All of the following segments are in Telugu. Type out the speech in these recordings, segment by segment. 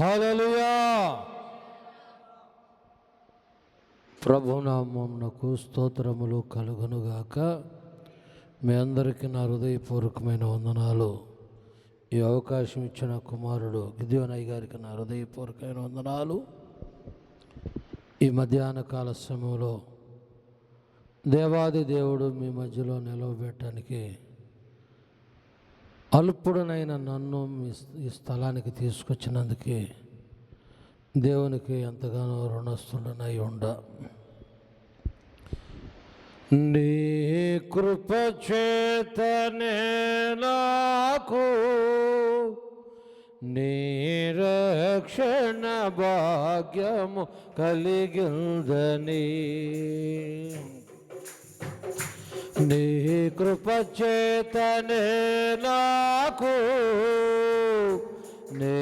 హల్లెలూయా. ప్రభునామమునకు స్తోత్రములు కలుగునుగాక. మీ అందరికీ నా హృదయపూర్వకమైన వందనాలు. ఈ అవకాశం ఇచ్చిన కుమారుడు గిద్యోనయ్య గారికి నా హృదయపూర్వకమైన వందనాలు. ఈ మధ్యాహ్న కాల సమయంలో దేవాది దేవుడు మీ మధ్యలో నిలవబెట్టడానికి అల్పుడునైన నన్ను ఈ స్థలానికి తీసుకొచ్చినందుకే దేవునికి ఎంతగానో రుణస్థుడనై ఉండ. నీ కృప చేతనే నాకు నీ రక్షణ భాగ్యము కలిగిందని, నీ కృప చేతనే నాకు నీ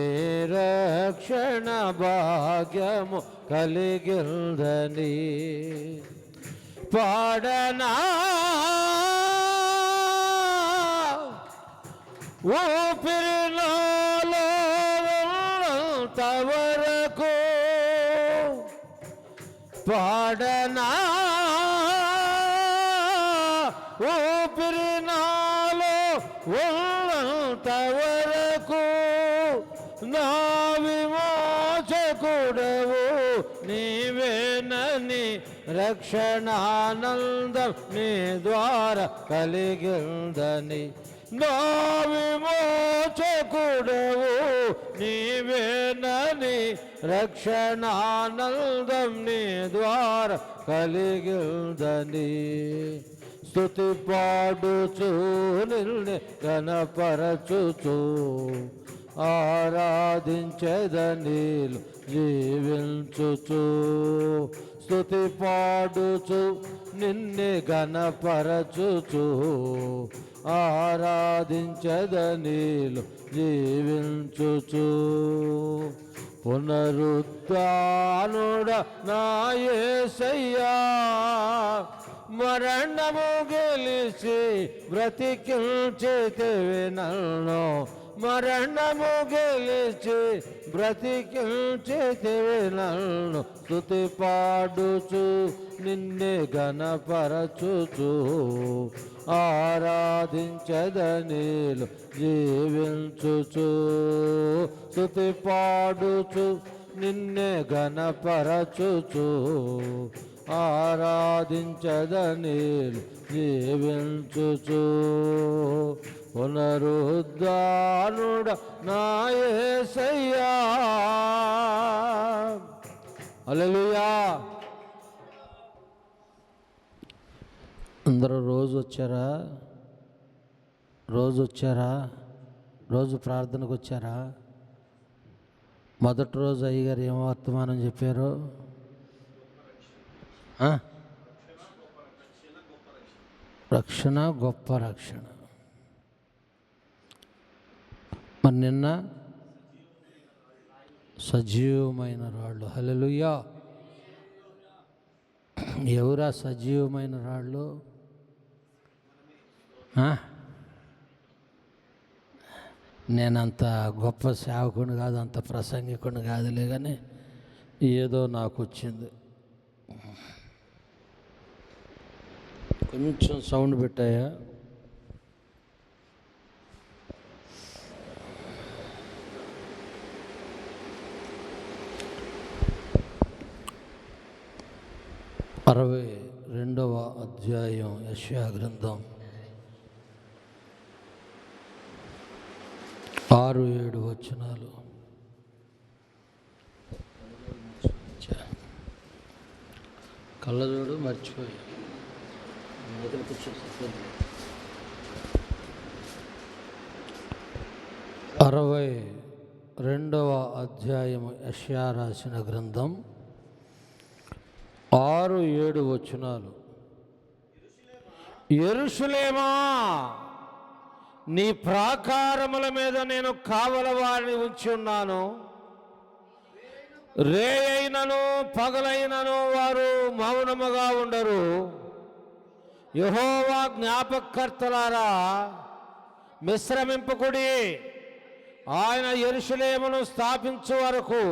రక్షణ భాగ్యము కలిగిందని పాడనా ఊపిరిలో ఉన్నంతవరకు, పాడనా ఊపిరినాలో ఉన్నంతవరకు, నా విమోచకుడవు నీవేనని రక్షణానందం నీ ద్వారా కలిగిందని, నా విమోచకుడవు నీవేనని రక్షణానందం నీ ద్వారా కలిగిందని, స్తుతి పాడుచు నిన్ను కనపరచుచు ఆరాధించెదనీ జీవించుచు, స్తుతి పాడుచు నిన్ను గణపరచుచు ఆరాధించెదనీ జీవించుచు, పునరుత్థానుడ నా యేసయ్యా మరణము గెలిచి బ్రతికించితివి నన్ను, మరణము గెలిచి బ్రతికించితివి నన్ను, స్తుతి పాడుచు నిన్నే గణపరచుచు ఆరాధించెదనీ జీవించుచు, స్తుతి పాడుచు నిన్నే గణపరచుచు ఆరాధించెదనీ జీవించుచు, పునరుద్ధానుడ నా యేసయ్యా. హల్లెలూయా. అందరూ రోజు వచ్చారా? రోజు ప్రార్థనకు వచ్చారా? మొదటి రోజు అయ్యగారు ఏం వర్తమానం చెప్పారు? రక్షణ గొప్ప రక్షణ. మరి నిన్న సజీవమైన రాళ్ళు. హల్లెలూయా. ఎవరా సజీవమైన రాళ్ళు? నేనంత గొప్ప సేవకుని కాదు, అంత ప్రసంగికుని కాదులే, కానీ ఏదో నాకు వచ్చింది. కొంచెం సౌండ్ పెట్టాయా? అరవై 62వ అధ్యాయం యెషయా గ్రంథం 6-7 వచనాలు. కళ్ళజోడు మర్చిపోయి 62వ అధ్యాయం యెషయా రాసిన గ్రంథం 6-7 వచనాలు. యెరూషలేమా, నీ ప్రాకారముల మీద నేను కావలవారిని ఉంచి ఉన్నాను. రేయైనను పగలైనను వారు మౌనముగా ఉండరు. యెహోవా జ్ఞాపకర్తలారా, విశ్రమింపకుడి, ఆయన యెరూషలేమును స్థాపించు వరకు,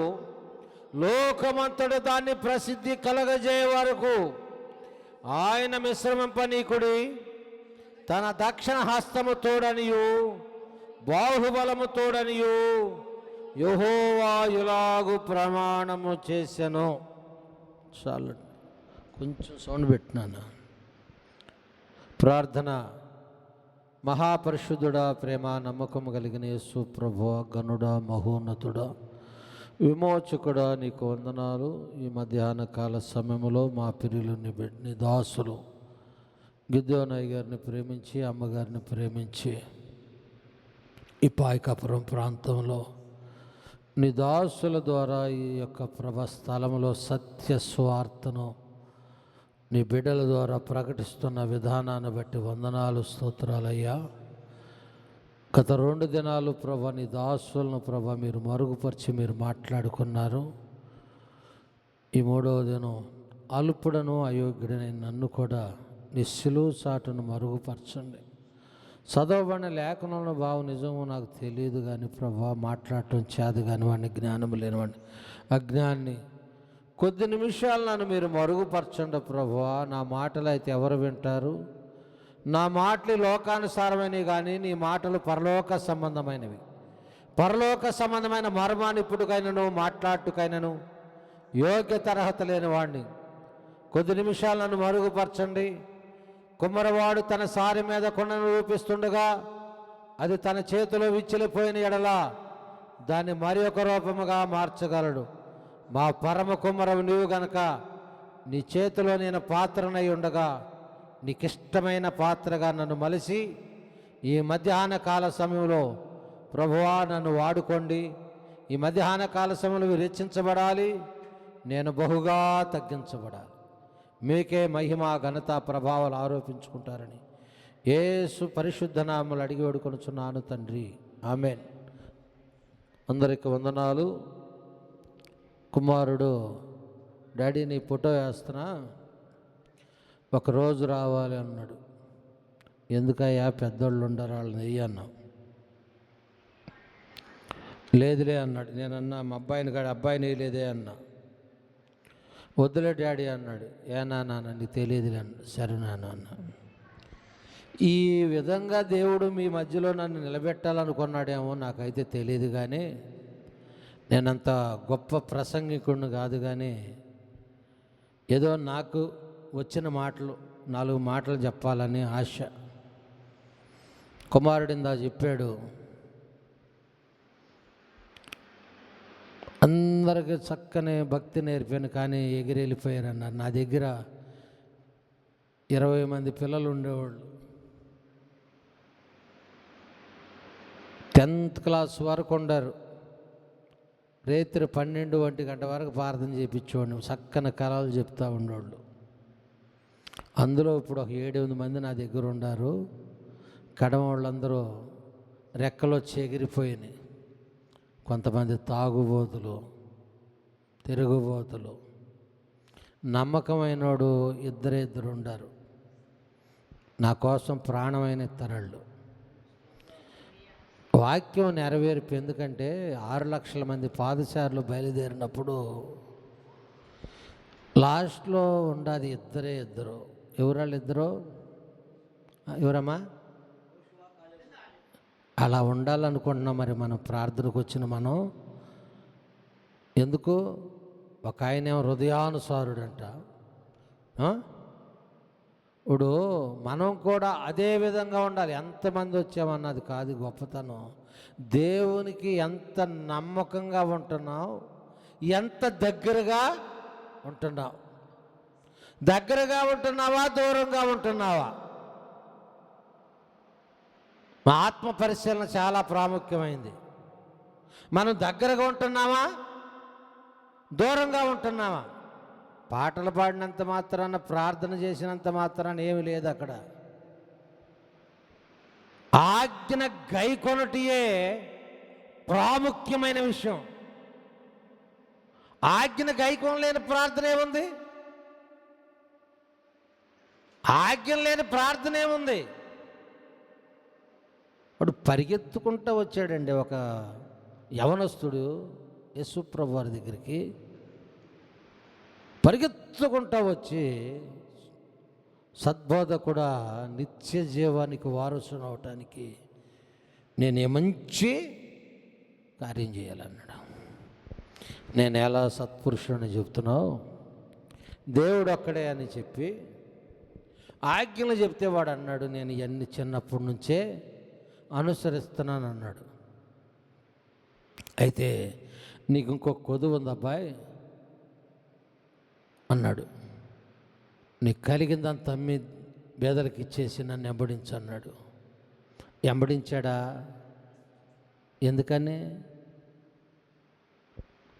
లోకమంతడు దాన్ని ప్రసిద్ధి కలగజేయ వరకు ఆయన మిశ్రమింపనీకుడి. తన దక్షిణ హస్తము తోడనియు బాహుబలము తోడనియు యెహోవా ఇలాగు ప్రమాణము చేసెను. చాలు, కొంచెం సౌండ్ పెట్టినాను. ప్రార్థన. మహాపరిశుద్ధుడా, ప్రేమ నమ్మకము కలిగిన యేసు ప్రభువా, గనుడా, మహోన్నతుడా, విమోచకుడా, నీకు వందనాలు. ఈ మధ్యాహ్న కాల సమయంలో మా పిల్లలు నీ దాసులు గిద్యోనయ్య గారిని ప్రేమించి, అమ్మగారిని ప్రేమించి ఈ పాయకాపురం ప్రాంతంలో నీ దాసుల ద్వారా ఈ యొక్క స్థలంలో సత్య స్వార్థను నీ బిడ్డల ద్వారా ప్రకటిస్తున్న విధానాన్ని బట్టి వందనాలు, స్తోత్రాలయ్యా. గత 2 దినాలు ప్రభా నీ దాసులను ప్రభా మీరు మరుగుపరిచి మీరు మాట్లాడుకున్నారు. ఈ 3వ దినం అల్పుడను అయోగ్యుడని నన్ను కూడా నీ సిలువ చాటును మరుగుపరచండి. చదవబడిన లేఖనంలో బావు నిజము నాకు తెలియదు కానీ ప్రభా మాట్లాడటం చేదు కాని వాడిని, జ్ఞానం లేనివాడిని, అజ్ఞాన్ని కొద్ది నిమిషాలు నన్ను మీరు మరుగుపరచండి ప్రభువా. నా మాటలు అయితే ఎవరు వింటారు? నా మాటలు లోకానుసారమైనవి కానీ నీ మాటలు పరలోక సంబంధమైనవి. పరలోక సంబంధమైన మర్మాన్ని ఇప్పుడుకైనను మాట్లాడుకైనను యోగ్యత అర్హత లేని వాడిని. కొద్ది నిమిషాలు నన్ను మరుగుపరచండి. కుమ్మరవాడు తన సారి మీద కొండను రూపిస్తుండగా అది తన చేతిలో విచ్చిలిపోయిన ఎడల దాన్ని మరి ఒక రూపముగా మార్చగలడు. మా పరమ కుమ్మరవు నీవు గనక నీ చేతిలో నేను పాత్రనై ఉండగా నీకిష్టమైన పాత్రగా నన్ను మలిసి ఈ మధ్యాహ్న కాల సమయంలో ప్రభువా నన్ను వాడుకోండి. ఈ మధ్యాహ్న కాల సమయంలో రెచ్చించబడాలి, నేను బహుగా తగ్గించబడాలి. మీకే మహిమ, ఘనత, ప్రభావాలు ఆరోపించుకుంటారని యేసు పరిశుద్ధ నామములు అడిగి వేడుకొనుచున్నాను తండ్రి, ఆమేన్. అందరికి వందనాలు. కుమారుడు, డాడీ నీ ఫోటో వేస్తున్నా, ఒకరోజు రావాలి అన్నాడు. ఎందుకయ్యా, పెద్దోళ్ళు ఉండరు, వాళ్ళని వెయ్యి అన్నాం. లేదులే అన్నాడు. నేనన్నా మా అబ్బాయిని వేయలేదే అన్నా. వద్దులే డాడీ అన్నాడు. ఏనా నాన్న నీకు తెలియదులే అన్న. సరే నాన్న అన్నా. ఈ విధంగా దేవుడు మీ మధ్యలో నన్ను నిలబెట్టాలనుకున్నాడేమో నాకైతే తెలియదు, కానీ నేనంత గొప్ప ప్రసంగికుడిని కాదు, కానీ ఏదో నాకు వచ్చిన మాటలు 4 మాటలు చెప్పాలని ఆశ. కుమారుడిందా చెప్పాడు, అందరికీ చక్కని భక్తి నేర్పాను కానీ ఎగిరి వెళ్ళిపోయారన్నారు. నా దగ్గర 20 మంది పిల్లలు ఉండేవాళ్ళు. 10th క్లాస్ వరకు ఉండారు. రాత్రి 12-1 గంట వరకు ప్రార్థన చేయించేవాడిని. చక్కని కళలు చెప్తూ ఉండేవాళ్ళు. అందులో ఇప్పుడు ఒక 7-8 మంది నా దగ్గర ఉన్నారు. కడమ వాళ్ళందరూ రెక్కలో చెగిరిపోయినాయి. కొంతమంది తాగుబోతులు, తిరుగుబోతులు. నమ్మకమైనోడు ఇద్దరు ఉండారు. నా కోసం ప్రాణమైన ఇత్తరాళ్ళు. వాక్యం నెరవేర్పు. ఎందుకంటే 6 లక్షల మంది పాదచారులు బయలుదేరినప్పుడు లాస్ట్లో ఉండాది ఇద్దరు. ఎవరాళ్ళు ఇద్దరు? ఎవరమ్మా? అలా ఉండాలనుకుంటున్నాం. మరి మనం ప్రార్థనకు వచ్చిన మనం ఎందుకు? ఒక ఆయనేమో హృదయానుసారుడంట. ఇప్పుడు మనం కూడా అదే విధంగా ఉండాలి. ఎంతమంది వచ్చామన్నది కాదు గొప్పతనం. దేవునికి ఎంత నమ్మకంగా ఉంటున్నావు, ఎంత దగ్గరగా ఉంటున్నావు. దగ్గరగా ఉంటున్నావా, దూరంగా ఉంటున్నావా? మా ఆత్మ పరిశీలన చాలా ప్రాముఖ్యమైంది. మనం దగ్గరగా ఉంటున్నామా, దూరంగా ఉంటున్నామా? పాటలు పాడినంత మాత్రాన, ప్రార్థన చేసినంత మాత్రాన ఏమి లేదు అక్కడ. ఆజ్ఞ గైకొనుటయే ప్రాముఖ్యమైన విషయం. ఆజ్ఞ గైకొనలేని ప్రార్థన ఏముంది? ఆజ్ఞ లేని ప్రార్థన ఏముంది? వాడు పరిగెత్తుకుంటూ వచ్చాడండి. ఒక యవనస్తుడు యేసు ప్రభు వారి దగ్గరికి పరిగెత్తుకుంటా వచ్చి, సద్బోధకుడా, నిత్య జీవానికి వారసుని అవటానికి నేను ఏ మంచి కార్యం చేయాలన్నాడు. నేను ఎలా సత్పురుషుడని చెప్తున్నావు? దేవుడు ఒక్కడే అని చెప్పి ఆజ్ఞలు చెప్తే వాడు అన్నాడు, నేను ఇవన్నీ చిన్నప్పటి నుంచే అనుసరిస్తున్నాను అన్నాడు. అయితే నీకు ఇంకొక కొదువు ఉంది అబ్బాయి అన్నాడు. నీకు కలిగిందంత అమ్మి పేదలకు ఇచ్చేసి నన్ను వెంబడించు అన్నాడు. వెంబడించాడా?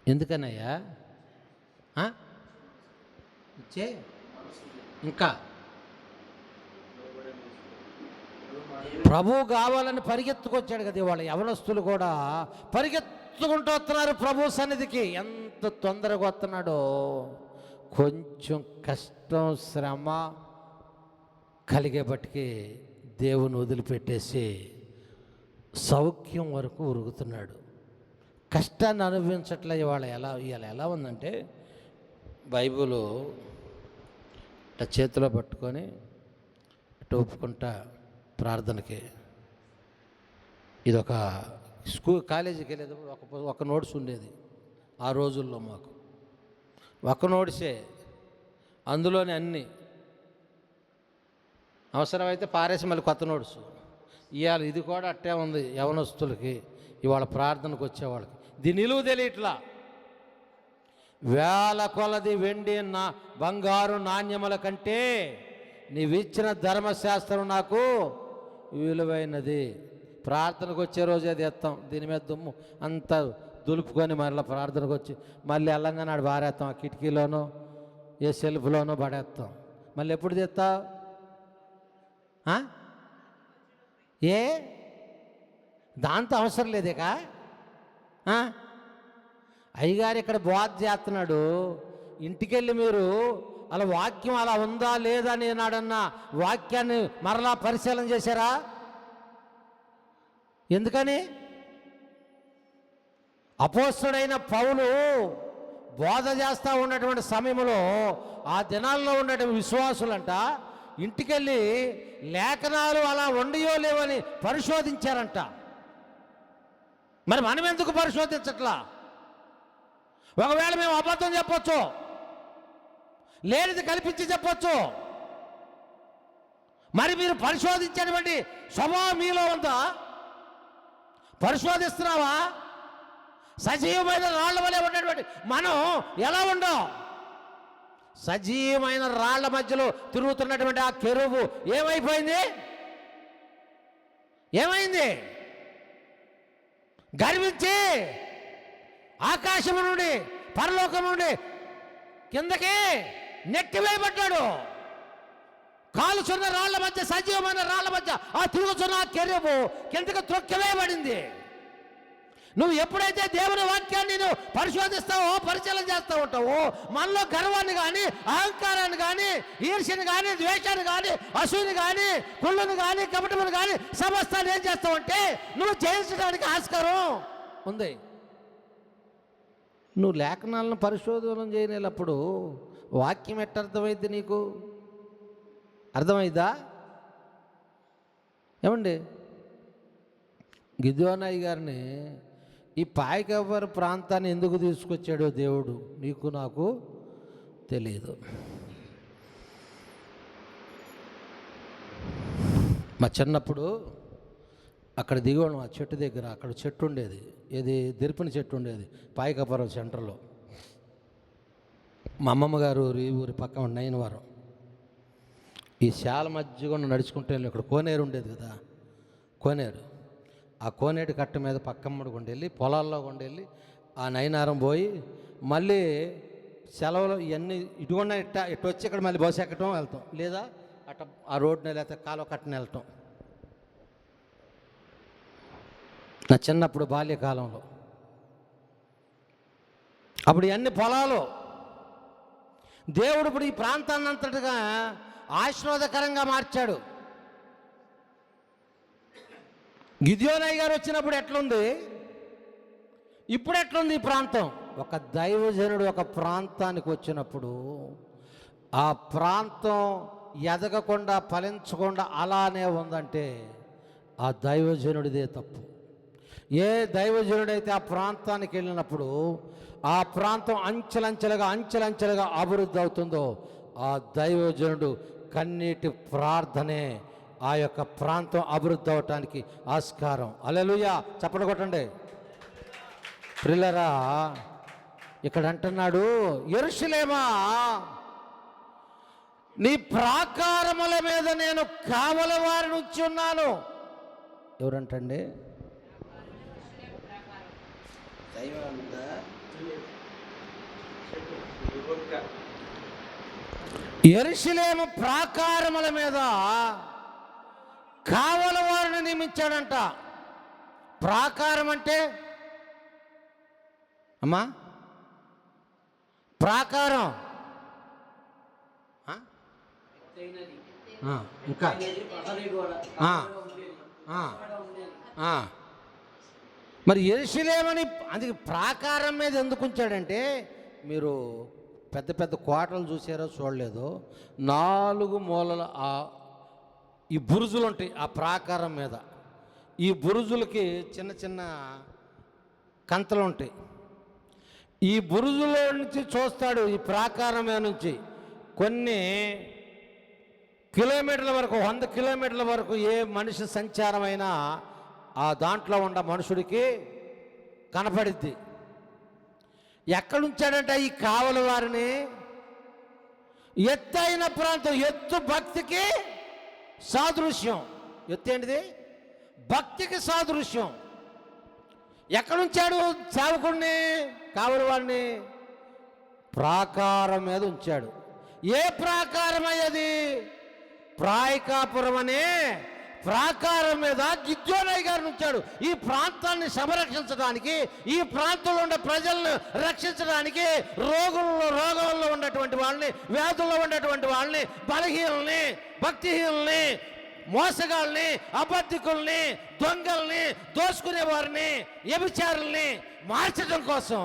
ఎందుకనయ్యా? ఇచ్చే ఇంకా ప్రభువు కావాలని పరిగెత్తుకొచ్చాడు కదా. వాళ్ళ యవనస్తులు కూడా పరిగెత్తుకుంటూ వస్తున్నారు ప్రభు సన్నిధికి. ఎంత తొందరగా వస్తున్నాడో, కొంచెం కష్టం శ్రమ కలిగే బట్టికి దేవుని వదిలిపెట్టేసి సౌఖ్యం వరకు ఉరుగుతున్నాడు. కష్టాన్ని అనుభవించట్లే. ఇవాళ ఎలా ఉందంటే, బైబిలు ఇట్లా చేతిలో పట్టుకొని ఇటు ఒప్పుకుంటా ప్రార్థనకి. ఇదొక కాలేజీకి వెళ్ళేది ఒక నోట్స్ ఉండేది ఆ రోజుల్లో. మాకు ఒక నోట్సే, అందులోనే అన్నీ. అవసరమైతే పారేసి మళ్ళీ కొత్త నోట్స్. ఇవాళ ఇది కూడా అట్టే ఉంది యవనస్తులకి, ఇవాళ ప్రార్థనకు వచ్చేవాళ్ళకి. దీని నిలువ తెలియట్లా. వేల కొలది వెండి బంగారు నాణ్యముల కంటే నీవిచ్చిన ధర్మశాస్త్రం నాకు విలువైనది. ప్రార్థనకు వచ్చే రోజే అది ఎత్తాం. దీని మీద దుమ్ము అంతా దులుపుకొని మరలా ప్రార్థనకు వచ్చి మళ్ళీ అల్లంగా బారేస్తాం. ఆ కిటికీలోనో ఏ సెల్ఫ్లోనో పడేస్తాం. మళ్ళీ ఎప్పుడు తెస్తావు? ఏ దాంతో అవసరం లేదేక? అయ్యగారు ఇక్కడ బోధ చేస్తున్నాడు. ఇంటికెళ్ళి మీరు అలా వాక్యం అలా ఉందా లేదా అని నాడన్నా వాక్యాన్ని మరలా పరిశీలన చేశారా? ఎందుకని? అపోస్తలుడైన పౌలు బోధ చేస్తూ ఉన్నటువంటి సమయంలో ఆ దినాల్లో ఉన్నటువంటి విశ్వాసులంట ఇంటికెళ్ళి లేఖనాలు అలా ఉండయో లేవని పరిశోధించారంట. మరి మనం ఎందుకు పరిశోధించట్లా? ఒకవేళ మేము అబద్ధం చెప్పొచ్చు, లేనిది కల్పించి చెప్పొచ్చు. మరి మీరు పరిశోధించేటువంటి స్వభావం మీలో ఉందా? పరిశోధిస్తున్నావా? సజీవమైన రాళ్ల వలె ఉన్నటువంటి మనం ఎలా ఉండం? సజీవమైన రాళ్ల మధ్యలో తిరుగుతున్నటువంటి ఆ కెరూబు ఏమైంది? గర్వించి ఆకాశము నుండి పరలోకం నుండి కిందకి నెట్టివేయబడ్డాడు. కాలుచున్న రాళ్ల మధ్య, సజీవమైన రాళ్ల మధ్య ఆ తిరుగుతున్న ఆ కెరూబు కిందకి త్రొక్కివేయబడింది. నువ్వు ఎప్పుడైతే దేవుని వాక్యాన్ని నువ్వు పరిశోధిస్తావో, పరిశీలన చేస్తూ ఉంటావో, మనలో గర్వాన్ని కానీ, అహంకారాన్ని కానీ, ఈర్ష్యని కానీ, ద్వేషాన్ని కానీ, అసూయని కానీ, కుళ్ళను కానీ, కపటమును కానీ సమస్తాన్ని ఏం చేస్తావంటే నువ్వు జయించడానికి ఆస్కారం ఉంది. నువ్వు లేఖనాలను పరిశోధన చేయనప్పుడు వాక్యం ఎట్ట అర్థమైంది? నీకు అర్థమైందా? ఏమండి, గిద్యోనయ్య గారిని ఈ పాయకవర్ ప్రాంతాన్ని ఎందుకు తీసుకొచ్చాడో దేవుడు నీకు నాకు తెలియదు. మా చిన్నప్పుడు అక్కడ దిగోడం, ఆ చెట్టు దగ్గర అక్కడ చెట్టు ఉండేది, ఏది దిరిపిన చెట్టు ఉండేది పాయకపురం సెంటర్లో. మా అమ్మమ్మ గారు ఊరి పక్కన నయనవరం. ఈ శాల మధ్య కూడా నడుచుకుంటే ఇక్కడ కోనేరు ఉండేది కదా, కోనేరు. ఆ కోనేటి కట్ట మీద పక్కమ్మడి కొండెళ్ళి పొలాల్లో కొండెళ్ళి ఆ నయనారం పోయి మళ్ళీ సెలవులు ఇవన్నీ ఇటుకుండా ఇటు వచ్చి ఇక్కడ మళ్ళీ బస్సు ఎక్కటం వెళ్తాం, లేదా అట్ట ఆ రోడ్డుని లేకపోతే కాలువ కట్టని వెళ్తాం. నా చిన్నప్పుడు బాల్యకాలంలో అప్పుడు ఇవన్నీ పొలాలు. దేవుడు ఇప్పుడు ఈ ప్రాంతాన్ని అంతటిగా ఆశీర్వాదకరంగా మార్చాడు. గిద్యోనయ్య గారు వచ్చినప్పుడు ఎట్లుంది? ఇప్పుడు ఎట్లుంది ఈ ప్రాంతం? ఒక దైవజనుడు ఒక ప్రాంతానికి వచ్చినప్పుడు ఆ ప్రాంతం ఎదగకుండా ఫలించకుండా అలానే ఉందంటే ఆ దైవజనుడిదే తప్పు. ఏ దైవజనుడైతే ఆ ప్రాంతానికి వెళ్ళినప్పుడు ఆ ప్రాంతం అంచెలంచెలుగా అభివృద్ధి అవుతుందో ఆ దైవజనుడు కన్నీటి ప్రార్థనే ఆ యొక్క ప్రాంతం అభివృద్ధి అవటానికి ఆస్కారం. హల్లెలూయా, చప్పట్లు కొట్టండి. ప్రియులారా, ఇక్కడ అంటున్నాడు, యెరూషలేమా నీ ప్రాకారముల మీద నేను కావలి వారి నుంచి ఉన్నాను. ఎవరంటండి? యెరూషలేము ప్రాకారముల మీద కావలి వారిని నియమించాడంట. ప్రాకారం అంటే అమ్మా, ప్రాకారం ఇంకా మరి యెరూషలేమని అది ప్రాకారం మీద ఎందుకు ఉంచాడంటే, మీరు పెద్ద పెద్ద కోటలు చూసారో చూడలేదో, 4 మూలల ఈ బురుజులు ఉంటాయి ఆ ప్రాకారం మీద. ఈ బురుజులకి చిన్న చిన్న కంతలు ఉంటాయి. ఈ బురుజులో నుంచి చూస్తాడు, ఈ ప్రాకారం మీద నుంచి కొన్ని కిలోమీటర్ల వరకు, 100 కిలోమీటర్ల వరకు ఏ మనిషి సంచారమైనా ఆ దాంట్లో ఉన్న మనుషుడికి కనపడిద్ది. ఎక్కడుంచాడంటే ఈ కావలి వారిని ఎత్తైన ప్రాంతం. ఎత్తు భక్తికి సాదృశ్యం. ఎత్తు ఏంటిది? భక్తికి సాదృశ్యం. ఎక్కడుంచాడు సేవకుడిని, కావలి వారిని? ప్రాకారం మీద ఉంచాడు. ఏ ప్రాకారం అయ్యేది? ప్రాయకాపురం అనే ప్రాకారం మీద గిద్యోనయ్య గారిని ఉంచాడు. ఈ ప్రాంతాన్ని సంరక్షించడానికి, ఈ ప్రాంతంలో ఉండే ప్రజలను రక్షించడానికి, రోగంలో ఉన్నటువంటి వాళ్ళని, వ్యాధుల్లో ఉన్నటువంటి వాళ్ళని, బలహీనల్ని, భక్తిహీనల్ని, మోసగాళ్ళని, అబద్ధికుల్ని, దొంగల్ని, దోసుకునే వారిని, వ్యభిచారుల్ని మార్చడం కోసం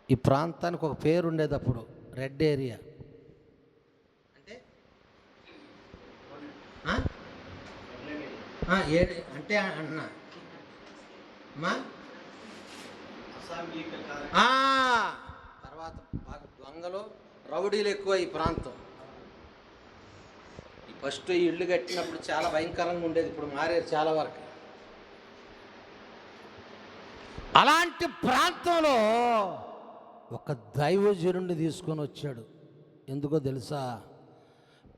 ఈ ప్రాంతానికి ఒక పేరు ఉండేది అప్పుడు, రెడ్ ఏరియా. అంటే అన్నా తర్వాత బాగా దొంగలు, రౌడీలు ఎక్కువ ఈ ప్రాంతం. ఫస్ట్ ఈ ఇళ్ళు కట్టినప్పుడు చాలా భయంకరంగా ఉండేది, ఇప్పుడు మారేది చాలా వరకు. అలాంటి ప్రాంతంలో ఒక దైవజనుడిని తీసుకొని వచ్చాడు. ఎందుకో తెలుసా?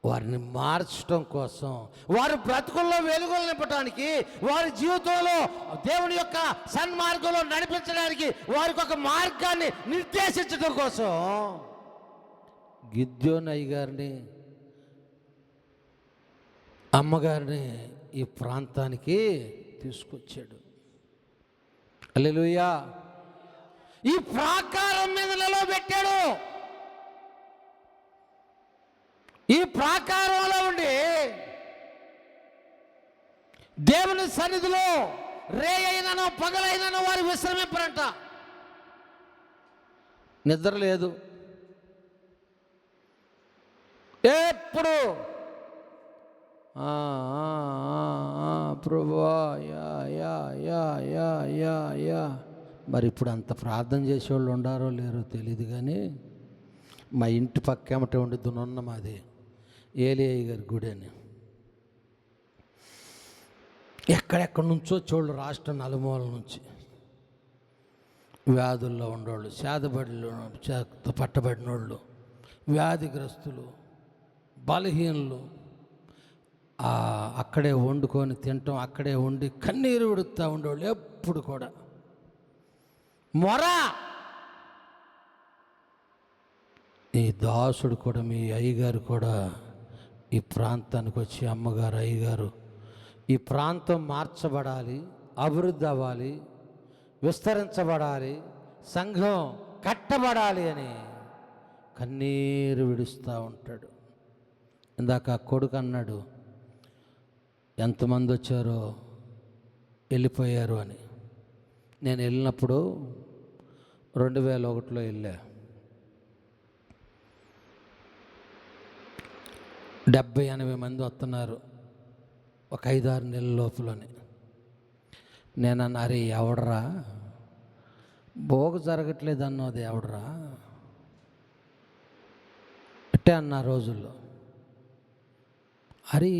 వారిని మార్చడం కోసం, వారి బ్రతుకుల్లో వెలుగులు నింపడానికి, వారి జీవితంలో దేవుని యొక్క సన్మార్గంలో నడిపించడానికి, వారికి ఒక మార్గాన్ని నిర్దేశించడం కోసం గిద్యోనయ్య గారిని, అమ్మగారిని ఈ ప్రాంతానికి తీసుకొచ్చాడు. హల్లెలూయా. ఈ ప్రాకారం మీద నిలవబెట్టాడు. ఈ ప్రాకారంలో ఉండి దేవుని సన్నిధిలో రే అయినను పగలైనను వారు విశ్రమింపరంట. నిద్ర లేదు, ఎప్పుడు ప్రభువా yeah yeah yeah yeah yeah yeah. మరి ఇప్పుడు అంత ప్రార్థన చేసేవాళ్ళు ఉండారో లేరో తెలియదు, కానీ మా ఇంటి పక్కేమటే ఉండి దునున్న మాది ఏలియా గారి గుడి అని. ఎక్కడెక్కడి నుంచో చోళ్ళు, రాష్ట్రం నలుమూల నుంచి వ్యాధుల్లో ఉండేవాళ్ళు, చేతతో పట్టబడిన వాళ్ళు, వ్యాధిగ్రస్తులు, బలహీనులు అక్కడే వండుకొని తినటం, అక్కడే ఉండి కన్నీరు విడుతూ ఉండేవాళ్ళు ఎప్పుడు కూడా. మొర ఈ దాసుడు కూడా, మీ అయ్యగారు కూడా ఈ ప్రాంతానికి వచ్చి, అమ్మగారు, అయ్యగారు ఈ ప్రాంతం మార్చబడాలి, అభివృద్ధి అవ్వాలి, విస్తరించబడాలి, సంఘం కట్టబడాలి అని కన్నీరు విడుస్తూ ఉంటాడు. ఇందాక కొడుకు అన్నాడు, ఎంతమంది వచ్చారో వెళ్ళిపోయారు అని. నేను వెళ్ళినప్పుడు 2001లో వెళ్ళా. 70-80 మంది వస్తున్నారు ఒక 5-6 నెలల లోపులోనే. నేను అరే ఎవడరా భోగ జరగట్లేదు అన్నది, ఎవడరా అట్టే అన్న రోజుల్లో. అరే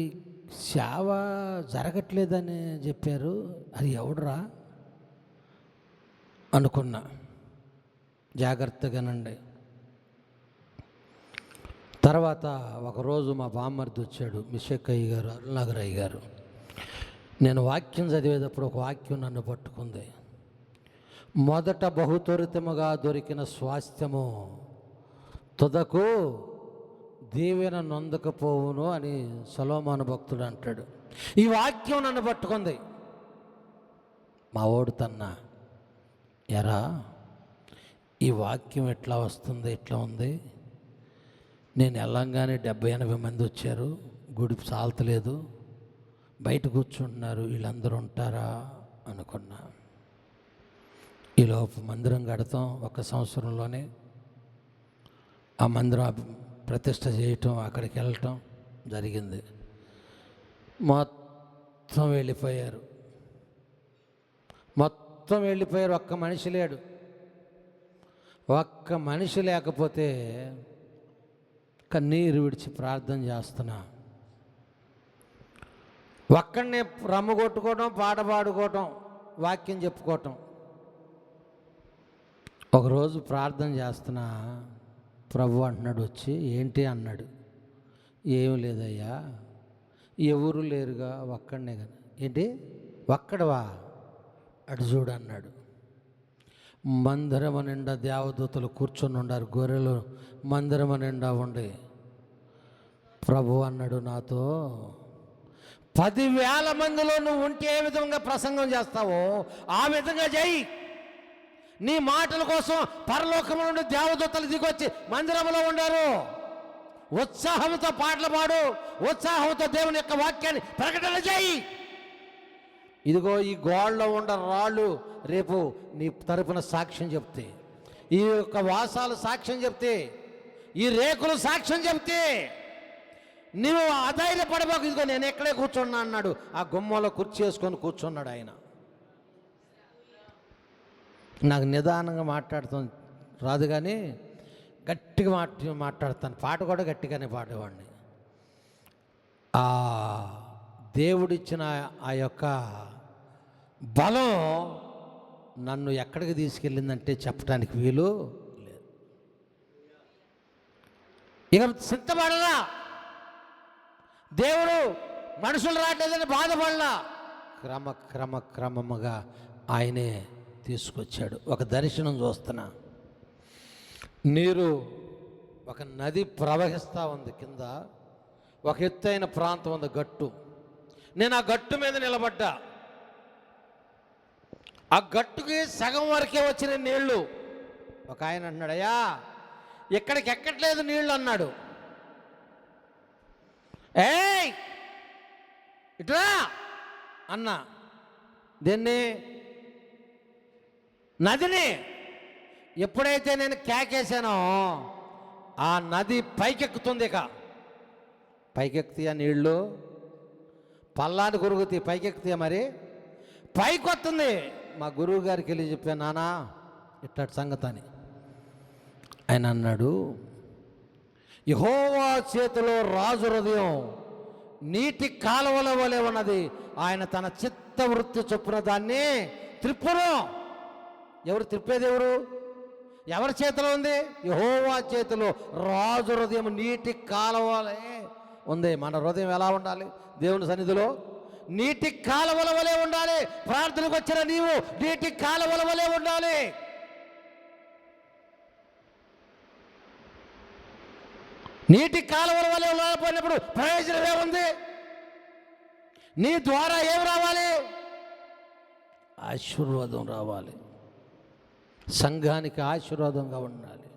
సేవ జరగట్లేదని చెప్పారు, అది ఎవడరా అనుకున్నా. జాగ్రత్తగానండి. తర్వాత ఒకరోజు మా బామ్మర్ది వచ్చాడు, మిషక్ అయ్య గారు, అరుణనగర్ అయ్య గారు. నేను వాక్యం చదివేటప్పుడు ఒక వాక్యం నన్ను పట్టుకుంది. మొదట బహుత్వరితముగా దొరికిన స్వాస్థ్యము తుదకు దీవెన నొందకపోవును అని సొలొమోను భక్తుడు అంటాడు. ఈ వాక్యం నన్ను పట్టుకుంది. మా ఓడు తన్నా, ఎరా ఈ వాక్యం ఎట్లా వస్తుంది, ఎట్లా ఉంది? నేను వెళ్ళంగానే 70-80 మంది వచ్చారు, గుడి సాల్తలేదు, బయట కూర్చుంటున్నారు, వీళ్ళందరూ ఉంటారా అనుకున్నా. ఈలోపు మందిరం కడతాం, 1 సంవత్సరంలోనే ఆ మందిరం ప్రతిష్ట చేయటం, అక్కడికి వెళ్ళటం జరిగింది. మొత్తం వెళ్ళిపోయారు. ఒక్క మనిషి లేడు. ఒక్క మనిషి లేకపోతే కన్నీరు విడిచి ప్రార్థన చేస్తున్నా. ఒక్కడినే రమ్ము కొట్టుకోవటం, పాట పాడుకోవటం, వాక్యం చెప్పుకోవటం. ఒకరోజు ప్రార్థన చేస్తున్నా, ప్రభు అంటున్నాడు వచ్చి, ఏంటి అన్నాడు. ఏమి లేదయ్యా, ఎవరు లేరుగా, ఒక్కడనే కదా. ఏంటి ఒక్కడవా? అటు చూడు అన్నాడు. మందిరము నిండా దేవదూతలు కూర్చొని ఉండారు, గొర్రెలు మందిరము నిండా ఉండి. ప్రభు అన్నాడు నాతో, 10,000 మందిలో నువ్వు ఉంటే ఏ విధంగా ప్రసంగం చేస్తావో ఆ విధంగా చేయి. నీ మాటల కోసం పరలోకము నుండి దేవదూతలు దిగొచ్చి మందిరంలో ఉండారు. ఉత్సాహంతో పాటలు పాడు, ఉత్సాహంతో దేవుని యొక్క వాక్యాన్ని ప్రకటన చేయి. ఇదిగో ఈ గోడలో ఉండ రాళ్ళు రేపు నీ తరపున సాక్ష్యం చెప్తే, ఈ యొక్క వాసాలు సాక్ష్యం చెప్తే, ఈ రేకులు సాక్ష్యం చెప్తే నువ్వు అధైర్యపడబాకు. ఇదిగో నేను ఎక్కడే కూర్చున్నా అన్నాడు. ఆ గుమ్మలో కుర్చీ వేసుకొని కూర్చున్నాడు ఆయన. నాకు నిదానంగా మాట్లాడుతాను రాదు, కానీ గట్టిగా మాట్లాడతాను. పాట కూడా గట్టిగానే పాడేవాడిని. ఆ దేవుడిచ్చిన ఆ యొక్క బలం నన్ను ఎక్కడికి తీసుకెళ్ళిందంటే చెప్పడానికి వీలు లేదు. ఇక సిద్ధపడలా, దేవుడు మనుషులు రావట్లేదని బాధపడలా. క్రమముగా ఆయనే తీసుకొచ్చాడు. ఒక దర్శనం చూస్తున్నా. నీరు ఒక నది ప్రవహిస్తూ ఉంది, కింద ఒక ఎత్తైన ప్రాంతం ఉంది, గట్టు. నేను ఆ గట్టు మీద నిలబడ్డా. ఆ గట్టుకి సగం వరకే వచ్చిన నీళ్లు. ఒక ఆయన అన్నాడు, అయ్యా ఇక్కడికి ఎక్కట్లేదు నీళ్ళు అన్నాడు. ఏయ్ ఇట్లా అన్నా. దీన్ని నదిని ఎప్పుడైతే నేను కేకేసానో ఆ నది పైకెక్కుతుంది. ఇక పైకెక్కుతాయా నీళ్ళు? పల్లాని గురుగుతాయి, పైకెక్కుతాయా? మరి పైకి వస్తుంది. మా గురువు గారికి వెళ్ళి చెప్పాను, నానా ఇట్టటి సంగతి అని. ఆయన అన్నాడు, యెహోవా చేతిలో రాజు హృదయం నీటి కాలువల వలె ఉన్నది, ఆయన తన చిత్త వృత్తి చొప్పున దాన్ని త్రిప్పును. ఎవరు త్రిప్పేది? ఎవరి చేతిలో ఉంది? యెహోవా చేతిలో రాజు హృదయం నీటి కాలువలే ఉంది. మన హృదయం ఎలా ఉండాలి? దేవుని సన్నిధిలో నీటి కాలువల వలె ఉండాలి. ప్రార్థనకు వచ్చిన నీవు నీటి కాలువల వలె ఉండాలి. నీటి కాలువల వలె లేకపోయినప్పుడు ప్రయోజనం ఏముంది? నీ ద్వారా ఏమి రావాలి? ఆశీర్వాదం రావాలి. సంఘానికి ఆశీర్వాదంగా ఉండాలి.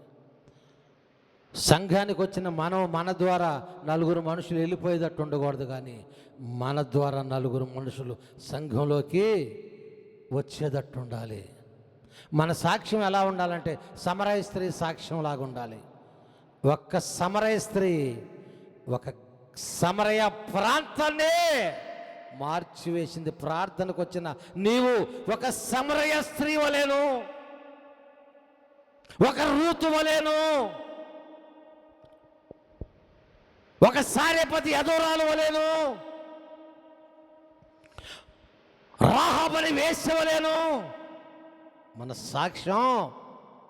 సంఘానికి వచ్చిన మన ద్వారా నలుగురు మనుషులు వెళ్ళిపోయేటట్టు ఉండకూడదు, కానీ మన ద్వారా నలుగురు మనుషులు సంఘంలోకి వచ్చేటట్టు ఉండాలి. మన సాక్ష్యం ఎలా ఉండాలంటే సమరయ స్త్రీ సాక్ష్యం లాగా ఉండాలి. ఒక్క సమరయ స్త్రీ ఒక సమరయ ప్రాంతాన్నే మార్చివేసింది. ప్రార్థనకు వచ్చిన నీవు ఒక సమరయ స్త్రీ వలేను, ఒక రూతు వలేను, ఒక సారేపతి అదోరాలు వలేను, రాహాబని వేశ్యవలేను మన సాక్ష్యం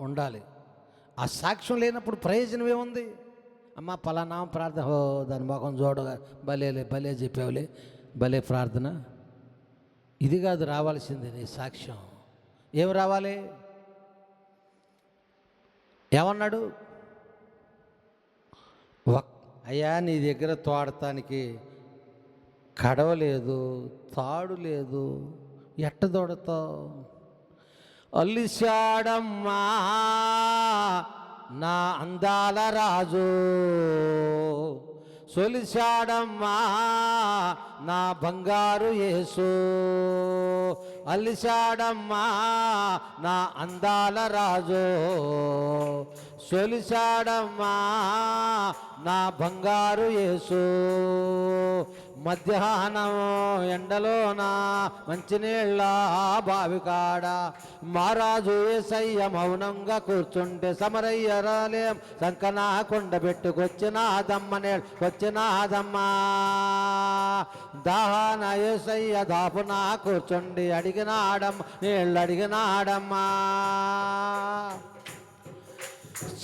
ఉండాలి. ఆ సాక్ష్యం లేనప్పుడు ప్రయోజనం ఏముంది? అమ్మ పలానా ప్రార్థన, హో దాని మొఖం చూడగా భలే చెప్పావులే, భలే ప్రార్థన. ఇది కాదు రావాల్సింది నీ సాక్ష్యం. ఏం రావాలి? ఏమన్నాడు? అయ్యా నీ దగ్గర తోడటానికి కడవ లేదు, తాడు లేదు, ఎట్ట తోడతావు? అల్లిశాడమ్మా నా అందాల రాజు, సొలిశాడమ్మా నా బంగారు యేసు. అల్లిశాడమ్మా నా అందాల రాజు, సొలిశాడమ్మా నా బంగారు యేసు. మధ్యాహ్నం ఎండలోన మంచినీళ్ళ బావికాడ మహారాజు యేసయ్య మౌనంగా కూర్చుంటే సమరయ్య రాలేం సంకనా కొండ పెట్టుకొచ్చినాదమ్మ వచ్చినాదమ్మా. దాహాన యేసయ్య దాపున కూర్చుండి అడిగినాడమ్మ నీళ్ళు అడిగినాడమ్మా.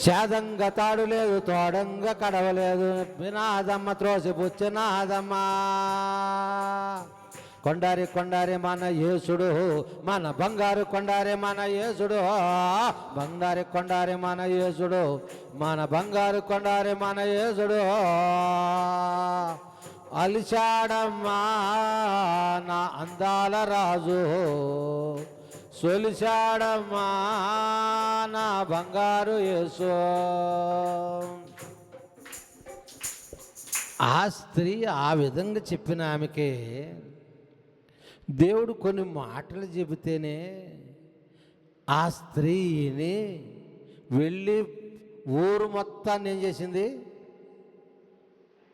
శాదంగా తాడు లేదు, తోడంగా కడవలేదు, వినాదమ్మ త్రోసి పుచ్చినాదమ్మా. కొండారి కొండారి మన యేసుడు, మన బంగారు కొండారి మన యేసుడు, బంగారి కొండారి మన యేసుడు, మన బంగారు కొండారి మన యేసుడు. అలిశాడమ్మా నా అందాల రాజు, సొలిశాడమ్మా నా బంగారు యేసు. ఆ స్త్రీ ఆ విధంగా చెప్పిన ఆమెకే దేవుడు కొన్ని మాటలు చెబితేనే ఆ స్త్రీని వెళ్ళి ఊరు మొత్తాన్ని ఏం చేసింది?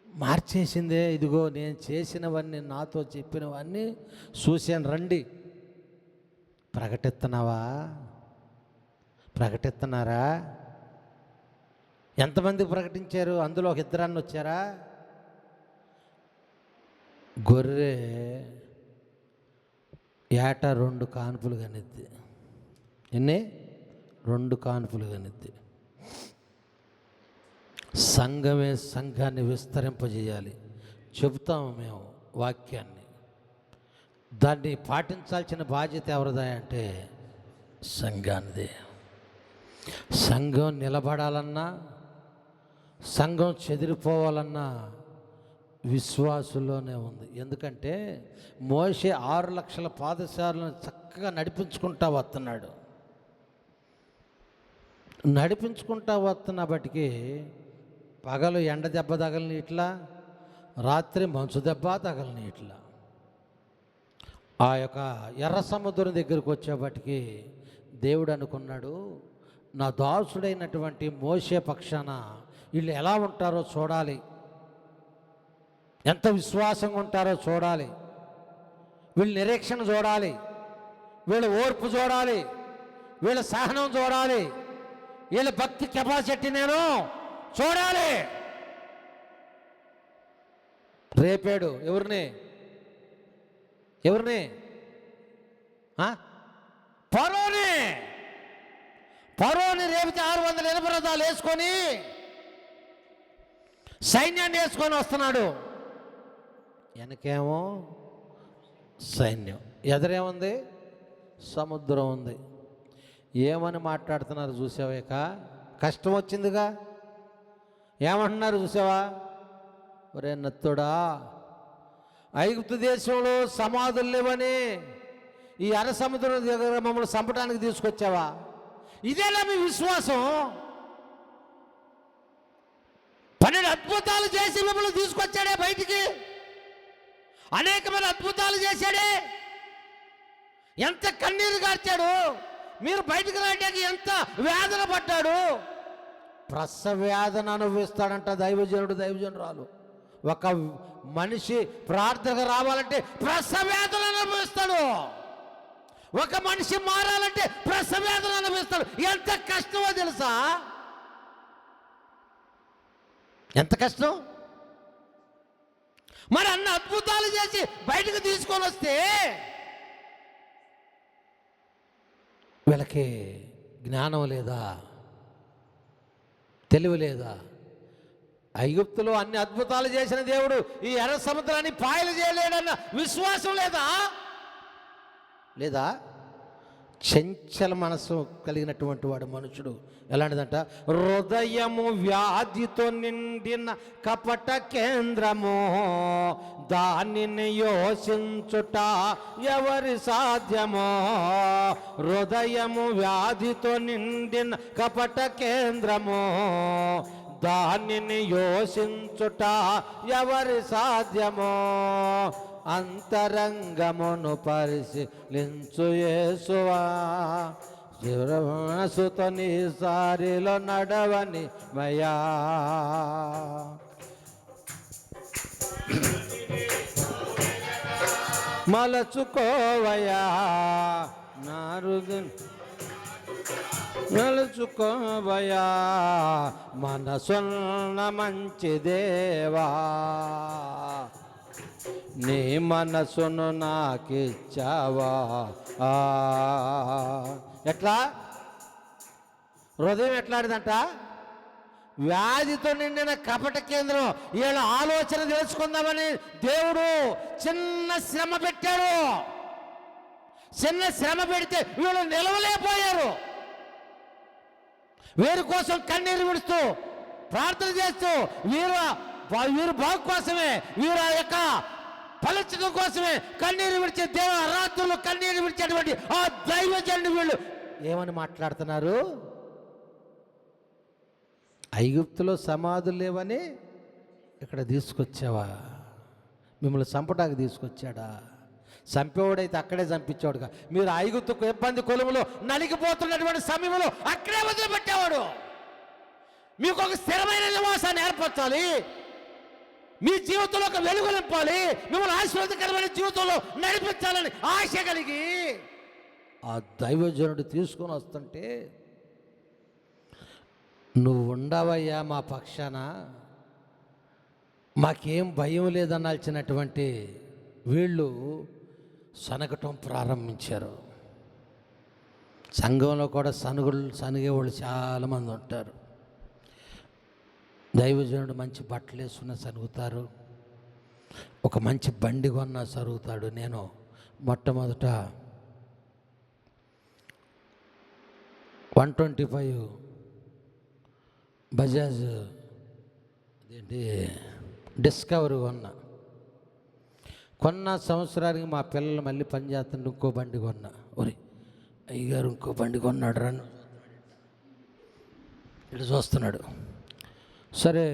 మార్చేసిందే. ఇదిగో నేను చేసినవన్నీ, నాతో చెప్పినవన్నీ చూశాను, రండి. ప్రకటిస్తున్నావా? ప్రకటిస్తున్నారా? ఎంతమంది ప్రకటించారు? అందులో ఒక ఇద్దరన్న వచ్చారా? గొర్రె ఏట 2 కానుపులు కనిద్ది. ఎన్ని? 2 కానుపులు కనిద్ది. సంఘమే సంఘాన్ని విస్తరింపజేయాలి. చెబుతాము మేము వాక్యాన్ని, దాన్ని పాటించాల్సిన బాధ్యత ఎవరిదా అంటే సంఘానిదే. సంఘం నిలబడాలన్నా, సంఘం చెదిరిపోవాలన్నా విశ్వాసుల్లోనే ఉంది. ఎందుకంటే మోషే 6 లక్షల పాదచారులను చక్కగా నడిపించుకుంటా వస్తున్నాడు. నడిపించుకుంటా వస్తున్న బట్టికి పగలు ఎండ దెబ్బ తగలని ఇట్లా, రాత్రి మంచు దెబ్బ తగలని ఇట్లా. ఆ యొక్క ఎర్ర సముద్రం దగ్గరికి వచ్చేపటికి దేవుడు అనుకున్నాడు, నా దాసుడైనటువంటి మోషే పక్షాన వీళ్ళు ఎలా ఉంటారో చూడాలి, ఎంత విశ్వాసంగా ఉంటారో చూడాలి, వీళ్ళ నిరీక్షణ చూడాలి, వీళ్ళ ఓర్పు చూడాలి, వీళ్ళ సహనం చూడాలి, వీళ్ళ భక్తి కెపాసిటీ నేను చూడాలి. రేపాడు ఎవరిని? ఫరోని రేపితే 600 ఇనుప రథాలు వేసుకొని సైన్యాన్ని వేసుకొని వస్తున్నాడు. వెనకేమో సైన్యం, ఎదురేముంది? సముద్రం ఉంది. ఏమని మాట్లాడుతున్నారు చూసావేక? కష్టం వచ్చిందిగా, ఏమంటున్నారు చూసావా? ఒరే నత్తుడా, ఐగుప్తు దేశంలో సమాధులు లేవని ఈ అర సముద్రం దగ్గర మమ్మల్ని చంపడానికి తీసుకొచ్చావా? ఇదేలా మీ విశ్వాసం? 12 అద్భుతాలు చేసి మిమ్మల్ని తీసుకొచ్చాడే బయటికి, అనేకమైన అద్భుతాలు చేశాడే, ఎంత కన్నీరు కార్చాడు, మీరు బయటకు రావడానికి ఎంత వేదన పడ్డాడు. ప్రసవ వేదన అనుభవిస్తాడంట దైవజనురాలు. ఒక మనిషి ప్రార్థనకు రావాలంటే ప్రసవ వేదన అనుభవిస్తాడు. ఒక మనిషి మారాలంటే ప్రసవ వేదన అనుభవిస్తాడు. ఎంత కష్టమో తెలుసా? ఎంత కష్టం. మరి అన్న అద్భుతాలు చేసి బయటకు తీసుకొని వస్తే వీళ్ళకి జ్ఞానం లేదా, తెలివి లేదా? ఐగుప్తులో అన్ని అద్భుతాలు చేసిన దేవుడు ఈ ఎర్ర సముద్రాన్ని పాయలు చేయలేడన్న విశ్వాసం లేదా? చంచల మనసు కలిగినటువంటి వాడు మనుషుడు ఎలాంటిదంట? హృదయము వ్యాధితో నిండిన కపట కేంద్రము, దానిని యోచించుట ఎవరి సాధ్యమో. హృదయము వ్యాధితో నిండిన కపట కేంద్రము, దానిని యోచించుట ఎవరి సాధ్యమో. అంతరంగమును పరిశీలించు యేసువా, మనసుతో నీ సారిలో నడవని మయా. మలచుకోవయా నలుచుకోవయా మనసున్న మంచి దేవా, నీ మనసును నాకిచ్చావా. ఎట్లా హృదయం ఎట్లాంటిదంట? వ్యాధితో నిండిన కపట కేంద్రం. వీళ్ళ ఆలోచన తెలుసుకుందామని దేవుడు చిన్న శ్రమ పెట్టాడు. చిన్న శ్రమ పెడితే వీళ్ళు నిలవలేకపోయారు. వీరి కోసం కన్నీరు విడుస్తూ ప్రార్థన చేస్తూ వీరు బాగు కోసమే, వీరు యొక్క ఫలించడం కోసమే కన్నీరు విడిచే రాత్రులు కన్నీరు విడిచేటువంటి ఆ దైవజనుడు వీళ్ళు ఏమని మాట్లాడుతున్నారు? ఐగుప్తులో సమాధులు లేవని ఇక్కడ తీసుకొచ్చావా? మిమ్మల్ని చంపడానికి తీసుకొచ్చాడా? చంపేవాడైతే అక్కడే చంపించేవాడుగా. మీరు ఐగుప్తుకు ఇబ్బంది కొలుములో నలిగిపోతున్నటువంటి సమయంలో అక్కడే వదిలిపెట్టేవాడు. మీకు ఒక స్థిరమైన నివాసాన్ని ఏర్పరచాలి, మీ జీవితంలో ఒక వెలుగు నింపాలి, మిమ్మల్ని ఆశీర్వాదకరమైన జీవితంలో నడిపించాలని ఆశ కలిగి ఆ దైవజనుడు తీసుకొని వస్తుంటే, నువ్వు ఉండవయ్యా మా పక్షాన, మాకేం భయం లేదనాల్సినటువంటి వీళ్ళు సనగటం ప్రారంభించారు. సంఘంలో కూడా సనిగేవాళ్ళు చాలామంది ఉంటారు. దైవజనుడు మంచి బట్టలు వేసుకున్న సరుగుతారు, ఒక మంచి బండి కొన్నా సరుగుతాడు. నేను మొట్టమొదట 125 బజాజ్ డిస్కవర్ కొన్న సంవత్సరానికి మా పిల్లలు మళ్ళీ పనిచేస్తుంటే ఇంకో బండి కొన్నా. ఒరే అయ్యగారు ఇంకో బండి కొన్నాడు రా, ఇటు చూస్తున్నాడు. సరే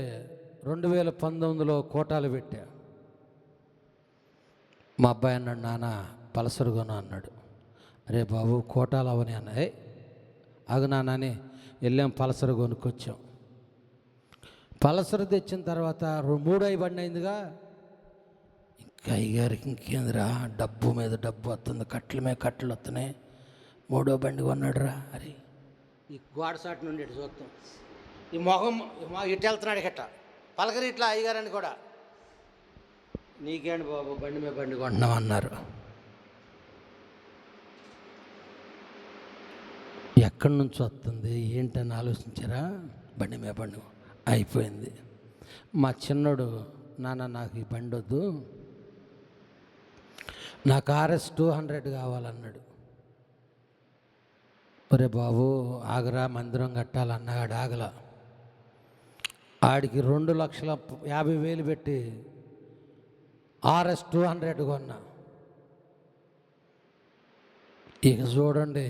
2019లో కోటాలు పెట్టా. మా అబ్బాయి అన్నాడు, నాన్న పల్సర్ కొను అన్నాడు. అరే బాబు కోటాలు అవని అన్న. ఆగు నాన్న అని వెళ్ళాం, పల్సర్ కొనుక్కొచ్చాం. పల్సర్ తెచ్చిన తర్వాత 3 బండి అయిందిగా. ఇంకా అయ్యగారికి ఇంకేందిరా, డబ్బు మీద డబ్బు వస్తుంది, కట్టెల మీద కట్టెలు వస్తున్నాయి, 3వ బండి కొన్నాడు రా. అరే ఈ గోడసాటి నుండి ఇటు చూస్తాం, ఈ మొహం ఇటు వెళ్తున్నాడు, ఇట్ట పలకరి ఇట్లా అయ్యగారని కూడా, నీకేంటి బాబు బండి మీద బండి కొంటున్నాం అన్నారు. ఎక్కడి నుంచి వస్తుంది ఏంటని ఆలోచించారా? బండి మీద బండి అయిపోయింది. మా చిన్నోడు, నాన్న నాకు ఈ బండి వద్దు, నాకు RS 200 కావాలన్నాడు. ఒరే బాబు ఆగరా, మందిరం కట్టాలన్నాడు. ఆగల. ఆడికి 2,50,000 పెట్టి RS 200 కొన్నా. ఇక చూడండి,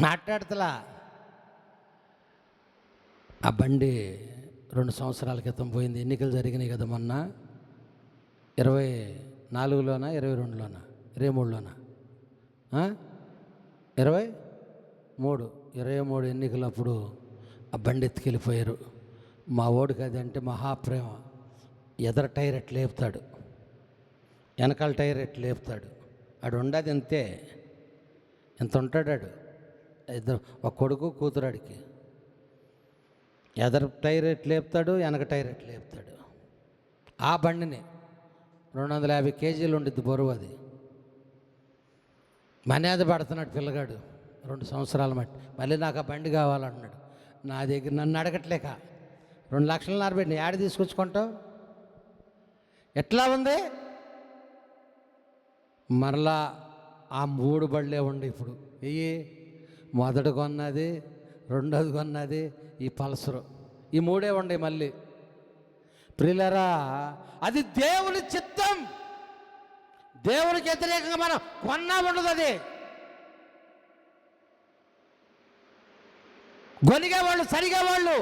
మాట్లాడతలా. ఆ బండి 2 సంవత్సరాల క్రితం పోయింది. ఎన్నికలు జరిగినాయి కదా మొన్న, 4లోనా 22లోనా 23లోనా 23 ఎన్నికలప్పుడు ఆ బండి ఎత్తుకెళ్ళిపోయారు. మా ఓడికి అది అంటే మహాప్రేమ. ఎదర టైర్ ఎట్లా లేపుతాడు, వెనకాల టైర్ ఎట్లా లేపుతాడు. ఆడు ఉండదు అంతే. ఎంత ఉంటాడు ఇద్దరు, ఒక కొడుకు కూతురాడికి. ఎదర టైర్ ఎట్లా లేపుతాడు, వెనక టైర్ ఎట్లా లేపుతాడు. ఆ బండిని 250 కేజీలు ఉండిద్ది బరువు. అది మర్యాద పడుతున్నాడు పిల్లగాడు 2 సంవత్సరాల మట్టి. మళ్ళీ నాకు ఆ బండి కావాలన్నాడు. నా దగ్గర నన్ను అడగట్లేక 2 లక్షలు నారబెట్టి యాడ తీసుకొచ్చుకుంటావు. ఎట్లా ఉంది మరలా ఆ 3 బళ్ళే ఉండి ఇప్పుడు మొదటి కొన్నది, రెండోది కొన్నది, ఈ పల్సరు, ఈ 3 ఉండే మళ్ళీ. ప్రియులారా, అది దేవుని చిత్తం. దేవునికి వ్యతిరేకంగా మనం కొన్నా ఉండదు. అది గొనిగేవాళ్ళు, సరిగేవాళ్ళు,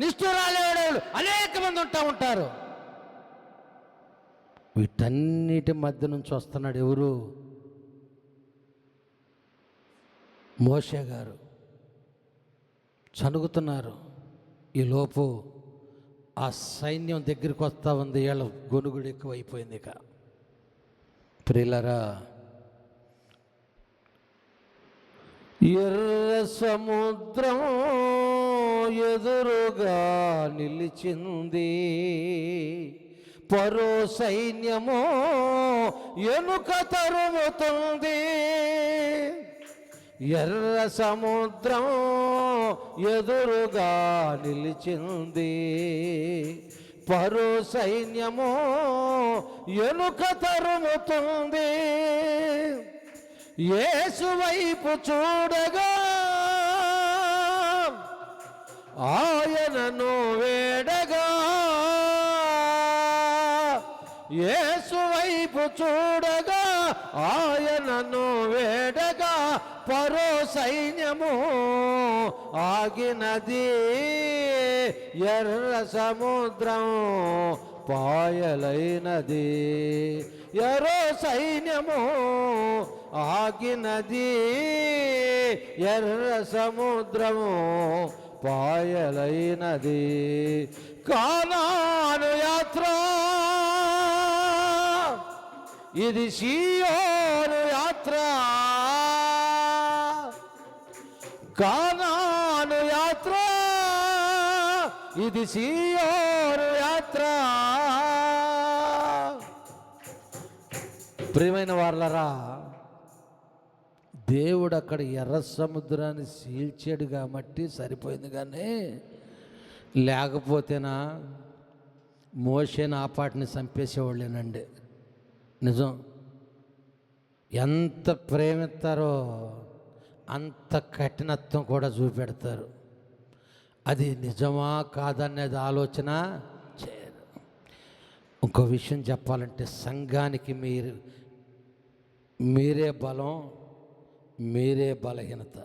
నిష్ఠూరాలేవాళ్ళు అనేక మంది ఉంటారు. వీటన్నిటి మధ్య నుంచి వస్తున్నాడు ఎవరు? మోషే గారు. చనుగుతున్నారు. ఈలోపు ఆ సైన్యం దగ్గరికి వస్తూ ఉంది. వీళ్ళ గొనుగుడు ఎక్కువైపోయింది. ఇక ప్రియులారా, ఎర్ర సముద్రం ఎదురుగా నిలిచింది, పరో సైన్యము ఎనుక తరుముతుంది. ఎర్ర సముద్రం ఎదురుగా నిలిచింది, పరో సైన్యము ఎనుక తరుముతుంది. యేసు వైపు చూడగా ఆయనను వేడగా, యేసు వైపు చూడగా ఆయనను వేడగా, పరో సైన్యము ఆగినది. ఎర్ర సముద్రం పాయలైనది. ఎర్ర సైన్యము ఆగినది. ఎర్ర సముద్రము పాయలైనది. కానాను యాత్ర, ఇది సీయోను యాత్ర. కానాను యాత్ర, ఇది సీయోను యాత్ర. ప్రియమైన వాళ్ళరా, దేవుడు అక్కడ ఎర్ర సముద్రాన్ని సీల్చాడు కాబట్టి సరిపోయింది. కానీ లేకపోతేనా మోషేని ఆపాటిని చంపేసేవాళ్ళేనండి. నిజం. ఎంత ప్రేమిస్తారో అంత కఠినత్వం కూడా చూపెడతారు. అది నిజమా కాదనేది ఆలోచన చేయరు. ఇంకో విషయం చెప్పాలంటే, సంఘానికి మీరే బలం, మీరే బలహీనత.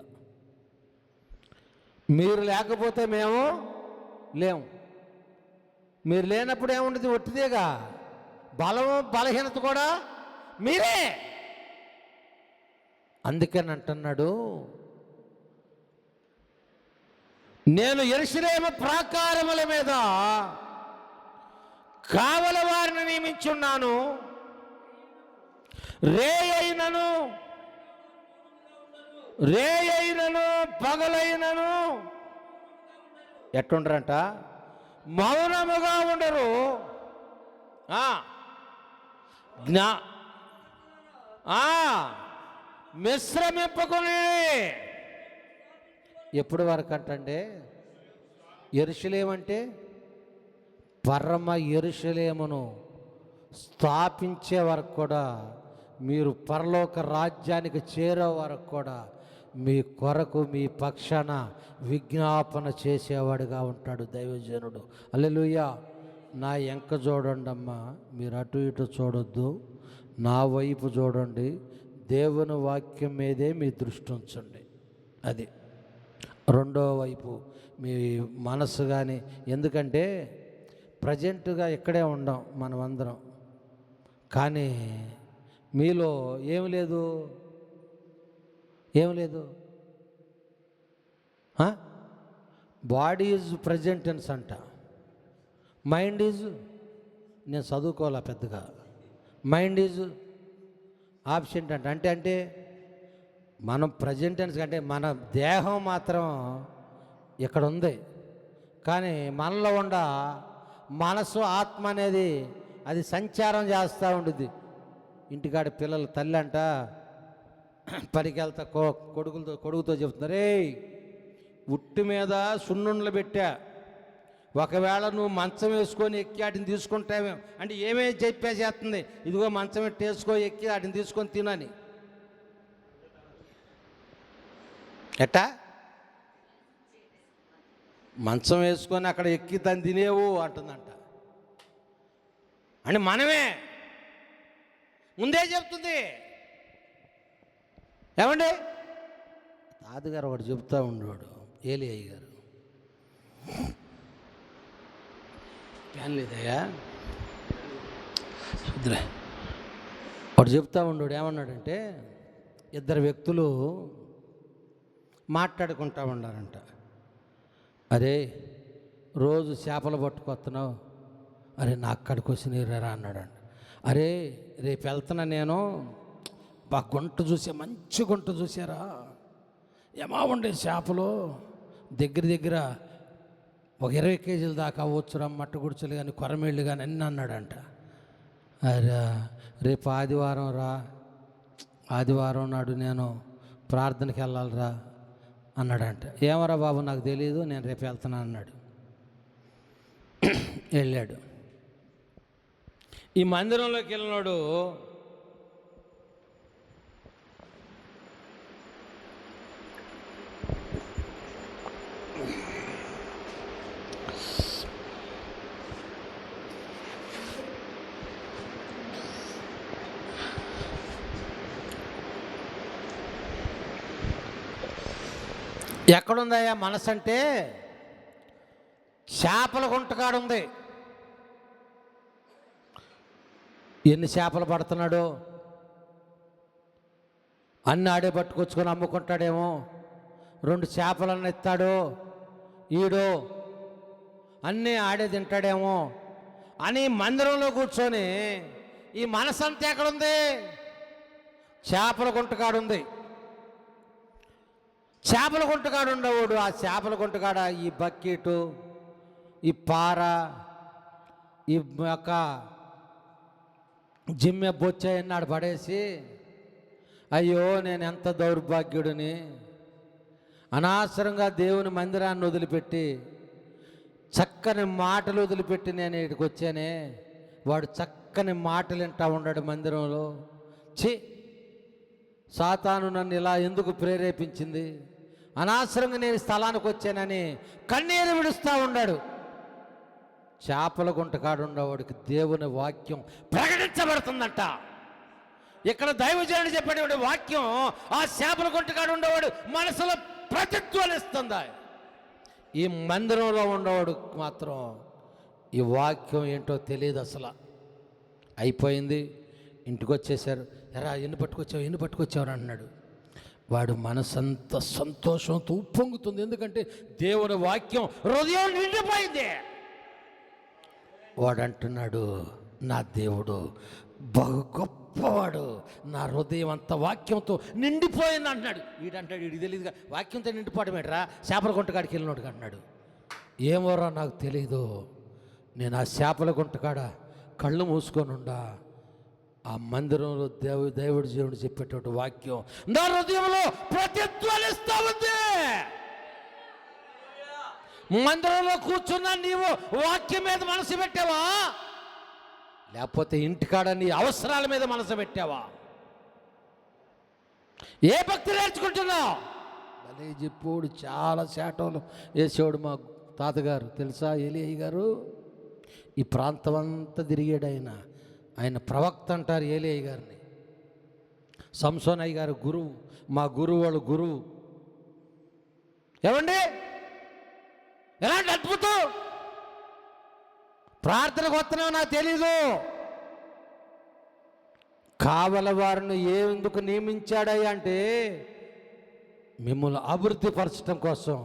మీరు లేకపోతే మేము లేము. మీరు లేనప్పుడు ఏముండదు, ఒట్టిదేగా. బలము బలహీనత కూడా మీరే. అందుకని అంటున్నాడు, నేను యెరూషలేము ప్రాకారముల మీద కావలి వారిని నియమించున్నాను. రే అయినను పగలైనను ఎట్టుండరంట? మౌనముగా ఉండరు. మిశ్రమింపకుని. ఎప్పుడు వరకు అంటండి? యెరూషలేమంటే పరమ యెరూషలేమును స్థాపించే వరకు కూడా, మీరు పరలోక రాజ్యానికి చేరే వరకు కూడా మీ కొరకు మీ పక్షాన విజ్ఞాపన చేసేవాడుగా ఉంటాడు దైవజనుడు. హల్లెలూయా. నా ఎంక చూడండి అమ్మా, మీరు అటు ఇటు చూడొద్దు, నా వైపు చూడండి. దేవుని వాక్యం మీదే మీ దృష్టి ఉంచండి. అది రెండో వైపు మీ మనసు. కానీ ఎందుకంటే ప్రజెంట్గా ఇక్కడే ఉండం మనమందరం. కానీ మీలో ఏం లేదు, ఏం లేదు. బాడీ ఈజ్ ప్రజెంట్ టెన్స్ అంట, మైండ్ ఈజ్, నేను చదువుకోవాలా పెద్దగా, మైండ్ ఈజ్ ఆబ్సెంట్ అంట. అంటే మనం ప్రజెంట్ టెన్స్ కంటే మన దేహం మాత్రం ఇక్కడ ఉంది, కానీ మనలో ఉన్న మనసు ఆత్మ అనేది అది సంచారం చేస్తూ ఉంటుంది. ఇంటికాడ పిల్లలు తల్లి అంట పనికి వెళ్తా కొడుకుతో చెప్తున్నారు, రే ఉట్టి మీద సున్నుండలు పెట్టా, ఒకవేళ నువ్వు మంచం వేసుకొని ఎక్కి వాటిని తీసుకుంటావేమో అంటే ఏమేమి చెప్పేసేస్తుంది, ఇదిగో మంచం ఎట్టి వేసుకో ఎక్కి వాటిని తీసుకొని తినని. ఎట్టా మంచం వేసుకొని అక్కడ ఎక్కి దాన్ని తినేవు అంటుందంట. అంటే మనమే ముందే చెప్తుంది. ఏమండి తాతగారు ఒకటి చెప్తా ఉండేవాడు, ఏలియయ్య గారు, ఏం లేదయ్యా ఒకటి చెప్తా ఉండేవాడు. ఏమన్నాడంటే, ఇద్దరు వ్యక్తులు మాట్లాడుకుంటా ఉన్నారంట. అరే రోజు చేపలు పట్టుకొస్తున్నావు, అరే నా అక్కడికి వచ్చినరా అన్నాడంట. అరే రేపు వెళ్తున్నా నేను, గుంట చూసే మంచి గుంట చూసారా, ఏమా ఉండే చేపలు దగ్గర ఒక 20 కేజీల దాకా అవ్వచ్చురా, మట్ట గుడిచలు కానీ కొరమేళ్ళు కానీ అన్నీ అన్నాడంట. అరే రేపు ఆదివారం రా, ఆదివారం నాడు నేను ప్రార్థనకి వెళ్ళాలిరా అన్నాడంట. ఏమరా బాబు నాకు తెలియదు, నేను రేపు వెళ్తున్నాను అన్నాడు. వెళ్ళాడు. ఈ మందిరంలోకి వెళ్ళినాడు. ఎక్కడుందయ్యా మనసు అంటే చేపల గుంటకాడుంది. ఎన్ని చేపలు పడుతున్నాడో అన్ని ఆడే పట్టుకొచ్చుకొని అమ్ముకుంటాడేమో, 2 చేపలన్నీ ఎత్తాడో ఈడో, అన్నీ ఆడే తింటాడేమో అని మందిరంలో కూర్చొని ఈ మనసు అంతా ఎక్కడుంది? చేపల గుంటకాడుంది. చేపల గుంటకాడు ఉండేవాడు, ఆ చేపల గుంటకాడ ఈ బకెటు, ఈ పార, ఈ యొక్క జిమ్మె బొచ్చాయన్నాడు పడేసి, అయ్యో నేను ఎంత దౌర్భాగ్యుడిని, అనవసరంగా దేవుని మందిరాన్ని వదిలిపెట్టి చక్కని మాటలు వదిలిపెట్టి నేను ఇక్కడికి వచ్చానే, వాడు చక్కని మాటలు వింటా ఉన్నాడు మందిరంలో. సాతాను నన్ను ఇలా ఎందుకు ప్రేరేపించింది, అనవసరంగా నేను స్థలానికి వచ్చానని కన్నీరు విడుస్తూ ఉన్నాడు. చేపల గుంటకాడు ఉండేవాడికి దేవుని వాక్యం ప్రకటించబడుతుందంట. ఇక్కడ దైవజనుడు చెప్పేటువంటి వాక్యం ఆ చేపల గుంటకాడు ఉండేవాడు మనసులో ప్రతిధ్వనిస్తుందా. ఈ మందిరంలో ఉండేవాడు మాత్రం ఈ వాక్యం ఏంటో తెలియదు అసలు. అయిపోయింది, ఇంటికి వచ్చేసారు. ఎరా ఎన్ని పట్టుకొచ్చావు అన్నాడు. వాడు మనసంత సంతోషంతో ఉప్పొంగుతుంది, ఎందుకంటే దేవుని వాక్యం హృదయం నిండిపోయింది. వాడు అంటున్నాడు, నా దేవుడు బహు గొప్పవాడు, నా హృదయం అంత వాక్యంతో నిండిపోయింది అంటున్నాడు. వీడంటాడు, వీడికి తెలియదుగా వాక్యంతో నిండిపోవడమేట్రా, చేపల గుంటకాడికి వెళ్ళినోడు అంటున్నాడు. ఏమోరా నాకు తెలీదు, నేను ఆ చేపల గుంటకాడ కళ్ళు మూసుకొని ఉండా, ఆ మందిరంలో దేవుడు చెప్పేటువంటి వాక్యం నా హృదయంలో ప్రతిధ్వనిస్తూ ఉంది. మందిరంలో కూర్చున్నా నీవు వాక్యం మీద మనసు పెట్టావా, లేకపోతే ఇంటికాడ నీ అవసరాల మీద మనసు పెట్టావా? ఏ భక్తి నేర్చుకుంటున్నావు? అదే చెప్పోడు చాలా శాటోలు వేసేవాడు మా తాతగారు, తెలుసా ఏలియయ్య గారు. ఈ ప్రాంతం అంతా తిరిగాడు ఆయన ప్రవక్త అంటారు ఏలియయ్య గారిని. సంసోనయ్య గారు గురువు, మా గురువు వాళ్ళు గురువు. ఏమండి ఎలాంటి అద్భుతం, ప్రార్థనకు వస్తున్నావు నాకు తెలీదు, కావలి వారిని ఎందుకు నియమించాడయ్యా అంటే మిమ్మల్ని అభివృద్ధి పరచడం కోసం,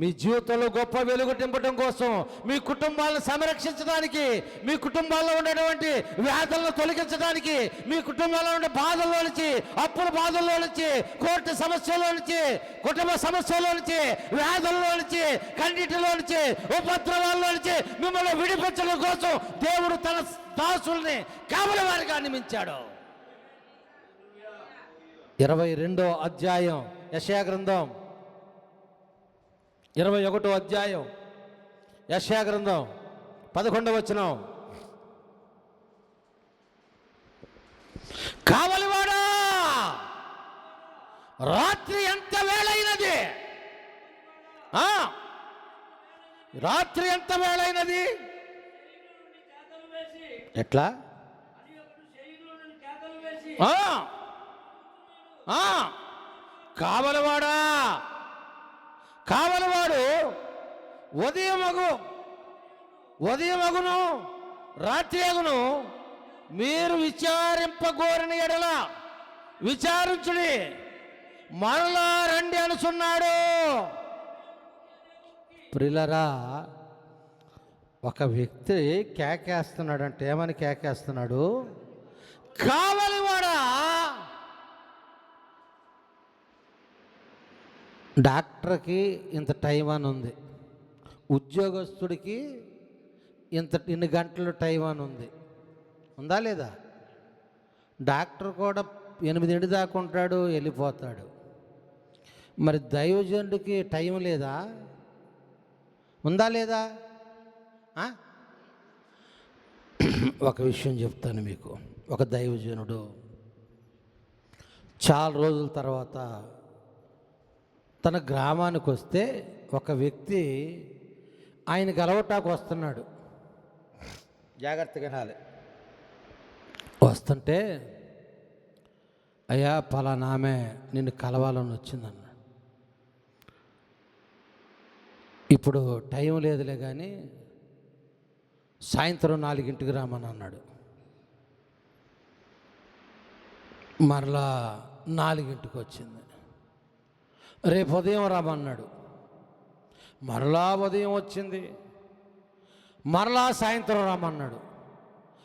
మీ జీవితంలో గొప్ప వెలుగు నింపడం కోసం, మీ కుటుంబాలను సంరక్షించడానికి, మీ కుటుంబాల్లో ఉండేటువంటి వ్యాధులను తొలగించడానికి, మీ కుటుంబాల్లో ఉండే బాధల్లో నుంచి, అప్పుల బాధల్లో నుంచి, కోర్టు సమస్యల్లో నుంచి, కుటుంబ సమస్యల్లో నుంచి, వ్యాధుల్లో నుంచి, కన్నిటిలో నుంచి, ఉపద్రవాల్లో నుంచి మిమ్మల్ని విడిపించడం కోసం దేవుడు తన దాసుల్ని కావలి వారిగా నియమించాడు. 22వ అధ్యాయం యెషయా గ్రంథం, 21వ అధ్యాయం యెషయా గ్రంథం 11వ వచనం. కావలివాడా, రాత్రి ఎంత వేళైనది, రాత్రి ఎంత వేళైనది, ఎట్లా కావలివాడా, కావలివాడు ఉదయమగును రాత్రి అగును మీరు విచారింపగోరిన ఎడల విచారించుడి, మరలా రండి అనుచున్నాడు. ప్రియులారా, ఒక వ్యక్తి కేకేస్తున్నాడంటే ఏమని కేకేస్తున్నాడు? కావలివాడా. డాక్టర్కి ఇంత టైం అని ఉంది, ఉద్యోగస్తుడికి ఇన్ని గంటలు టైం అని ఉంది, ఉందా లేదా? డాక్టర్ కూడా 8 దాకా ఉంటాడు, వెళ్ళిపోతాడు. మరి దైవజనుడికి టైం లేదా? ఉందా లేదా? ఒక విషయం చెప్తాను మీకు. ఒక దైవజనుడు చాలా రోజుల తర్వాత తన గ్రామానికి వస్తే ఒక వ్యక్తి ఆయన కలవటానికి వస్తున్నాడు. జాగ్రత్తగా వినాలి. వస్తుంటే, అయ్యా పలానామె నిన్ను కలవాలని వచ్చిందన్నాడు. ఇప్పుడు టైం లేదులే కానీ సాయంత్రం 4ంటికి రామని అన్నాడు. మరలా 4ంటికి వచ్చింది. రేపు ఉదయం రామన్నాడు. మరలా ఉదయం వచ్చింది. మరలా సాయంత్రం రామన్నాడు.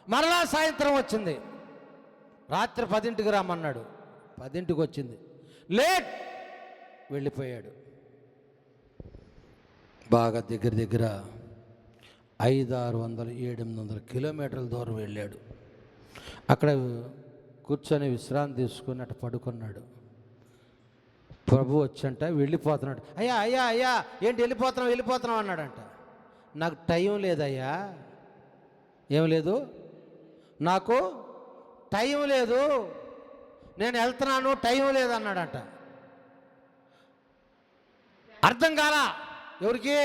మరలా సాయంత్రం వచ్చింది. రాత్రి 10ంటికి రామన్నాడు. 10ంటికి వచ్చింది. లేట్, వెళ్ళిపోయాడు. బాగా దగ్గర 500-600-700 కిలోమీటర్ల దూరం వెళ్ళాడు. అక్కడ కూర్చొని విశ్రాంతి తీసుకుని అటు పడుకున్నాడు. ప్రభు వచ్చంట వెళ్ళిపోతున్నాడు. అయ్యా అయ్యా అయ్యా ఏంటి వెళ్ళిపోతున్నావు అన్నాడంట. నాకు టైం లేదయ్యా. ఏం లేదు? నాకు టైం లేదు, నేను వెళ్తున్నాను, టైం లేదు అన్నాడంట. అర్థం కాలా ఎవరికి?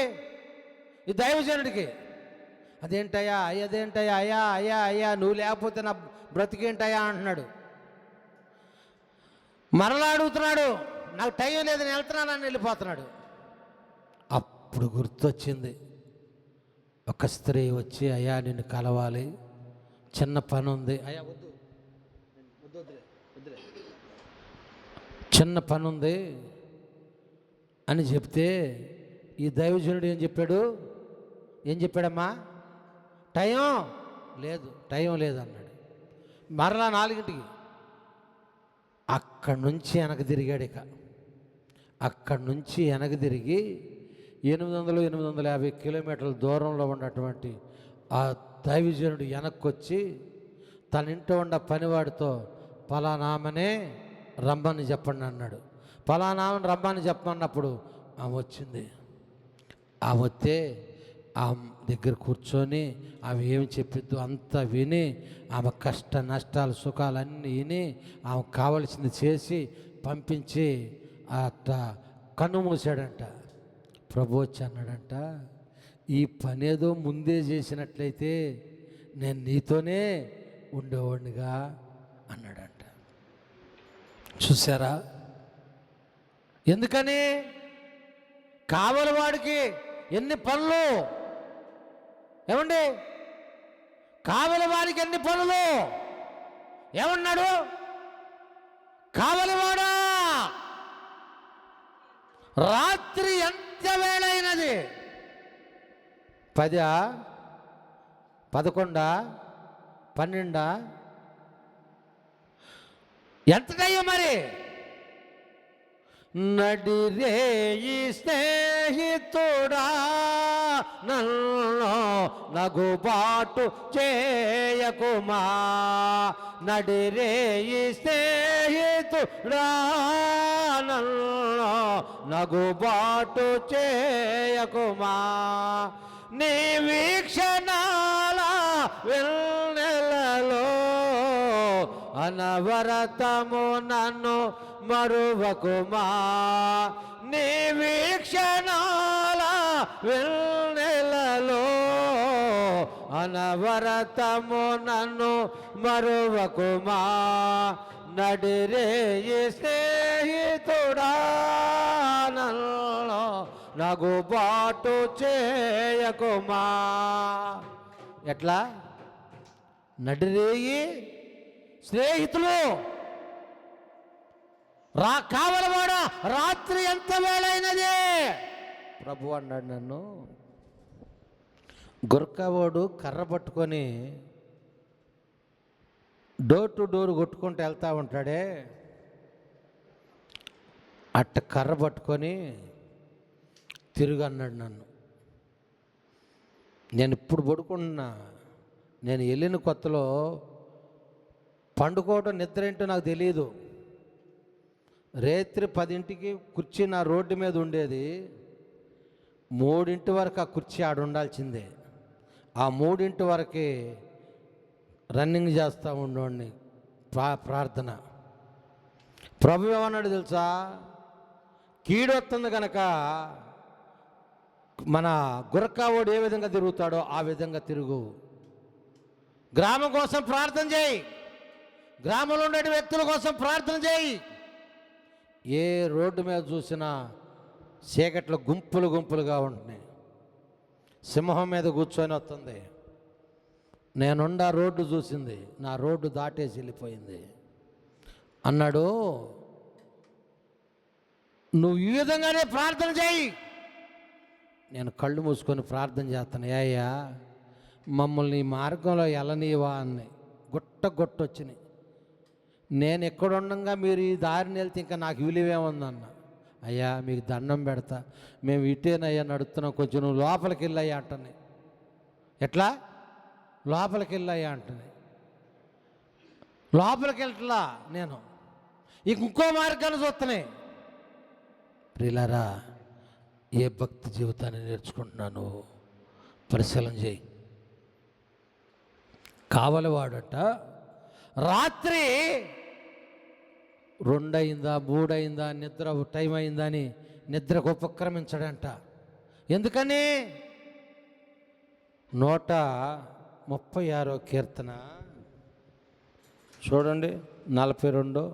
ఈ దైవజనుడికి. అదేంటయ్యా అయ్యా అయ్యా అయ్యా నువ్వు లేకపోతే నా బ్రతికేంటయ్యా అంటున్నాడు. మరలా అడుగుతున్నాడు, నాకు టైం లేదు, నేను వెళ్తున్నానని వెళ్ళిపోతున్నాడు. అప్పుడు గుర్తొచ్చింది. ఒక స్త్రీ వచ్చి, అయ్యా నిన్ను కలవాలి, చిన్న పని ఉంది. అయ్యా వద్దు, చిన్న పని ఉంది అని చెప్తే ఈ దైవజనుడు ఏం చెప్పాడమ్మా? టైం లేదు అన్నాడు. మరలా 4ంటికి. అక్కడి నుంచి వెనక్కి తిరిగాడు. అక్కడి నుంచి వెనక్కి తిరిగి 800-850 కిలోమీటర్ల దూరంలో ఉన్నటువంటి ఆ దైవజనుడు వెనక్కి వచ్చి తన ఇంట్లో ఉన్న పనివాడితో పలానామనే రమ్మని చెప్పండి అన్నాడు. పలానామని రమ్మని చెప్పమన్నప్పుడు ఆమె వచ్చింది. ఆమె వస్తే ఆమె దగ్గర కూర్చొని ఆమె ఏమి చెప్పిద్దో అంతా విని, ఆమె కష్ట నష్టాలు సుఖాలన్నీ విని, ఆమెకు కావలసింది చేసి పంపించి అట్ట కన్ను మూసాడంట. ప్రభు వచ్చి అన్నాడంట, ఈ పనేదో ముందే చేసినట్లయితే నేను నీతోనే ఉండేవాడినిగా అన్నాడంట. చూసారా? ఎందుకని? కావలి వాడికి ఎన్ని పనులు, ఏమండి? కావలి వాడికి ఎన్ని పనులు, ఏమన్నాడు? కావలివాడా, రాత్రి ఎంత వేళైనది? 10, 11, 12 ఎంత టైం మరి? నడిరేయి స్నేహితుడా నన్ను నగుబాటు చేయకుమా, నడిరేయి స్నేహితుడా నన్ను నగుబాటు చేయకుమా, నీ వీక్షణాల వెన్నెలలో అనవరతము నన్ను మరువకుమా, నీ వీక్షణాల వెన్నెలలో అనవరతము నన్ను మరువకుమా, నడిరేయి స్నేహితుడా నన్ను నగుబాటు చేయకుమా. ఎట్లా? నడిరేయి స్నేహితులు కావలవాడా, రాత్రి ఎంత వేళైనది? ప్రభు అన్నాడు నన్ను. గుర్కవాడు కర్ర పట్టుకొని డోర్ టు డోర్ కొట్టుకుంటూ వెళ్తూ ఉంటాడే, అట్ట కర్ర పట్టుకొని తిరుగు అన్నాడు నన్ను. నేను ఇప్పుడు పడుకున్నా. నేను వెళ్ళిన కొత్తలో పండుకోవటం నిద్ర ఏంటో నాకు తెలియదు. రాత్రి 10ంటికి కుర్చీ నా రోడ్డు మీద ఉండేది. 3 వరకు ఆ కుర్చీ ఆడ ఉండాల్సిందే. ఆ 3 వరకు రన్నింగ్ చేస్తూ ఉండేవాడిని ప్రార్థన. ప్రభు ఏమన్నాడు తెలుసా? కీడొస్తుంది కనుక మన గురకావాడు ఏ విధంగా తిరుగుతాడో ఆ విధంగా తిరుగు. గ్రామం కోసం ప్రార్థన చేయి, గ్రామంలో ఉండే వ్యక్తుల కోసం ప్రార్థన చేయి. ఏ రోడ్డు మీద చూసినా చీకట్లు గుంపులు గుంపులుగా ఉంటున్నాయి. సింహం మీద కూర్చొని వస్తుంది. నేనుండా రోడ్డు చూసింది, నా రోడ్డు దాటేసి వెళ్ళిపోయింది. అన్నాడు, నువ్వు ఈ విధంగానే ప్రార్థన చేయి. నేను కళ్ళు మూసుకొని ప్రార్థన చేస్తాను. అయ్యా మమ్మల్ని ఈ మార్గంలో ఎలనీవా అని గుట్టొచ్చినాయి. నేను ఎక్కడుండగా మీరు ఈ దారిని వెళ్తే ఇంకా నాకు విలువేముందన్న. అయ్యా మీకు దండం పెడతా, మేము ఇటేనయ్యా నడుస్తున్నాం, కొంచెం నువ్వు లోపలికి వెళ్ళయ్యా అంటని. ఎట్లా? లోపలికి వెళ్ళయ్యా అంటని. లోపలికి వెళ్ళట్లా నేను, ఇంకో మార్గాన్ని చూస్తున్నాయి. ప్రియులారా, ఏ భక్తి జీవితాన్ని నేర్చుకుంటున్నాను పరిశీలన చేయి. కావలివాడట రాత్రి 2 అయిందా 3 అయిందా నిద్ర టైం అయిందని నిద్రకు ఉపక్రమించడంట. ఎందుకని? 136వ కీర్తన చూడండి, 42.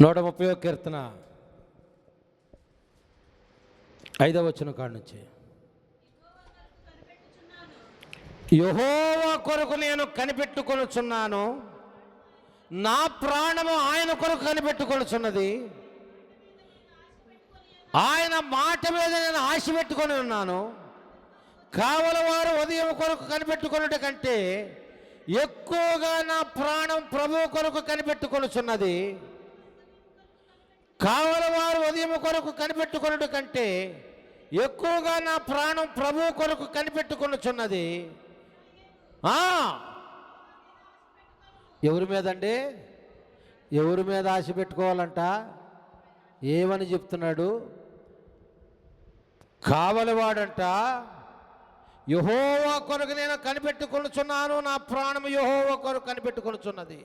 నూట 30వ కీర్తన 5వ వచనం కాడ నుంచి, యెహోవా కొరకు నేను కనిపెట్టుకొనుచున్నాను, నా ప్రాణము ఆయన కొరకు కనిపెట్టుకొనుచున్నది, ఆయన మాట మీద నేను ఆశ పెట్టుకొని ఉన్నాను. కావలివారు ఉదయం కొరకు కనిపెట్టుకొనుట కంటే ఎక్కువగా నా ప్రాణం ప్రభువు కొరకు కనిపెట్టుకొనుచున్నది. కావలివారు ఉదయం కొరకు కనిపెట్టుకొనుట కంటే ఎక్కువగా నా ప్రాణం ప్రభువు కొరకు కనిపెట్టుకొనుచున్నది. ఎవరి మీద అండి? ఎవరి మీద ఆశ పెట్టుకోవాలంట? ఏమని చెప్తున్నాడు? కావలివాడంట, యెహోవా కొరకు నేను కనిపెట్టుకొనుచున్నాను, నా ప్రాణం యెహోవా కొరకు కనిపెట్టుకొనుచున్నది,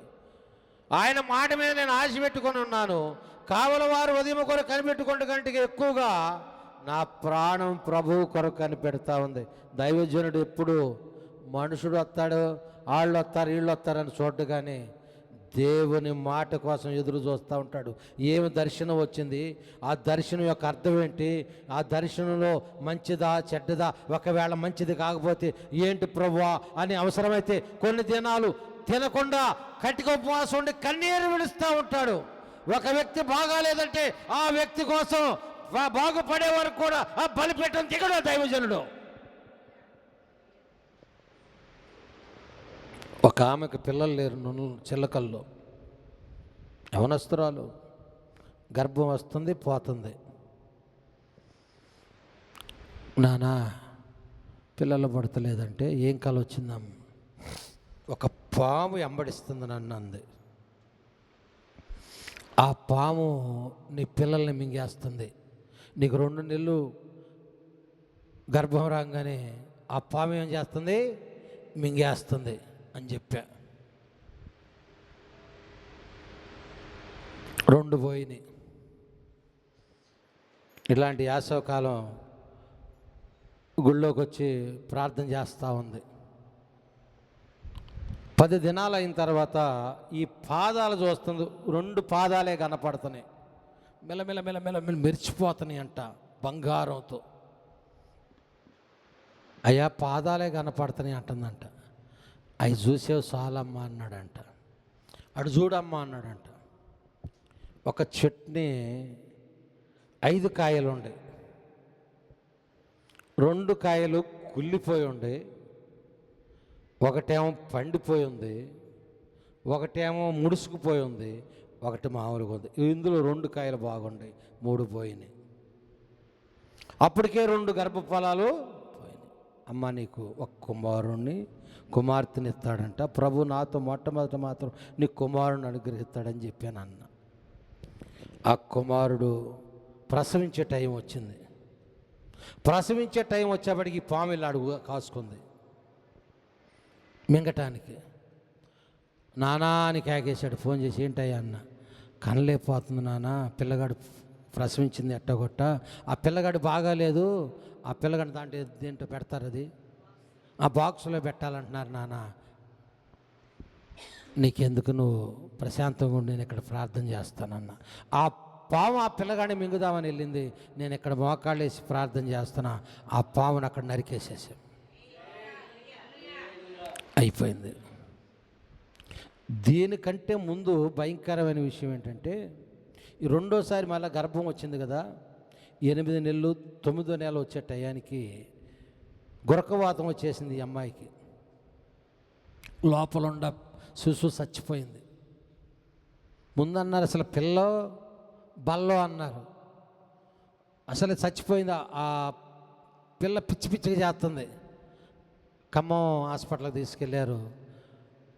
ఆయన మాట మీద నేను ఆశ పెట్టుకొని ఉన్నాను. కావలివారు ఉదయం కొరకు కనిపెట్టుకుంటే కంటే ఎక్కువగా నా ప్రాణం ప్రభువు కొరకు కనిపెడతా ఉంది. దైవజనుడు ఎప్పుడు మనుషుడు వస్తాడు, వాళ్ళు వస్తారు, వీళ్ళు వస్తారని చూడ్డు, కానీ దేవుని మాట కోసం ఎదురు చూస్తూ ఉంటాడు. ఏమి దర్శనం వచ్చింది, ఆ దర్శనం యొక్క అర్థం ఏంటి, ఆ దర్శనంలో మంచిదా చెడ్డదా, ఒకవేళ మంచిది కాకపోతే ఏంటి ప్రభువా అని అవసరమైతే కొన్ని దినాలు తినకుండా కటిక ఉపవాసం ఉండి కన్నీరు విడుస్తూ ఉంటాడు. ఒక వ్యక్తి బాగాలేదంటే ఆ వ్యక్తి కోసం బాగుపడే వరకు కూడా ఆ బలిపీఠం దిగడు దైవజనుడు. ఒక ఆమెకు పిల్లలు లేరు, చిల్లకల్లో యవనస్తురాలు, గర్భం వస్తుంది పోతుంది. నానా పిల్లలు పడతలేదంటే ఏం కల వచ్చిందమ్మ, ఒక పాము వెంబడిస్తుంది నన్ను అంది. ఆ పాము నీ పిల్లల్ని మింగేస్తుంది, నీకు 2 నెలలు గర్భం రాగానే ఆ పాము ఏం చేస్తుంది, మింగేస్తుంది అని చెప్పా. 2 పోయినాయి. ఇలాంటి యాసవకాలం గుళ్ళోకి వచ్చి ప్రార్థన చేస్తూ ఉంది. 10 దినాలు అయిన తర్వాత ఈ పాదాలు చూస్తుంది, 2 పాదాలే కనపడుతున్నాయి, మెల్లమెల్ల మెల్లమెల్ల మెరిచిపోతున్నాయి అంట బంగారంతో. అయ్యా పాదాలే కనపడుతున్నాయి అంటుందంట. అవి చూసేవి చాలమ్మా అన్నాడంట. అటు చూడమ్మా అన్నాడంట. ఒక చెట్టుని 5 కాయలు ఉండే, 2 కాయలు కుళ్ళిపోయి ఉండే, ఒకటేమో పండిపోయి ఉంది, ఒకటేమో ముడుసుకుపోయి ఉంది, ఒకటి మామూలుగా ఉంది. ఇందులో 2 కాయలు బాగుంటాయి, 3 పోయినాయి. అప్పటికే 2 గర్భఫలాలు పోయినాయి. అమ్మ నీకు ఒక కుమార్తెని ఇస్తాడంట ప్రభు, నాతో మొట్టమొదట మాత్రం నీ కుమారుని అనుగ్రహిస్తాడని చెప్పాను అన్న. ఆ కుమారుడు ప్రసవించే టైం వచ్చింది. ప్రసవించే టైం వచ్చేప్పటికి పాము అడుగు కాసుకుంది మింగటానికి. నానా అని కేకేశాడు, ఫోన్ చేసి ఏంటయ్యా అన్న. కనలేకపోతుంది నాన్న, పిల్లగాడు ప్రసవించింది ఎట్టగొట్ట, ఆ పిల్లగాడు బాగాలేదు, ఆ పిల్లగాడు దేంట్లో పెడతారు, అది ఆ బాక్సులో పెట్టాలంటున్నారు నాన్న, నీకెందుకు, నువ్వు ప్రశాంతంగా ఉండి నేను ఇక్కడ ప్రార్థన చేస్తానన్న. ఆ పాము ఆ పిల్లగాడిని మింగుదామని వెళ్ళింది, నేను ఇక్కడ మోకాళ్ళు వేసి ప్రార్థన చేస్తున్నా, ఆ పామును అక్కడ నరికేసేసాం, అయిపోయింది. దీనికంటే ముందు భయంకరమైన విషయం ఏంటంటే, ఈ 2వసారి మళ్ళీ గర్భం వచ్చింది కదా, 8 నెలలు 9వ నెల వచ్చే టయానికి గురకవాతం వచ్చేసింది ఈ అమ్మాయికి. లోపల ఉండ శిశువు చచ్చిపోయింది. ముందన్నారు అసలు పిల్లో బల్లో అన్నారు, అసలు చచ్చిపోయింది. ఆ పిల్ల పిచ్చి పిచ్చిగా చేస్తుంది. ఖమ్మం హాస్పిటల్కి తీసుకెళ్ళారు.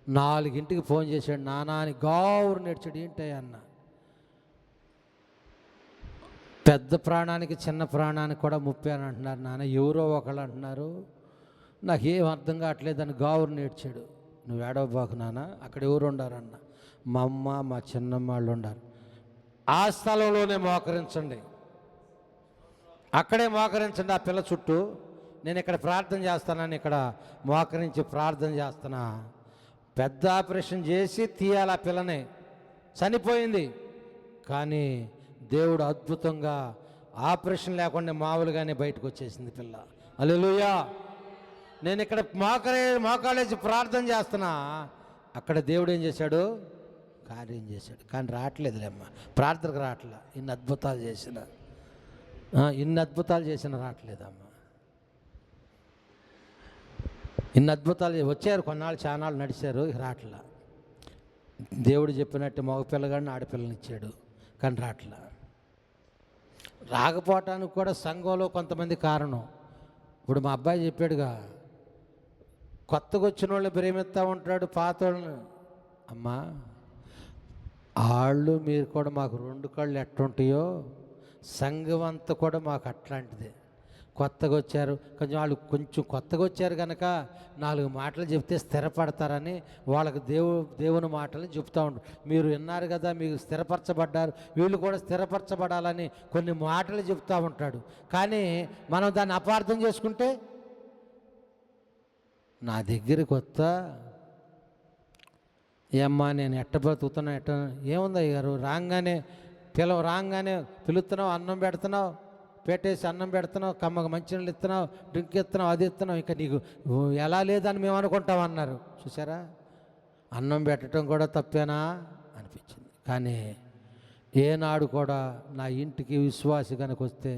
4ంటికి ఫోన్ చేశాడు, నానా అని గావురు నేర్చాడు. ఏంటయ్యా అన్న, పెద్ద ప్రాణానికి చిన్న ప్రాణానికి కూడా ముప్పే అని అంటున్నారు నాన్న, ఎవరో ఒకళ్ళు అంటున్నారు, నాకేం అర్థం కావట్లేదని గావురు నేర్చాడు. నువ్వు ఏడవబాకు నాన్న, అక్కడ ఎవరు ఉండారన్న, మా అమ్మ మా చిన్నమ్మ వాళ్ళు ఉండారు. ఆ స్థలంలోనే మోకరించండి, అక్కడే మోకరించండి ఆ పిల్ల చుట్టూ. నేను ఇక్కడ ప్రార్థన చేస్తానని ఇక్కడ మోకరించి ప్రార్థన చేస్తున్నా. పెద్ద ఆపరేషన్ చేసి తీయాలి ఆ పిల్లని, చనిపోయింది. కానీ దేవుడు అద్భుతంగా ఆపరేషన్ లేకుండా మామూలుగానే బయటకు వచ్చేసింది పిల్ల. హల్లెలూయా. నేను ఇక్కడ మోకాలేసి ప్రార్థన చేస్తున్నా, అక్కడ దేవుడు ఏం చేశాడు, కార్యం చేశాడు. కానీ రావట్లేదులేమ్మా, ప్రార్థనకు రావట్లే. ఇన్ని అద్భుతాలు చేసిన రావట్లేదమ్మా. ఇన్ని అద్భుతాలు వచ్చారు, కొన్నాళ్ళు చానాళ్ళు నడిచారు, రావట్లా. దేవుడు చెప్పినట్టు మగపిల్లగాడిని ఆడపిల్లని ఇచ్చాడు, కానీ రావట్లా. రాకపోవటానికి కూడా సంఘంలో కొంతమంది కారణం. ఇప్పుడు మా అబ్బాయి చెప్పాడుగా, కొత్తగా వచ్చిన వాళ్ళు ప్రేమిస్తూ ఉంటాడు, పాత వాళ్ళని. అమ్మా వాళ్ళు మీరు కూడా మాకు 2 కళ్ళు ఎట్టుంటాయో సంఘం అంతా కూడా మాకు అట్లాంటిదే. కొత్తగా వచ్చారు, కొంచెం కొత్తగా వచ్చారు కనుక 4 మాటలు చెప్తే స్థిరపడతారని వాళ్ళకి దేవుని మాటలు చెప్తూ ఉంటారు. మీరు విన్నారు కదా, మీకు స్థిరపరచబడ్డారు, వీళ్ళు కూడా స్థిరపరచబడాలని కొన్ని మాటలు చెప్తూ ఉంటాడు. కానీ మనం దాన్ని అపార్థం చేసుకుంటే, నా దగ్గరికి వస్తా ఏమ్మా నేను ఎట్ట బతుకుతున్నా ఎట్ట ఏముంది అయ్యారు రాగానే రాగానే పిలుస్తున్నావు, అన్నం పెడుతున్నావు, పెట్టేసి అన్నం పెడుతున్నావు, కమ్మగా మంచినీళ్ళు ఇస్తున్నావు, డ్రింక్ ఇస్తున్నావు, అది ఇస్తున్నావు, ఇంకా నీకు ఎలా లేదని మేము అనుకుంటాం అన్నారు. చూసారా, అన్నం పెట్టడం కూడా తప్పేనా అనిపించింది. కానీ ఏనాడు కూడా నా ఇంటికి విశ్వాసి కనుక వస్తే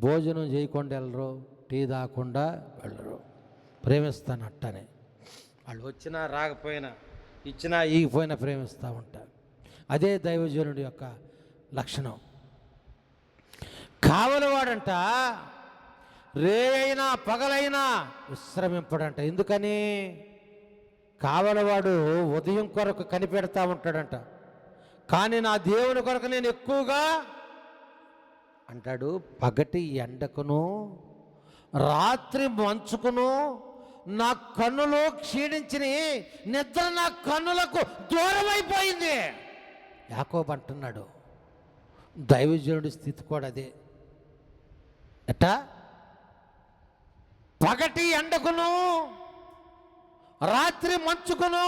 భోజనం చేయకుండా వెళ్ళరు, టీ తాగకుండా వెళ్ళరు. ప్రేమిస్తాను అట్టనే, వాళ్ళు వచ్చినా రాకపోయినా, ఇచ్చినా ఈగిపోయినా ప్రేమిస్తూ ఉంటారు. అదే దైవజనుడి యొక్క లక్షణం. కావలవాడంట రే అయినా పగలైనా విశ్రమింపడంట. ఎందుకని? కావలవాడు ఉదయం కొరకు కనిపెడతా ఉంటాడంట, కానీ నా దేవుని కొరకు నేను ఎక్కువగా అంటాడు. పగటి ఎండకును రాత్రి మంచుకును నా కన్నులు క్షీణించిన నిద్ర నా కన్నులకు దూరం అయిపోయింది. యాకోబు అంటున్నాడు. దైవజనుడి స్థితి కూడా అదే. ఎట్టా? పగటి ఎండకును రాత్రి మంచుకును.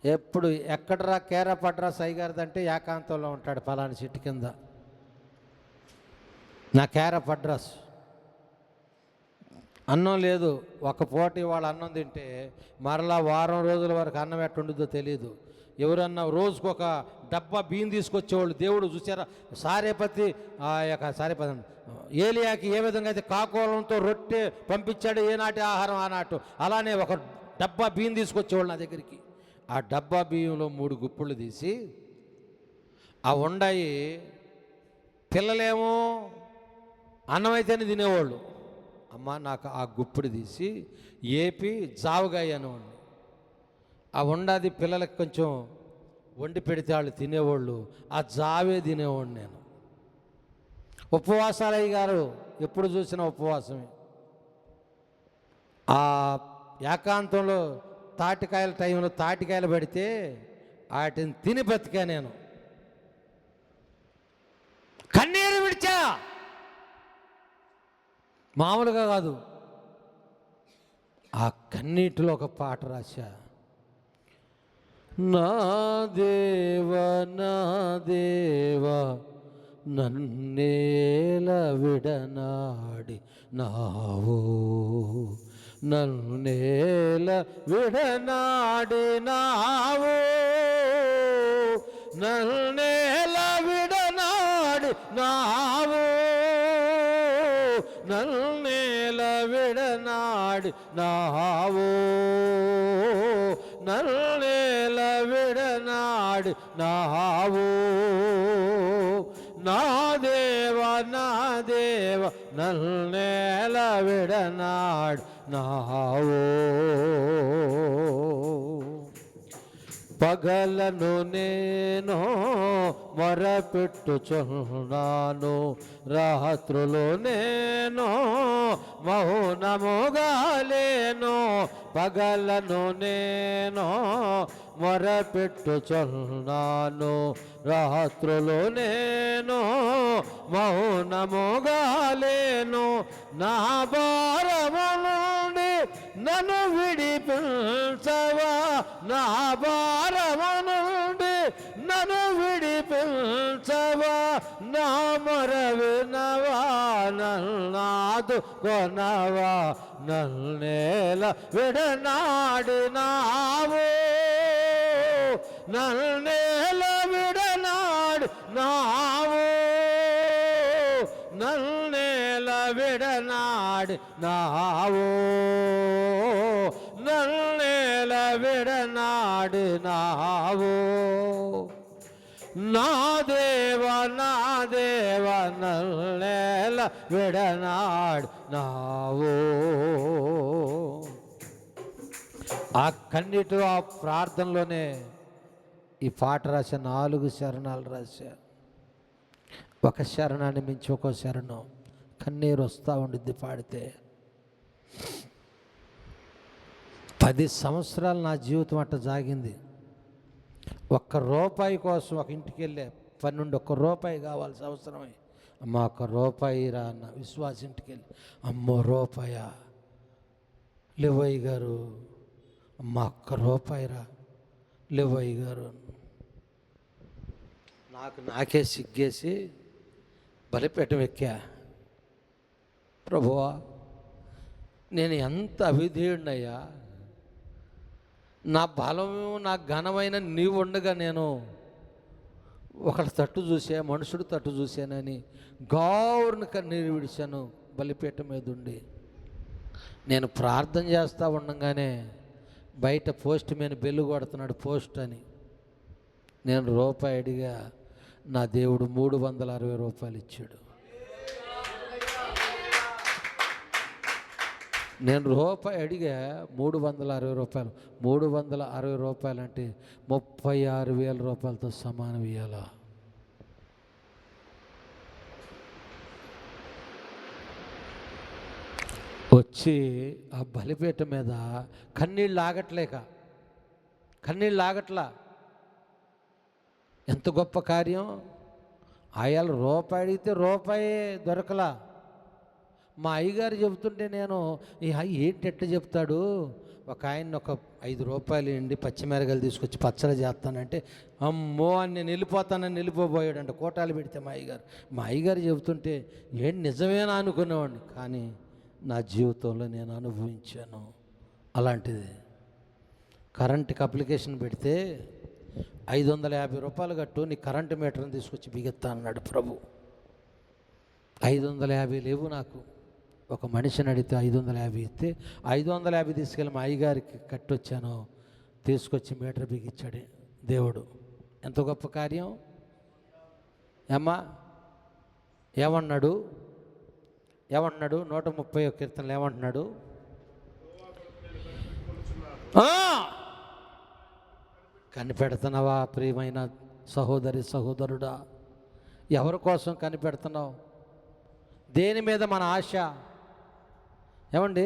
ఎప్పుడు ఎక్కడరా కేరా పడ్రా సైగారిదంటే ఏకాంతంలో ఉంటాడు పలాని చెట్టు కింద. నా కేర పడ్రాస్ అన్నం లేదు, ఒక పూట వాళ్ళ అన్నం తింటే మరలా వారం రోజుల వరకు అన్నం ఎట్టుండిద్దో తెలియదు. ఎవరన్నా రోజుకు ఒక డబ్బా బియ్యం తీసుకొచ్చేవాళ్ళు. దేవుడు చూసారా, సారేపతి సారేపతి ఏలియాకి ఏ విధంగా అయితే కాకోలంతో రొట్టె పంపించాడు, ఏనాటి ఆహారం ఆనాటు, అలానే ఒక డబ్బా బియ్యం తీసుకొచ్చేవాళ్ళు నా దగ్గరికి. ఆ డబ్బా బియ్యంలో 3 గుప్పులు తీసి ఆ ఉండాయి, పిల్లలేమో అన్నం అయితేనే తినేవాళ్ళు. అమ్మ నాకు ఆ గుప్పుడు తీసి ఏపి జావుగాయ అనేవాడిని. ఆ ఉండాది పిల్లలకి కొంచెం వండి పెడితే వాళ్ళు తినేవాళ్ళు, ఆ జావే తినేవాడిని నేను. ఉపవాసాలయ్య గారు ఎప్పుడు చూసినా ఉపవాసమే. ఆ ఏకాంతంలో తాటికాయల టైంలో తాటికాయలు పెడితే వాటిని తిని బతికా నేను. కన్నీరు విడిచా, మామూలుగా కాదు. ఆ కన్నీటిలో ఒక పాట రాశా. నా దేవా నా దేవా నన్నేల విడనాడి నావో, నన్నేల విడనాడి నావో, నన్నేల విడనాడి నావో, నన్నేల విడనాడి నావో, నన్నేల విడనాడి నావో, నా దేవ నా దేవ నన్నేల విడనాడి నావో. పగలను నేను మొరపెట్టుచున్నాను, రాత్రులు నేను మౌనముగాలేను. పగలను నేను మొరపెట్టుచున్నాను, రాత్రులు నేను మౌనముగాలేను. నా భారము నుండి నన్ను విడిపించవా, నా భారము నుండి నన్ను విడిపించవా, నా మొర వినవా, నన్నాదు కొనవా, నన్నేల విడనాడి నావో, నన్నేల విడనాడి నావో, నన్నేల విడనాడి నావో, నన్నేల విడనాడి నావో. నా దేవ నా దేవ నన్నేల విడనాడి నావో. ఆ కన్నీటిలో ఆ ప్రార్థనలోనే ఈ పాట రాశా. 4 శరణాలు రాశా. ఒక శరణాన్ని మించి ఒక శరణం. కన్నీరు వస్తూ ఉండిద్ది పాడితే. 10 సంవత్సరాలు నా జీవితం అట్ట జాగింది. ₹1 కోసం ఒక ఇంటికి వెళ్ళే పని నుండి ₹1 కావాలి సంవత్సరమే. అమ్మ ₹1 రా అన్న. విశ్వాస ఇంటికి వెళ్ళి, అమ్మో ₹1 లేవయ్య గారు అమ్మ ఒక్క రూపాయిరా లేవు అయ్యగారు. నాకే సిగ్గేసి బలిపీఠం ఎక్కా. ప్రభువా, నేను ఎంత అవిధేయుడినయ్యా, నా బలము నా ఘనమైన నీవు ఉండగా నేను ఒకటి తట్టు చూసా, మనుషుడు తట్టు చూశానని గౌరుని కన్నీరు విడిచాను బలిపీఠం మీద ఉండి. నేను ప్రార్థన చేస్తూ ఉండగానే బయట పోస్ట్ మీద బెల్లు కొడుతున్నాడు పోస్ట్ అని. నేను రూపాయి అడిగా, నా దేవుడు 360 రూపాయలు ఇచ్చాడు. నేను రూపాయి అడిగా 360 రూపాయలు. 360 రూపాయలు అంటే 36,000 రూపాయలతో సమానం ఇవ్వాలా? వచ్చి ఆ బలిపీఠ మీద కన్నీళ్ళు ఆగట్లా. ఎంత గొప్ప కార్యం! ఆయాల రూపాయి అడిగితే రూపాయి దొరకలా. మా అయ్యగారు చెబుతుంటే నేను ఏంటి ఎట్ట చెప్తాడు, ఒక ఆయన ఒక 5 రూపాయలు ఇండి పచ్చిమిరకాయలు తీసుకొచ్చి పచ్చడి చేస్తానంటే అమ్మో అని నేను వెళ్ళిపోబోయాడంట. కోటాలు పెడితే మా అయ్యగారు చెబుతుంటే ఏంటి నిజమేనా అనుకునేవాడిని. కానీ నా జీవితంలో నేను అనుభవించాను అలాంటిది. కరెంటుకి అప్లికేషన్ పెడితే 550 రూపాయలు కట్టు, నీ కరెంటు మీటర్ని తీసుకొచ్చి బిగిస్తా అన్నాడు ప్రభు. 550 లేవు నాకు. ఒక మనిషిని అడిగితే 550 ఇస్తే 550 తీసుకెళ్ళి మా అయ్యగారికి కట్టొచ్చాను, తీసుకొచ్చి మీటర్ బిగించాడు దేవుడు. ఎంత గొప్ప కార్యం! ఏమ్మా ఏమన్నాడు 130వ కీర్తనలు ఏమంటున్నాడు? కనిపెడుతున్నావా ప్రియమైన సహోదరుడా? ఎవరి కోసం కనిపెడుతున్నావు? దేని మీద మన ఆశ? ఏమండి,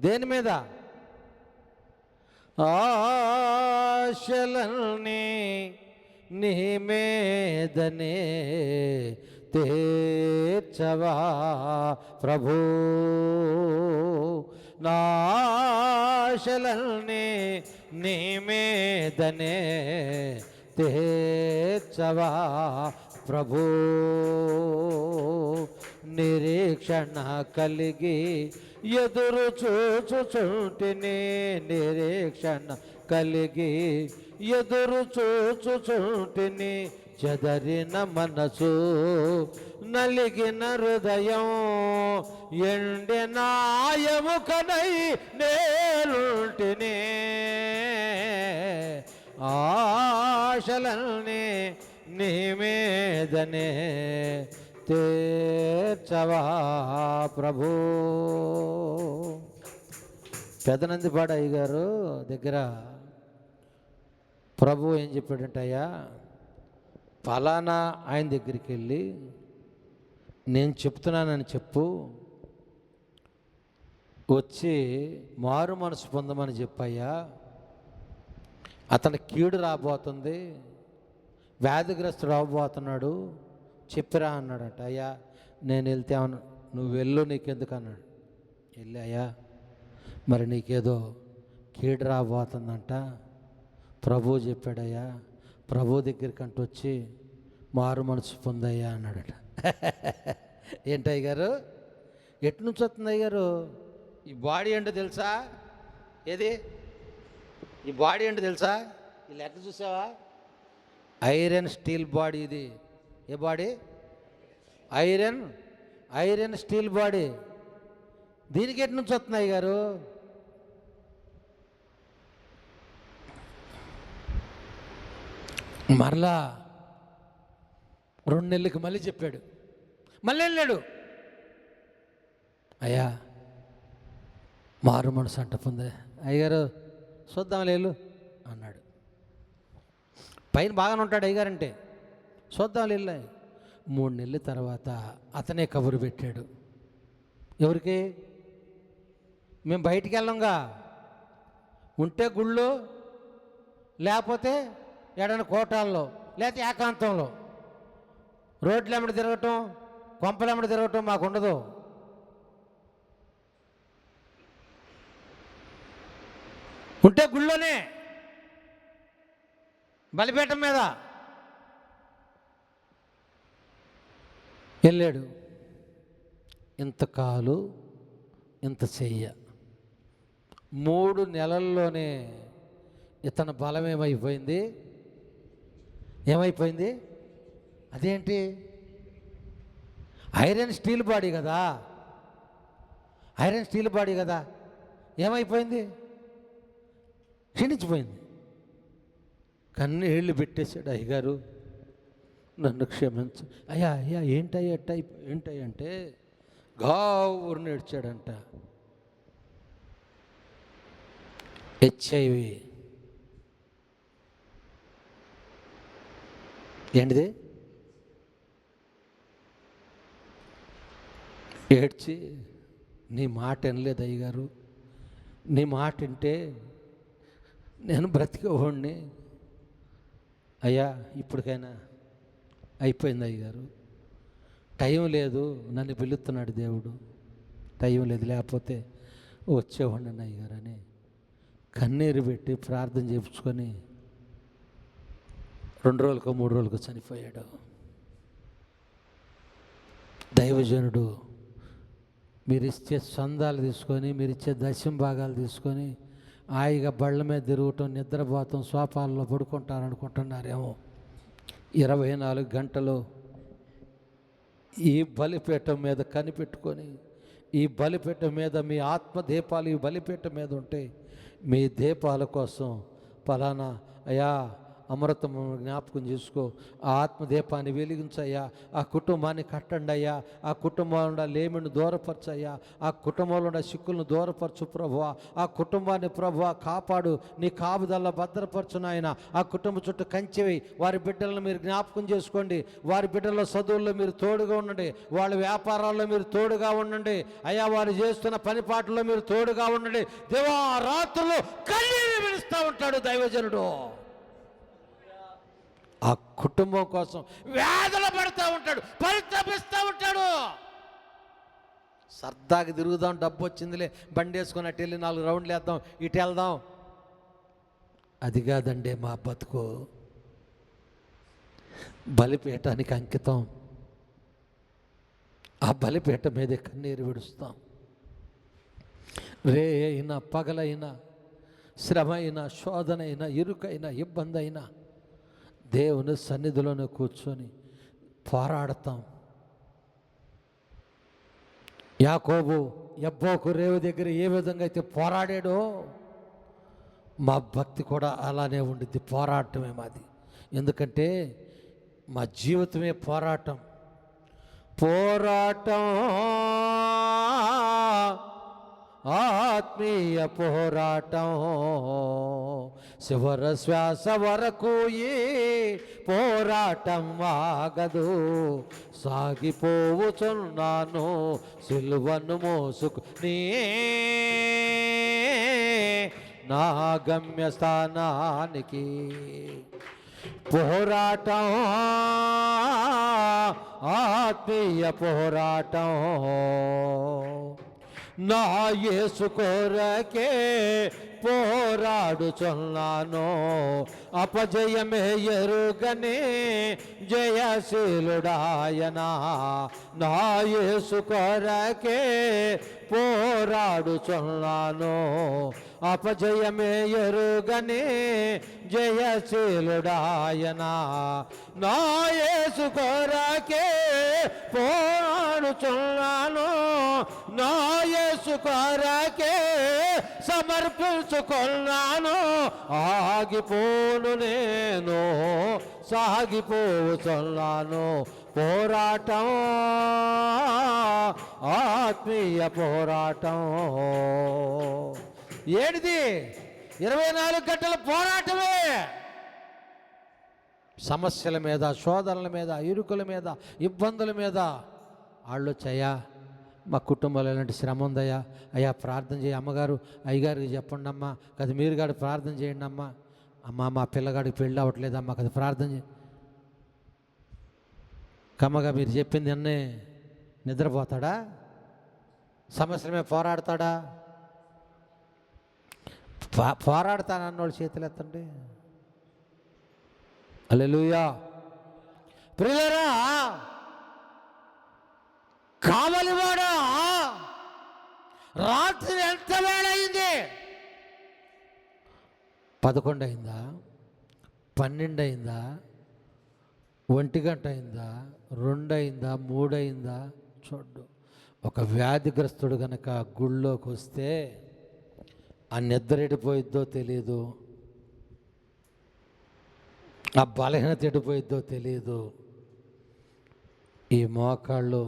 దేని మీద? ఆశలన్నీ నీ మీదనే తీర్చవా ప్రభు, నా ఆశలన్నీ నీ మీదనే తీర్చవా ప్రభు, నిరీక్షణ కలిగి ఎదురు చూచుచుంటిని, నిరీక్షణ కలిగి ఎదురు చూచుచుంటిని, చెదరిన మనసు నలిగిన హృదయం ఎండిన ఎముకనై నేలుంటిని, ఆశలన్నీ నీ మీదనే తీర్చవా ప్రభు. పెదనందిపాడు అయ్యగారు దగ్గర ప్రభు ఏం చెప్పాడంటయ్యా, ఫలానా ఆయన దగ్గరికి వెళ్ళి నేను చెప్తున్నానని చెప్పు, వచ్చి మారు మనసు పొందమని చెప్పయ్యా, అతని కీడు రాబోతుంది, వ్యాధిగ్రస్తుడు అవ్వబోతున్నాడు, చెప్పిరా అన్నాడట. అయ్యా నేను వెళ్తే నువ్వు వెళ్ళు, నీకెందుకు అన్నాడు. వెళ్ళి అయ్యా మరి నీకేదో కీడు రాబోతుందంట, ప్రభు చెప్పాడయ్యా, ప్రభు దగ్గరికి అంటూ వచ్చి మారు మనసు పొందయ్యా అన్నాడట. ఏంటయ్య గారు, ఎటు నుంచి వస్తుంది అయ్యారు? ఈ బాడీ ఏంటో తెలుసా? ఏది ఈ బాడీ ఏంటో తెలుసా? ఈ లెక్క చూసావా? ఐరన్ స్టీల్ బాడీ ఇది. ఏ బాడీ? Iron steel body. దీనికి ఎటు నుంచి వస్తున్నాయి గారు? మరలా 2 నెలలకి మళ్ళీ చెప్పాడు, మళ్ళీ వెళ్ళాడు. అయ్యా మారు మనసు అంట పొందే అయ్యగారు, చూద్దాం లేలు అన్నాడు. పైన బాగానే ఉంటాడు అయ్యగారంటే, చూద్దాం లేళ్ళు. 3 నెలల తర్వాత అతనే కబురు పెట్టాడు. ఎవరికి? మేము బయటికి వెళ్ళంగా, ఉంటే గుళ్ళు, లేకపోతే ఏడైనా కోటాల్లో, లేకపోతే ఏకాంతంలో. రోడ్లు ఎమ్మడి తిరగటం, కొంపలు ఎమ్మడి తిరగటం మాకు ఉండదు. ఉంటే గుళ్ళోనే బలిపీఠం మీద వెళ్ళాడు. ఇంత కాలు ఇంత చెయ్య 3 నెలల్లోనే ఇతని బలం ఏమైపోయింది? అదేంటి? ఐరన్ స్టీల్ బాడీ కదా, ఏమైపోయింది? క్షీణించిపోయింది. కన్నీళ్ళు పెట్టేశాడు. అయ్యగారు నన్ను క్షమించు అయ్యా. ఏంటయ్యా అంటే గావురు నేడ్చాడంట. HIV. ఏంటిది? ఏడ్చి, నీ మాట వినలేదు అయ్యగారు, నీ మాట వింటే నేను బ్రతికేవాడిని అయ్యా, ఇప్పటికైనా అయిపోయింది అయ్యగారు, టైం లేదు, నన్ను పిలుస్తున్నాడు దేవుడు, టైం లేదు, లేకపోతే వచ్చేవాడిని అయ్యగారు అని కన్నీరు పెట్టి ప్రార్థన చేయించుకొని 2 రోజులకో 3 రోజులకో చనిపోయాడు. దైవజనుడు మీరు ఇచ్చే చందాలు తీసుకొని, మీరు ఇచ్చే దశమ భాగాలు తీసుకొని హాయిగా బళ్ళ మీద తిరుగుతాం, నిద్రపోతాం, సోఫాల్లో పడుకుంటారనుకుంటున్నారేమో. 24 గంటలు ఈ బలిపీఠం మీద కనిపెట్టుకొని, ఈ బలిపీఠం మీద మీ ఆత్మదీపాలు ఈ బలిపీఠం మీద ఉంటే మీ దీపాల కోసం ఫలానా అయ్యా అమృతం జ్ఞాపకం చేసుకో, ఆ ఆత్మదీపాన్ని వెలిగించయ్యా, ఆ కుటుంబాన్ని కట్టండి అయ్యా, ఆ కుటుంబంలో లేమిని దూరపరచయ్యా, ఆ కుటుంబంలో ఉన్న సిక్కులను దూరపరచు ప్రభువా, ఆ కుటుంబాన్ని ప్రభువా కాపాడు, నీ కాపుదల్లో భద్రపరచు నాయన, ఆ కుటుంబం చుట్టూ కంచెవి, వారి బిడ్డలను మీరు జ్ఞాపకం చేసుకోండి, వారి బిడ్డల చదువుల్లో మీరు తోడుగా ఉండండి, వాళ్ళ వ్యాపారాల్లో మీరు తోడుగా ఉండండి అయ్యా, వారు చేస్తున్న పనిపాట్లలో మీరు తోడుగా ఉండండి. దేవా, రాత్రులు కన్నీరు విడుస్తూ ఉంటాడు దైవజనుడు. ఆ కుటుంబం కోసం వేదన పడుతూ ఉంటాడు, పరితపిస్తూ ఉంటాడు. సరదాకి తిరుగుదాం, డబ్బు వచ్చిందిలే, బండి వేసుకొని అటు వెళ్ళి 4 రౌండ్లు వేద్దాం, ఇటు వెళ్దాం, అది కాదండి మా బతుకు. బలిపీఠానికి అంకితం. ఆ బలిపీఠం మీద కన్నీరు విడుస్తాం. రే అయినా పగలైనా, శ్రమ అయినా, శోధన అయినా, ఇరుకైనా, ఇబ్బంది అయినా దేవుని సన్నిధిలోనే కూర్చొని పోరాడతాం. యాకోబు యబ్బోకు రేవు దగ్గర ఏ విధంగా అయితే పోరాడాడో మా భక్తి కూడా అలానే ఉండిద్ది. పోరాటమే మాది. ఎందుకంటే మా జీవితమే పోరాటం. ఆత్మీయ పోరాటం చివర శ్వాస వరకు ఈ పోరాటం ఆగదు. సాగిపోవుచున్నాను సిలువను మోసుకుని నా గమ్య స్థానానికి. పోరాటం, ఆత్మీయ పోరాటం, నా యేసు కొరకే పోరాడుచున్నాను. అపజయమే ఎరుగనే జయశీలుడాయనా. నా యేసు కొరకే పోరాడుచున్నాను. అపజయమే ఎరుగనే జయశీలుడాయనా. నా యేసు కొరకే పోరాడుచున్నాను. నా యేసు కొరకే సమర్పించుకున్నాను. ఆగిపోను నేను, సాగిపోతున్నాను. పోరాటం, ఆత్మీయ పోరాటం. ఏడిది? 24 గంటల పోరాటమే. సమస్యల మీద, శోధనల మీద, ఇరుకుల మీద, ఇబ్బందుల మీద వాళ్ళు వచ్చాయా, మా కుటుంబంలో ఎలాంటి శ్రమ ఉందయ్యా, అయ్యా ప్రార్థన చేయి, అమ్మగారు అయ్యగారికి చెప్పండి అమ్మా, కదా మీరు గారు ప్రార్థన చేయండి అమ్మా, అమ్మ మా పిల్లగాడికి పెళ్ళి అవ్వట్లేదమ్మా, కదా ప్రార్థన చేయి. కమ్మగా మీరు చెప్పింది అన్నీ నిద్రపోతాడా? సమస్యల మీద పోరాడతాడా? పోరాడతానన్నోళ్ళు చేతులు ఎత్తండి. హల్లెలూయా. ప్రియులారా, కావలివాడా, రాత్రి ఎంత వేళయింది? 11 అయిందా, 12 అయిందా, 1 గంట అయిందా, 2 అయిందా, 3 అయిందా? చూడ్డు. ఒక వ్యాధిగ్రస్తుడు కనుక గుళ్ళోకి వస్తే ఆ నిద్ర ఎడిపోయిద్దో తెలియదు, ఆ బలహీనత ఎడిపోయిద్దో తెలియదు. ఈ మోకాళ్ళు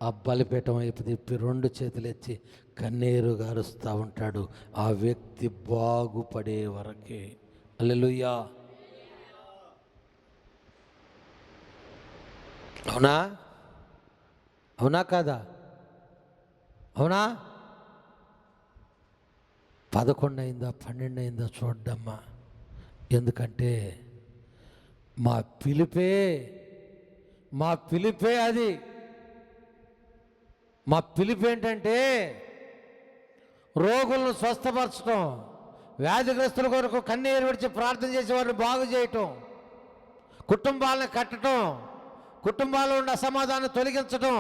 ఆ బలిపీఠం వైపు తిప్పి 2 చేతులు ఎత్తి కన్నీరు గారుస్తూ ఉంటాడు ఆ వ్యక్తి బాగుపడే వరకే. హల్లెలూయా. అవునా? అవునా కాదా? అవునా? 11 అయిందా, 12 అయిందా చూడ్డమ్మా. ఎందుకంటే మా పిలిపే అది. మా పిలుపు ఏంటంటే రోగులను స్వస్థపరచడం, వ్యాధిగ్రస్తుల కొరకు కన్నీరు విడిచి ప్రార్థన చేసే వారిని బాగు చేయటం, కుటుంబాలను కట్టడం, కుటుంబాల్లో ఉన్న అసమాధానం తొలగించడం.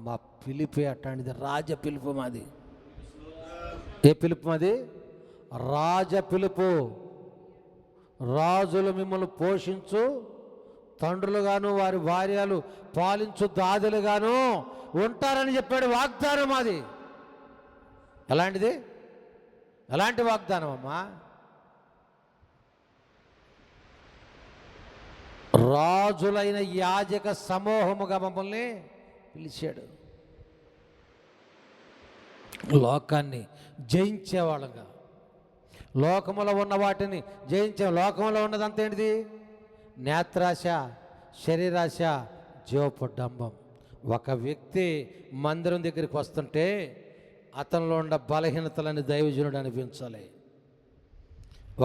మా పిలుపే అట్లాంటిది. రాజ పిలుపు మాది. ఏ పిలుపు మాది? రాజ పిలుపు. రాజులు మిమ్మల్ని పోషించు తండ్రులుగాను వారి భార్యలు పాలించు దాదులుగాను ఉంటారని చెప్పాడు. వాగ్దానం అది. ఎలాంటిది? ఎలాంటి వాగ్దానం అమ్మా? రాజులైన యాజక సమూహముగా మమ్మల్ని పిలిచాడు. లోకాన్ని జయించేవాళ్ళంగా, లోకములో ఉన్న వాటిని జయించే. లోకంలో ఉన్నదంతా ఏంటిది? నేత్రాశ, శరీరాశ, జీవపుడంబం. ఒక వ్యక్తి మందిరం దగ్గరికి వస్తుంటే అతనిలో ఉన్న బలహీనతలని దైవజనుడు అనిపించాలి.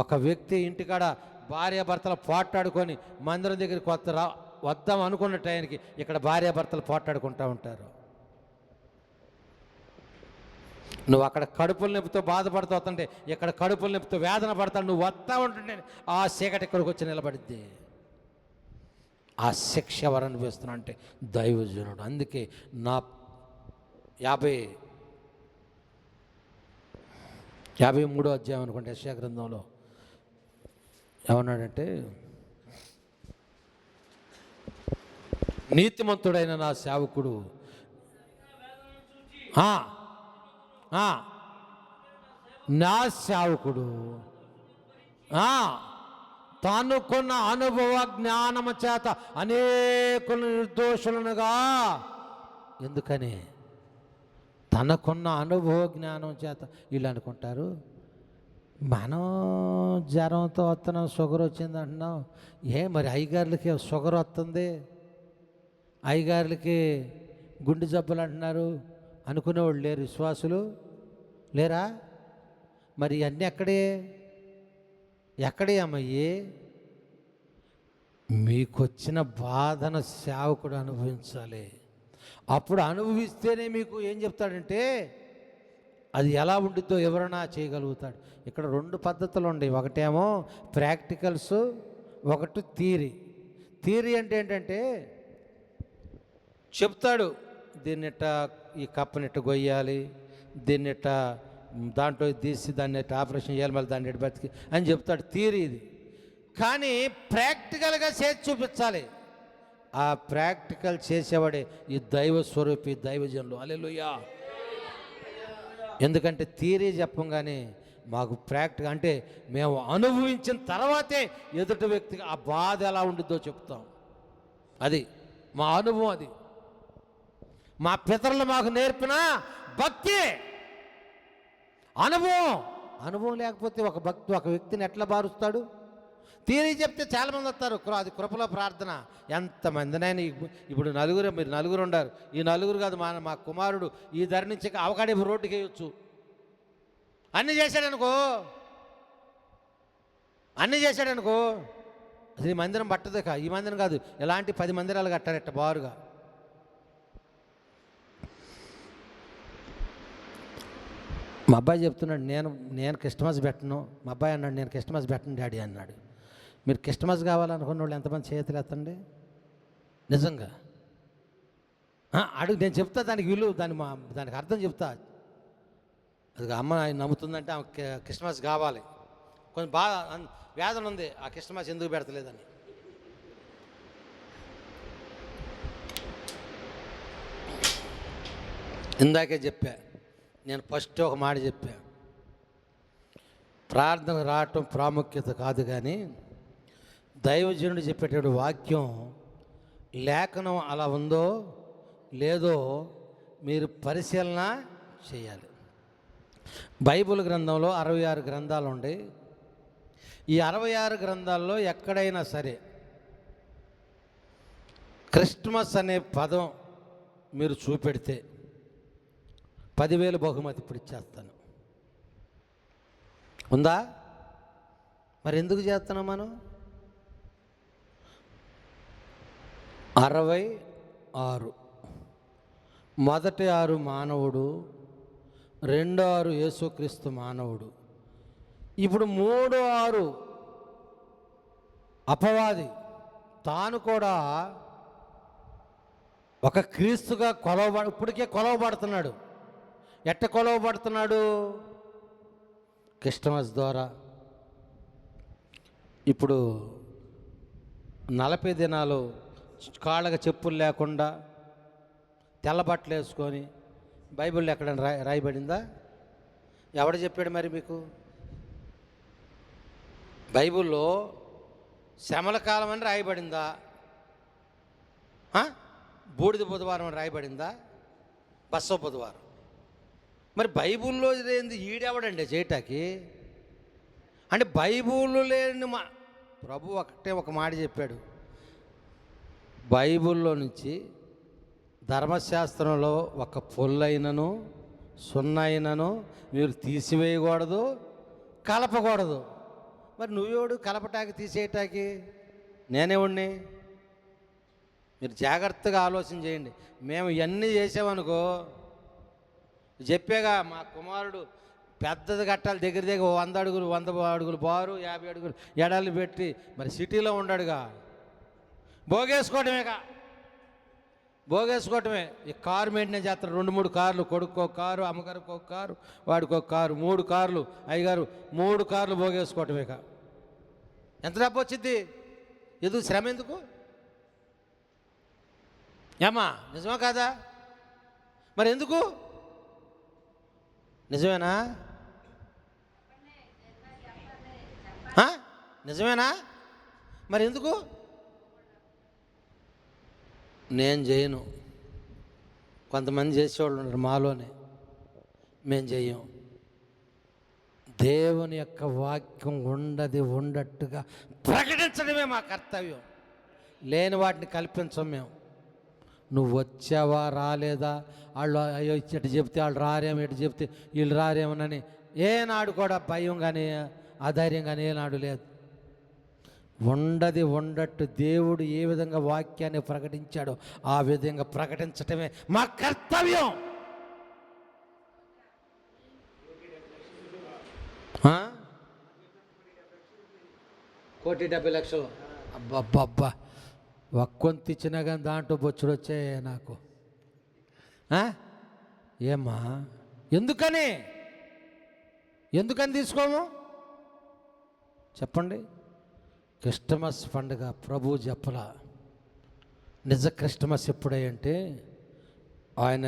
ఒక వ్యక్తి ఇంటికాడ భార్యాభర్తలు పోట్లాడుకొని మందిరం దగ్గరికి వద్దాం అనుకున్న టైంకి ఇక్కడ భార్యాభర్తలు పోట్లాడుకుంటూ ఉంటారు. నువ్వు అక్కడ కడుపుల నొప్పితో బాధపడుతూ వస్తుంటే ఇక్కడ కడుపుల నొప్పితో వేదన పడతాడు. నువ్వు వస్తా ఉంటుంటే ఆ చీకటి ఇక్కడికి వచ్చి నిలబడిద్ది. ఆ శిక్ష ఎవరు అనిపిస్తున్నా అంటే దైవజనుడు. అందుకే నా 53వ అధ్యాయం అనుకుంటే యెషయా గ్రంథంలో ఏమన్నాడంటే, నీతిమంతుడైన నా సేవకుడు నా సేవకుడు తానుకున్న అనుభవ జ్ఞానము చేత అనేకులు నిర్దోషులనుగా. ఎందుకని? తనకున్న అనుభవ జ్ఞానం చేత. వీళ్ళు అనుకుంటారు మనం జ్వరంతో వస్తున్నాం, షుగర్ వచ్చింది అంటున్నాం. మరి అయ్యగారులకి షుగర్ వస్తుంది, అయ్యగారులకి గుండె జబ్బులు అంటున్నారు అనుకునేవాళ్ళు లేరు. విశ్వాసులు లేరా? మరి అన్నీ ఎక్కడే అమ్మయ్యి? మీకొచ్చిన బాధన సేవకుడు అనుభవించాలి. అప్పుడు అనుభవిస్తేనే మీకు ఏం చెప్తాడంటే అది ఎలా ఉండిద్దో ఎవరైనా చేయగలుగుతాడు. ఇక్కడ 2 పద్ధతులు ఉన్నాయి. ఒకటేమో ప్రాక్టికల్స్, ఒకటి థియరీ. థియరీ అంటే ఏంటంటే చెప్తాడు, దీన్నిట్ట ఈ కప్పనిట్ట గొయ్యాలి, దీన్నిట్ట దాంట్లో తీసి దాన్ని ఆపరేషన్ చేయాలి, మళ్ళీ దాన్ని బతికి అని చెప్తాడు. థియరీ ఇది. కానీ ప్రాక్టికల్గా చేసి చూపించాలి. ఆ ప్రాక్టికల్ చేసేవాడే ఈ దైవ స్వరూపి, దైవజనులు. హల్లెలూయా. ఎందుకంటే థియరీ చెప్పంగానే మాకు ప్రాక్టికల్ అంటే మేము అనుభవించిన తర్వాతే ఎదుటి వ్యక్తికి ఆ బాధ ఎలా ఉండిద్దో చెప్తాం. అది మా అనుభవం. అది మా పితరులు మాకు నేర్పిన భక్తి. అనుభవం లేకపోతే ఒక వ్యక్తిని ఎట్లా బారుస్తాడు? థియరీ చెప్తే చాలామంది వస్తారు. అది కృపలో ప్రార్థన. ఎంతమందినైనా ఇప్పుడు మీరు నలుగురు ఉండారు. ఈ నలుగురు కాదు, మా కుమారుడు ఈ ధర నుంచి అవకాడీ రోడ్డుకి వేయచ్చు. అన్నీ చేశాడనుకో అసలు ఈ మందిరం పట్టదు. ఈ మందిరం కాదు, ఇలాంటి 10 మందిరాలు కట్టారట బారుగా. మా అబ్బాయి చెప్తున్నాడు, నేను క్రిస్టమస్ పెట్టను. మా అబ్బాయి అన్నాడు, నేను క్రిస్టమస్ పెట్టను డాడీ అన్నాడు. మీరు క్రిస్టమస్ కావాలనుకున్న వాళ్ళు ఎంతమంది చేతులు ఎత్తండి నిజంగా. అడుగు, నేను చెప్తా దానికి విలువ, దానికి అర్థం చెప్తా. అది అమ్మ ఆయన నమ్ముతుందంటే ఆమె క్రిస్మస్ కావాలి. కొంచెం బాగా వేదన ఉంది, ఆ క్రిస్మస్ ఎందుకు పెడతలేదని. ఇందాకే చెప్పా, నేను ఫస్ట్ ఒక మాట చెప్పా, ప్రార్థన రావటం ప్రాముఖ్యత కాదు, కానీ దైవజనుడు చెప్పేటటువంటి వాక్యం లేఖనం అలా ఉందో లేదో మీరు పరిశీలన చేయాలి. బైబిల్ గ్రంథంలో 66 గ్రంథాలు ఉన్నాయి. ఈ 66 గ్రంథాల్లో ఎక్కడైనా సరే క్రిస్మస్ అనే పదం మీరు చూపెడితే 10,000 బహుమతి ఇప్పుడు ఇచ్చేస్తాను. ఉందా? మరి ఎందుకు చేస్తున్నాం మనం? 66, మొదటి 6 మానవుడు, రెండో 6 యేసుక్రీస్తు మానవుడు. ఇప్పుడు 3-6 అపవాది తాను కూడా ఒక క్రీస్తుగా ఇప్పటికే కొలవబడుతున్నాడు. ఎట్ట కొలవబడుతున్నాడు? క్రిస్టమస్ ద్వారా. ఇప్పుడు 40 దినాలు కాళ్ళకి చెప్పులు లేకుండా తెల్ల బట్టలు వేసుకొని, బైబిల్లో ఎక్కడైనా రాయబడిందా? ఎవడు చెప్పాడు మరి మీకు? బైబిల్లో శ్రమల కాలం అని రాయబడిందా? బూడిద బుధవారం అని రాయబడిందా? బస్సో బుధవారం. మరి బైబిల్లో లేనిది ఈడెవడండి చేయటానికి? అంటే బైబిల్లో లేని ప్రభు ఒకటే ఒక మాట చెప్పాడు, బైబిల్లో నుంచి ధర్మశాస్త్రంలో ఒక పొల్లైనను సున్నైనను మీరు తీసివేయకూడదు, కలపకూడదు. మరి నువ్వేవాడు కలపటానికి తీసేయటానికి? నేనేవాడిని? మీరు జాగ్రత్తగా ఆలోచన చేయండి. మేము ఇవన్నీ చేసామనుకో, చెప్పేగా మా కుమారుడు పెద్దది కట్టాలి, దగ్గర 100 అడుగులు 100 అడుగులు బారు 50 అడుగులు ఎడాలు పెట్టి, మరి సిటీలో ఉన్నాడుగా, భోగేసుకోవటమే. ఈ కారు మెయింటెనెన్స్ చేస్తారు. 2-3 కార్లు, కొడుకు ఒక కారు, అమ్మగారికి ఒక కారు, వాడికి ఒక కారు, 3 కార్లు, అయ్యగారు 3 కార్లు భోగేసుకోవటమే. ఎంత డబ్బు వచ్చింది? ఎందుకు శ్రమ? ఎందుకు? ఏమా నిజమా కాదా? మరి ఎందుకు? నిజమేనా? నిజమేనా? మరి ఎందుకు? నేను చేయను. కొంతమంది చేసేవాళ్ళు ఉన్నారు మాలోనే, మేము చెయ్యం. దేవుని యొక్క వాక్యం ఉండట్టుగా ప్రకటించడమే మా కర్తవ్యం. లేని వాటిని కల్పించం మేము. నువ్వు వచ్చావా రాలేదా, వాళ్ళు అయ్యో ఇటు చెప్తే వాళ్ళు రారేమో, ఇటు చెప్తే వీళ్ళు రారేమోనని ఏనాడు కూడా భయం కానీ అధైర్యం కానీ ఏనాడు లేదు. ఉండట్టు దేవుడు ఏ విధంగా వాక్యాన్ని ప్రకటించాడో ఆ విధంగా ప్రకటించటమే మా కర్తవ్యం. 1,70,00,000 అబ్బబ్బబ్బా, ఒక్కొంత ఇచ్చినా కానీ దాంట్లో బొచ్చుడు వచ్చాయి నాకు. ఏమ్మా ఎందుకని తీసుకోము చెప్పండి? క్రిస్టమస్ పండుగ ప్రభు చెప్పలా. నిజ క్రిస్టమస్ ఎప్పుడంటే ఆయన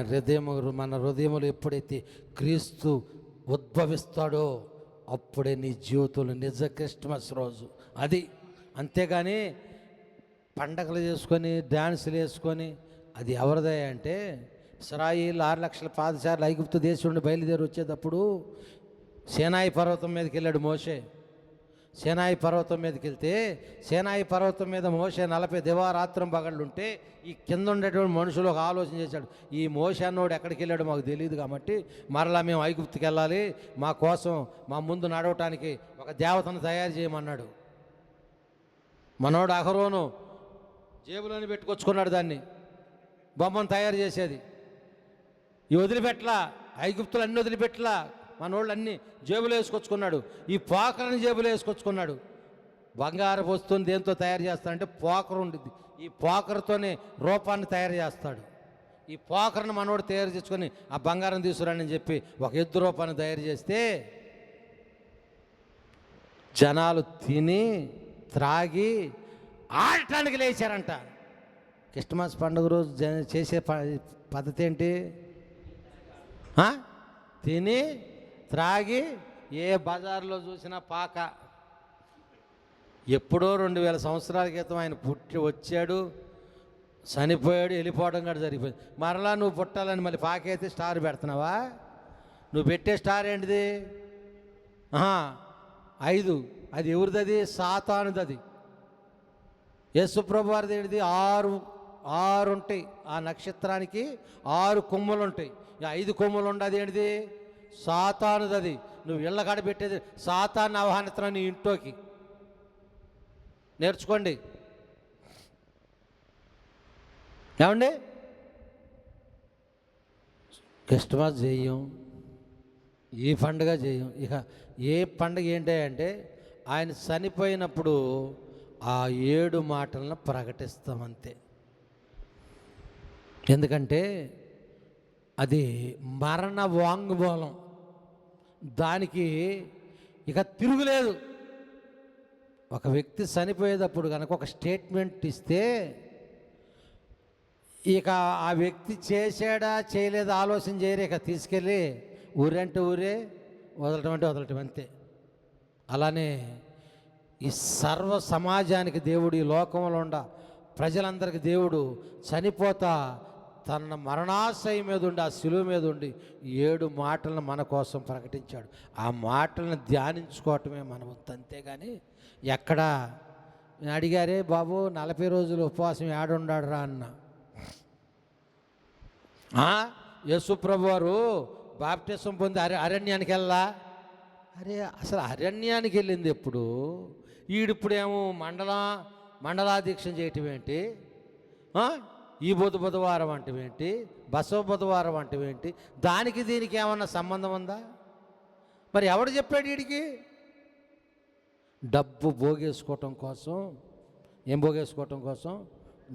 మన హృదయములు ఎప్పుడైతే క్రీస్తు ఉద్భవిస్తాడో అప్పుడే నీ జీవితంలో నిజ క్రిస్టమస్ రోజు అది. అంతేగాని పండగలు చేసుకొని డ్యాన్సులు వేసుకొని అది ఎవరిదే అంటే, ఇశ్రాయేలు 6 లక్షల పాదచారులు ఐగుప్తు దేశం నుండి బయలుదేరి వచ్చేటప్పుడు సీనాయి పర్వతం మీదకి వెళ్ళాడు మోషే. సీనాయి పర్వతం మీదకి వెళ్తే సీనాయి పర్వతం మీద మోషే 40 దివారాత్రం పగళ్ళుంటే ఈ కింద ఉండేటువంటి మనుషులు ఒక ఆలోచన చేశాడు, ఈ మోషే అన్నోడు ఎక్కడికి వెళ్ళాడు మాకు తెలియదు, కాబట్టి మరలా మేము ఐగుప్తుకి వెళ్ళాలి, మా కోసం మా ముందు నడవటానికి ఒక దేవతను తయారు చేయమన్నాడు. మనోడు అహరోను జేబులోని పెట్టుకొచ్చుకున్నాడు దాన్ని, బొమ్మను తయారు చేసేది. ఈ వదిలిపెట్టలా, ఐగుప్తులు అన్ని వదిలిపెట్టలా, మనోళ్ళు అన్నీ జేబులు వేసుకొచ్చుకున్నాడు. ఈ పోకరని జేబులు వేసుకొచ్చుకున్నాడు. బంగారపు వస్తువుని దేంతో తయారు చేస్తాడంటే పోకరు ఉండిద్ది. ఈ పోకరుతోనే రూపాన్ని తయారు చేస్తాడు. ఈ పోకరను మనోడు తయారు చేసుకొని ఆ బంగారం తీసుకురాని చెప్పి ఒక ఎద్దు రూపాన్ని తయారు చేస్తే జనాలు తిని త్రాగి ఆడటానికి లేచారంట. క్రిస్మస్ పండుగ రోజు చేసే పద్ధతి ఏంటి? తిని త్రాగి ఏ బజార్లో చూసినా పాక. ఎప్పుడో 2000 సంవత్సరాల క్రితం ఆయన పుట్టి వచ్చాడు, చనిపోయాడు, వెళ్ళిపోవడం కూడా జరిగిపోయింది. మరలా నువ్వు పుట్టాలని మళ్ళీ పాకైతే స్టార్ పెడుతున్నావా? నువ్వు పెట్టే స్టార్ ఏంటిది? 5. అది ఎవరిది? అది సాతానుది. అది యేసుప్రభు వారిది ఏంటిది? 6 ఉంటాయి. ఆ నక్షత్రానికి 6 కొమ్ములు ఉంటాయి. 5 కొమ్ములు ఉండదు ఏంటిది? సాతానుది. అది నువ్వు ఇళ్ళ కాడ పెట్టేది. సాతాన్ని ఆహ్వానిస్తున్నావు నీ ఇంట్లోకి. నేర్చుకోండి. ఏమండి? క్రిస్మస్ చేయం, ఈ పండుగ చేయం. ఇక ఏ పండుగ ఏంటి అంటే ఆయన చనిపోయినప్పుడు ఆ 7 మాటలను ప్రకటిస్తామంతే. ఎందుకంటే అది మరణ వాంగ్మూలం. దానికి ఇక తిరుగులేదు. ఒక వ్యక్తి చనిపోయేటప్పుడు కనుక ఒక స్టేట్మెంట్ ఇస్తే ఇక ఆ వ్యక్తి చేశాడా చేయలేదా ఆలోచన చేయరు. ఇక తీసుకెళ్ళి ఊరంటే ఊరే, వదలటం అంటే వదలటం అంతే. అలానే ఈ సర్వ సమాజానికి దేవుడు, ఈ లోకంలో ఉండ ప్రజలందరికీ దేవుడు చనిపోతా తన మరణాశయం మీద ఉండి, ఆ శిలువ మీద ఉండి 7 మాటలను మన కోసం ప్రకటించాడు. ఆ మాటలను ధ్యానించుకోవటమే మన వంతు. అంతేగాని ఎక్కడా అడిగారే బాబు 40 రోజులు ఉపవాసం ఏడుండాడు రా అన్న. యేసుప్రభు వారు బాప్టిసం పొంది అరణ్యానికి వెళ్ళా. అరే అసలు అరణ్యానికి వెళ్ళింది ఎప్పుడు? ఈడిప్పుడేమో మండలాదీక్ష చేయటం ఏంటి? ఈ బుధవారం అంటవేంటి? బసవ బుధవారం అంటవేంటి? దానికి దీనికి ఏమన్నా సంబంధం ఉందా? మరి ఎవడు చెప్పాడు వీడికి? డబ్బు పోగేసుకోవటం కోసం. ఏం పోగేసుకోవటం కోసం?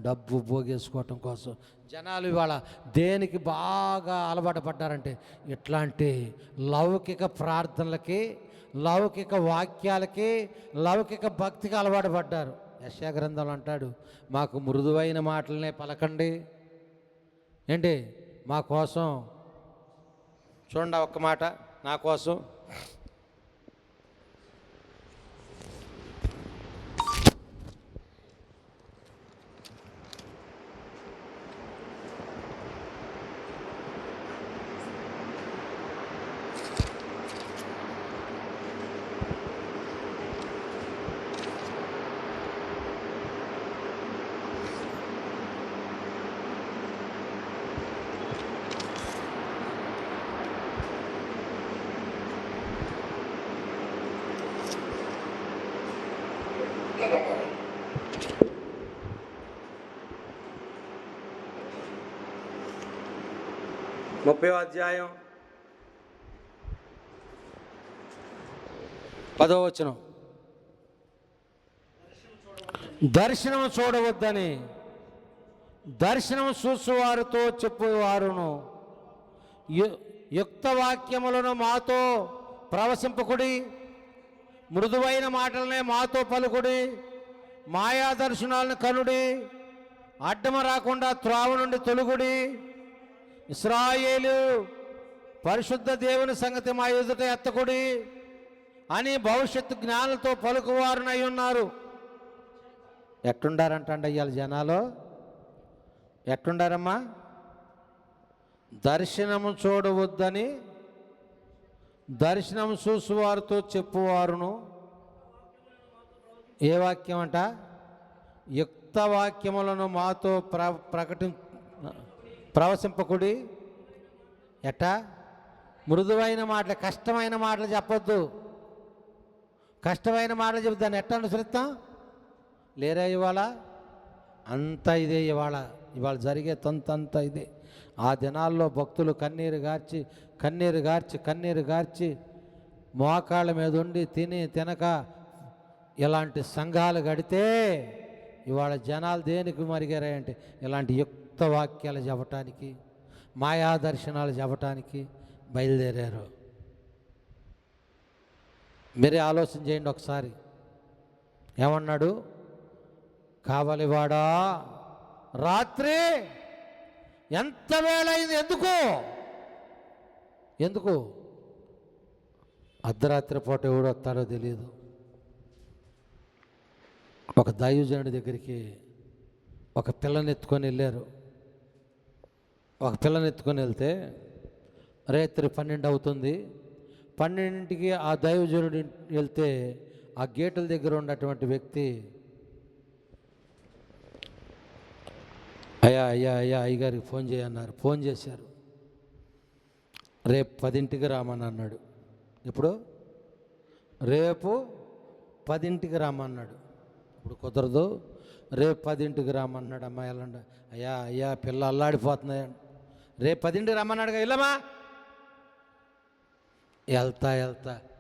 డబ్బు పోగేసుకోవటం కోసం. జనాలు ఇవాళ దేనికి బాగా అలవాటు పడ్డారంటే ఇట్లాంటి లౌకిక ప్రార్థనలకి, లౌకిక వాక్యాలకి, లౌకిక భక్తికి అలవాటు పడ్డారు. యెషయా గ్రంథంలో అంటాడు, మాకు మృదువైన మాటలనే పలకండి. ఏంటి? మా కోసం చూడండి ఒక్క మాట నా కోసం. ముప్పై అధ్యాయం 10వ వచనం. దర్శనం చూడవద్దని దర్శనం చూసువారితో చెప్పువారును యుక్త వాక్యములను మాతో ప్రవశింపకుడి, మృదువైన మాటలనే మాతో పలుకుడి, మాయా దర్శనాలను కనుడి, అడ్డమ రాకుండా త్రావ నుండి తొలుగుడి. ఇశ్రాయేలు పరిశుద్ధ దేవుని సంగతి మా ఎదుట ఎత్తకుడి అని భవిష్యత్తు జ్ఞానులతో పలుకువారునై ఉన్నారు. ఎట్టుండారంటండి ఇవాళ జనాలు? ఎట్టుండారమ్మా? దర్శనము చూడవద్దని దర్శనం చూసువారితో చెప్పువారును. ఏ వాక్యం అంట? యుక్త వాక్యములను మాతో ప్రవశింపకుడి. ఎట్టా? మృదువైన మాటలు, కష్టమైన మాటలు చెప్పొద్దు. కష్టమైన మాటలు చెప్తాను ఎట్లా అనుసరిస్తాం? లేరా ఇవాళ? అంతా ఇదే ఇవాళ. ఇవాళ జరిగే తంతంతా ఇదే. ఆ దినాల్లో భక్తులు కన్నీరు గార్చి మోకాళ్ళ మీద ఉండి తినక ఇలాంటి సంఘాలు గడితే ఇవాళ జనాలు దేనికి మరిగారంటే ఇలాంటి యుక్త వాక్యాలు చెప్పటానికి, మాయా దర్శనాలు చెప్పటానికి బయలుదేరారు. మీరే ఆలోచన చేయండి ఒకసారి. ఏమన్నాడు? కావలివాడా రాత్రి ఎంత వేళయింది, ఎందుకు అర్ధరాత్రి పూట ఎవడు వస్తాడో తెలియదు. ఒక దైవజనుడి దగ్గరికి ఒక పిల్లని ఎత్తుకొని వెళ్ళారు. ఒక పిల్లని ఎత్తుకొని వెళ్తే రాత్రి 12 అవుతుంది. 12కి ఆ దైవజనుడి వెళ్తే ఆ గేటుల దగ్గర ఉన్నటువంటి వ్యక్తి, అయ్యగారికి ఫోన్ చేయన్నారు. ఫోన్ చేశారు. రేపు 10ంటికి రామని అన్నాడు. ఇప్పుడు రేపు 10ంటికి రామన్నాడు. ఇప్పుడు కుదరదు, రేపు 10ంటికి రామన్నాడు. అమ్మాయి వెళ్ళండి. అయ్యా పిల్ల అల్లాడిపోతున్నాయి. రేపు 10ంటికి రమ్మన్నాడుగా, వెళ్ళమా. వెళ్తా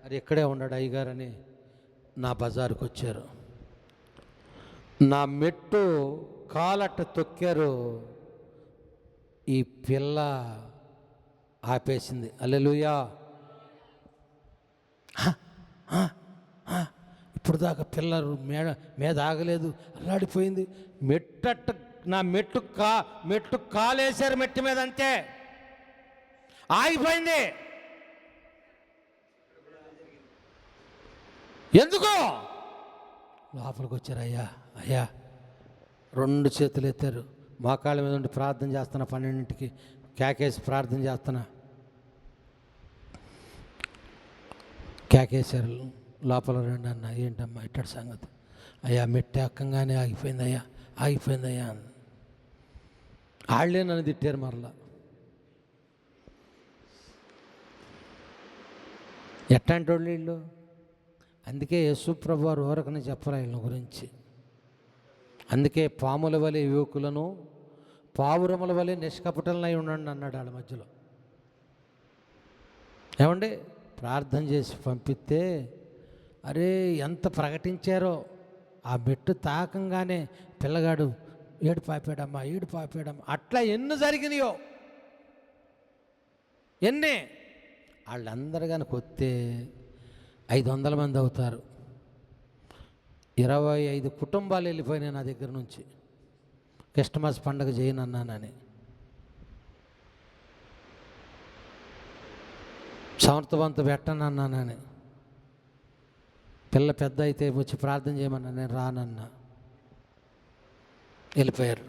అది ఇక్కడే ఉన్నాడు అయ్యగారని నా బజారుకు వచ్చారు. నా మెట్టు కాలట్ట తొక్కారు. ఈ పిల్ల ఆపేసింది. హల్లెలూయా. ఇప్పుడు దాకా పిల్ల మీద ఆగలేదు, అల్లాడిపోయింది. నా మెట్టు కాలేశారు మెట్టి మీద, అంతే ఆగిపోయింది. ఎందుకు? లోపలికి వచ్చారు. అయ్యా 2 చేతులు ఎత్తారు. మోకాళ్ళ మీద ఉండి ప్రార్థన చేస్తున్నా. 12ంటికి కేకేసి ప్రార్థన చేస్తున్నా. కేకేశారు. లోపల రండి అన్న. ఏంటమ్మా ఇట్టడి సంగతి? అయ్యా మెట్టి ఎక్కంగానే ఆగిపోయిందయ్యా వాళ్ళే నన్ను తిట్టారు మరలా. ఎట్లాంటి వాళ్ళు వీళ్ళు? అందుకే యేసుప్రభు వారు ఊరకని చెప్పరా వీళ్ళ గురించి. అందుకే పాముల వలె యువకులను, పావురముల వలె నిష్కపటలనై ఉండండి అన్నాడు వాళ్ళ మధ్యలో. ఏమండి, ప్రార్థన చేసి పంపిస్తే అరే ఎంత ప్రకటించారో. ఆ మెట్టు తాకంగానే పిల్లగాడు ఏడు పాపాడమ్మా అట్లా ఎన్ని జరిగినాయో. వాళ్ళందరూ కనుక వస్తే 500 మంది అవుతారు. 25 కుటుంబాలు వెళ్ళిపోయినాయి నా దగ్గర నుంచి. క్రిస్టమస్ పండుగ చేయనన్నానని. సమర్థవంతు పెట్టనన్నానని. పిల్ల పెద్ద అయితే వచ్చి ప్రార్థన చేయమన్నా, నేను రానన్నా. వెళ్ళిపోయారు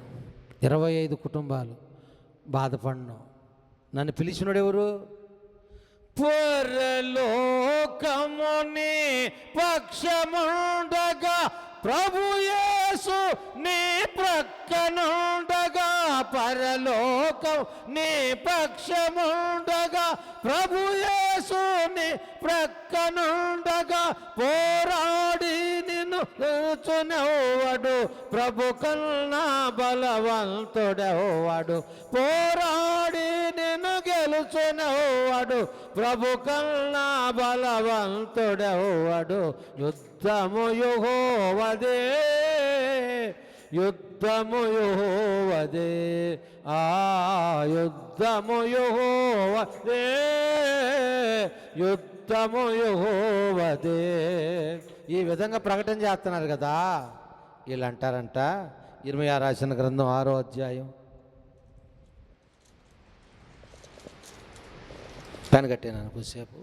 25 కుటుంబాలు. బాధపడినాం. నన్ను పిలిచినోడు ఎవరు? పరలోకముని పక్షముండగా ప్రభు యేసు నీ ప్రక్కనుండగా, పరలోకం నీ పక్షముండగా ప్రభు యేసు నీ ప్రక్కనుండగా, పోరాడి నిన్ను గెలుచునెవ్వడు ప్రభు కన్నా బలవంతుడెవ్వడు, పోరాడి నిన్ను గెలుచునెవ్వడు ప్రభు కన్నా బలవంతుడెవ్వడు. యుద్ధము యెహోవాదే, యుద్ధము యెహోవాదే, యుద్ధము యెహోవాదే, యుద్ధము యెహోవాదే. ఈ విధంగా ప్రకటన చేస్తున్నారు కదా. వీళ్ళు అంటారంట, ఇర్మీయా రాసిన గ్రంథం 6వ అధ్యాయం. పెన్ కట్టాను కొద్దిసేపు.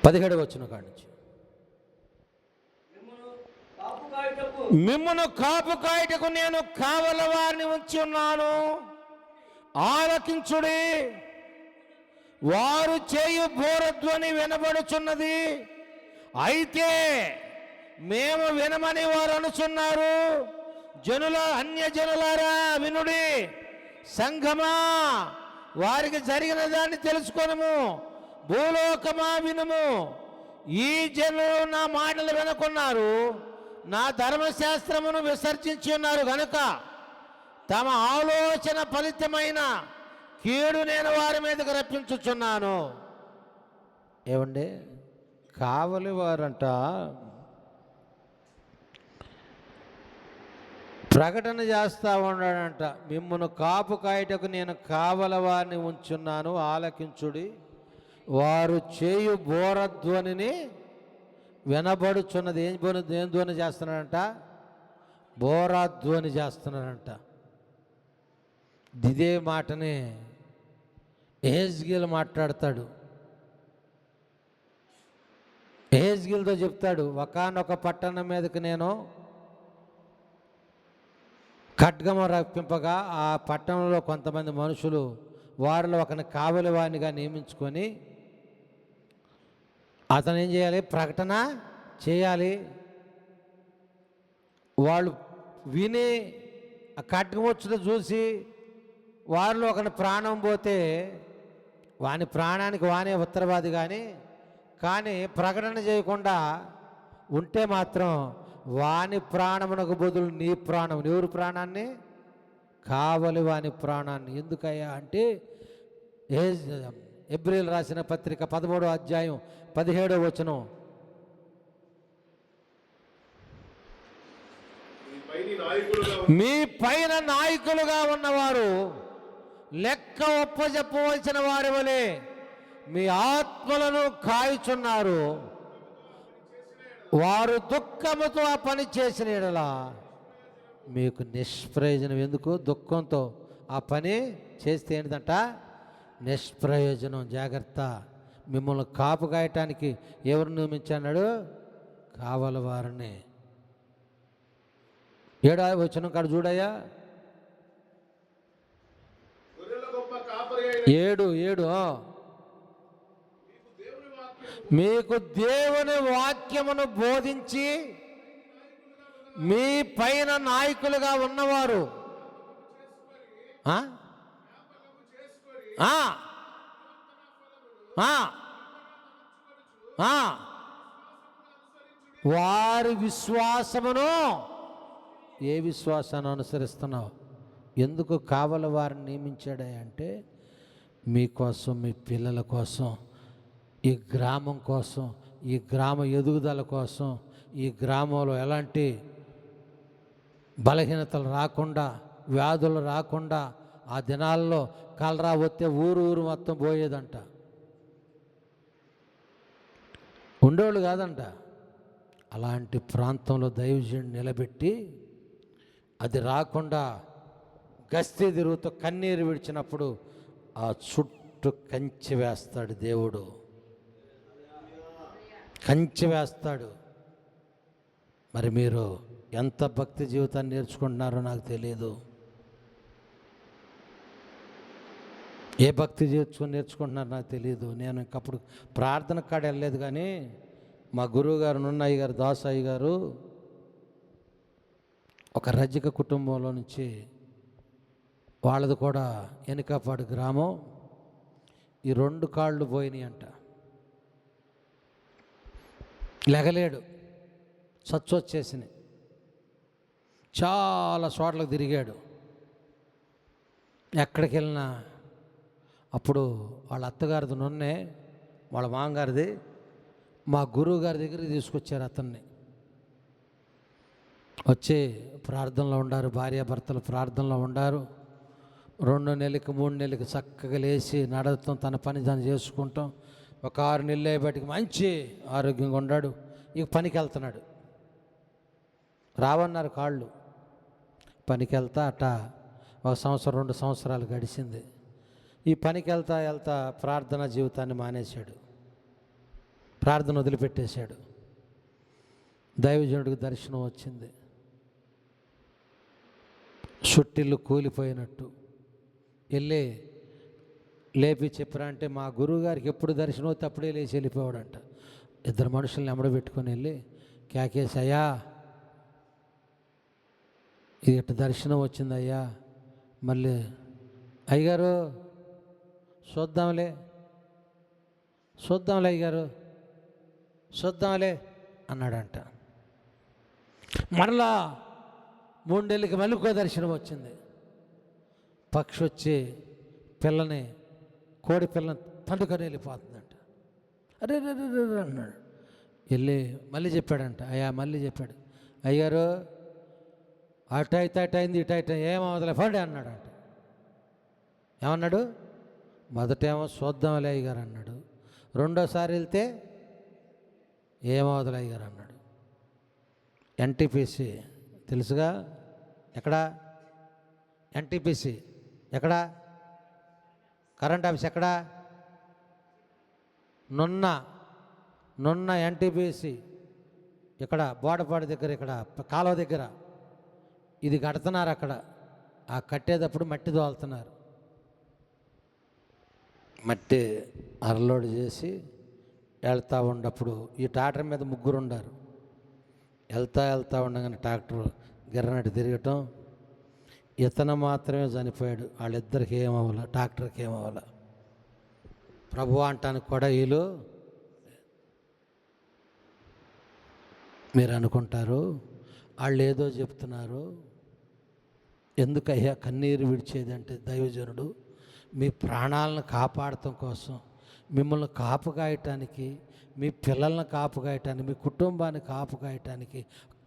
పదిహేడు వచ్చిన కాడి నుంచి, మిమ్మును కాపు కాయటకు నేను కావల వారిని ఉంచి ఉన్నాను, ఆలకించుడి. వారు చేయు బోరధ్వని వినబడుచున్నది, అయితే మేము వినమని వారు అనుచున్నారు. అన్యజనులారా వినుడి, సంఘమా వారికి జరిగిన దాన్ని తెలుసుకొనుము. భూలోకమా వినుము. ఈ జనులు నా మాటలు వినకున్నారు, నా ధర్మశాస్త్రమును విసర్జించి ఉన్నారు గనుక తమ ఆలోచన ఫలితమైన కీడు నేను వారి మీదకి రప్పించుచున్నాను. ఏమండి, కావలి వారంట ప్రకటన చేస్తూ ఉన్నాడంట, మిమ్మును కాపు కాయటకు నేను కావల వారిని ఉంచున్నాను, ఆలకించుడి. వారు చేయు బోరధ్వనిని వినబడుచున్నది. ఏం ధ్వని చేస్తున్నాడంట? బోరాధ్వని చేస్తున్నాడంట. ఇదే మాటని ఎహెజ్కేలు మాట్లాడతాడు. ఎహెజ్కేలుతో చెప్తాడు, ఒకానొక పట్టణం మీదకి నేను ఖడ్గము రప్పింపగా ఆ పట్టణంలో కొంతమంది మనుషులు వారిలో ఒకరిని కావలి వానిగా నియమించుకొని అతను ఏం చేయాలి? ప్రకటన చేయాలి. వాళ్ళు విని ఆ ఖడ్గం వచ్చుట చూసి వారిలో ఒకరిని ప్రాణం పోతే వాని ప్రాణానికి వానే ఉత్తరవాది. కానీ ప్రకటన చేయకుండా ఉంటే మాత్రం వాని ప్రాణమునకు బదులు నీ ప్రాణం, ఎవరి ప్రాణాన్ని? కావలి వాని ప్రాణాన్ని. ఎందుకయ్యా అంటే హెబ్రీయులు రాసిన పత్రిక 13వ అధ్యాయం 17వ వచనం, మీ పైన నాయకులుగా ఉన్నవారు లెక్క ఒప్పజెప్పవలసిన వారి వలె మీ ఆత్మలను కాయుచున్నారు. వారు దుఃఖముతో ఆ పని చేసిన యెడల మీకు నిష్ప్రయోజనం. ఎందుకు? దుఃఖంతో ఆ పని చేస్తే ఏంటంట? నిష్ప్రయోజనం. జాగ్రత్త. మిమ్మల్ని కాపు కాయటానికి ఎవరు నియమించన్నాడు? కావలి వారిని. 7వ వచనం కాడ చూడయ్యా, 7 మీకు దేవుని వాక్యమును బోధించి మీ పైన నాయకులుగా ఉన్నవారు వారి విశ్వాసమును, ఏ విశ్వాసాన్ని అనుసరిస్తున్నావు? ఎందుకు కావలి వారిని నియమించాడా అంటే మీకోసం, మీ పిల్లల కోసం, ఈ గ్రామం కోసం, ఈ గ్రామ ఎదుగుదల కోసం, ఈ గ్రామంలో ఎలాంటి బలహీనతలు రాకుండా, వ్యాధులు రాకుండా, ఆ దినాల్లో కలరా వస్తే ఊరు మొత్తం పోయేదంట, ఉండేవాళ్ళు కాదంట. అలాంటి ప్రాంతంలో దైవజనుడిని నిలబెట్టి అది రాకుండా గస్తీ తిరుగుతూ కన్నీరు విడిచినప్పుడు ఆ చుట్టూ కంచె వేస్తాడు దేవుడు, కంచె వేస్తాడు. మరి మీరు ఎంత భక్తి జీవితాన్ని నేర్చుకుంటున్నారో నాకు తెలియదు. ఏ భక్తి జీవితం నేర్చుకుంటున్నారో నాకు తెలియదు. నేను ఇంకప్పుడు ప్రార్థన కాడ వెళ్ళలేదు, కానీ మా గురువు గారు నున్నయ్య గారు, దాసయ్య గారు ఒక రజక కుటుంబంలో నుంచి, వాళ్ళది కూడా ఎనికాపాడు గ్రామం, ఈ 2 కాళ్ళు పోయినాయి అంట. లెగలేడు, చచ్చొచ్చేసినాయి. చాలా చోట్లకు తిరిగాడు. ఎక్కడికి వెళ్ళినా అప్పుడు వాళ్ళ అత్తగారిది నున్నే, వాళ్ళ మామగారిది, మా గురువు గారి దగ్గరికి తీసుకొచ్చారు అతన్ని. వచ్చి ప్రార్థనలో ఉండారు, భార్యాభర్తలు ప్రార్థనలో ఉండారు. 2 నెలలకి 3 నెలలకి చక్కగా లేచి నడవటం, తన పని దాన్ని చేసుకుంటాం. ఒక 6 నెలలు అయ్యేపటికి మంచి ఆరోగ్యంగా ఉన్నాడు. ఇక పనికి వెళ్తున్నాడు. రావన్నారు కాళ్ళు. పనికి వెళ్తా అట 1 సంవత్సరం 2 సంవత్సరాలు గడిచింది. ఈ పనికి వెళ్తా ప్రార్థనా జీవితాన్ని మానేశాడు, ప్రార్థన వదిలిపెట్టేశాడు. దైవజనుడికి దర్శనం వచ్చింది. చుట్టిల్లు కూలిపోయినట్టు వెళ్ళి లేపి చెప్పరా అంటే, మా గురువుగారికి ఎప్పుడు దర్శనం అవుతే అప్పుడే లేచి వెళ్ళిపోవాడంట. 2 మనుషుల్ని ఎమ్మడబెట్టుకొని వెళ్ళి కేకేసి, అయ్యా ఇది ఇట్ట దర్శనం వచ్చిందయ్యా. మళ్ళీ అయ్యగారు చూద్దాంలే చూద్దాంలే అయ్యగారు చూద్దాంలే అన్నాడంట. మరలా 3 నెలలకి మళ్ళీ ఇంకో దర్శనం వచ్చింది. పక్షి వచ్చి పిల్లని, కోడి పిల్లని తండుకొని వెళ్ళిపోతుందంట. అరే రే రే రే అన్నాడు. వెళ్ళి మళ్ళీ చెప్పాడంట. మళ్ళీ చెప్పాడు, అయ్యారు అటు అయితే అటు అయింది, ఇటు అయితే ఏమవదలే పండి అన్నాడంట. ఏమన్నాడు? మొదటేమో చూద్దాంలే అయ్యగారు అన్నాడు. రెండోసారి వెళ్తే ఏమవదలే అయ్యగారు అన్నాడు. ఎన్టీపీసీ తెలుసుగా, ఎక్కడా? ఎన్టీపీసీ ఎక్కడా? కరెంట్ ఆఫీస్ ఎక్కడా? నున్న ఎన్టీపీసీ ఇక్కడ బోడపాడు దగ్గర, ఇక్కడ కాలువ దగ్గర ఇది కడుతున్నారు. అక్కడ ఆ కట్టేటప్పుడు మట్టి దోలుతున్నారు. మట్టి అరలోడ్ చేసి వెళ్తూ ఉన్నప్పుడు ఈ ట్రాక్టర్ మీద 3 ఉండారు. వెళ్తా ఉండగానే ట్రాక్టర్ గిర్రనట్టు తిరగటం, ఇతను మాత్రమే చనిపోయాడు. వాళ్ళిద్దరికి ఏమవ్వాల, ట్రాక్టర్కి ఏమవ్వాల. ప్రభు అంటానికి కూడా వీళ్ళు, మీరు అనుకుంటారు వాళ్ళు ఏదో చెప్తున్నారు, ఎందుకయ్యా కన్నీరు విడిచేది అంటే, దైవజనుడు మీ ప్రాణాలను కాపాడటం కోసం, మిమ్మల్ని కాపుగాయటానికి, మీ పిల్లల్ని కాపుగాయటానికి, మీ కుటుంబాన్ని కాపుగాయటానికి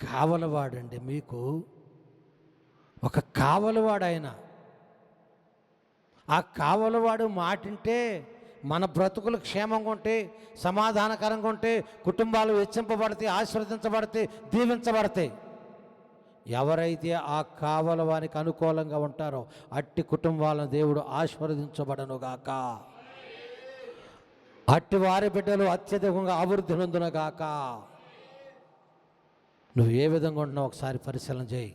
కావలవాడండి. మీకు ఒక కావలవాడు ఆయన. ఆ కావలవాడు మాటింటే మన బ్రతుకులు క్షేమంగా ఉంటే, సమాధానకరంగా ఉంటే, కుటుంబాలు హెచ్చింపబడతాయి, ఆశీర్వదించబడతాయి, దీవించబడతాయి. ఎవరైతే ఆ కావలవానికి అనుకూలంగా ఉంటారో అట్టి కుటుంబాలను దేవుడు ఆశీర్వదించబడనుగాక. అట్టి వారి బిడ్డలు అత్యధికంగా అభివృద్ధి నొందునుగాక. నువ్వు ఏ విధంగా ఉంటున్నావు ఒకసారి పరిశీలన చేయి.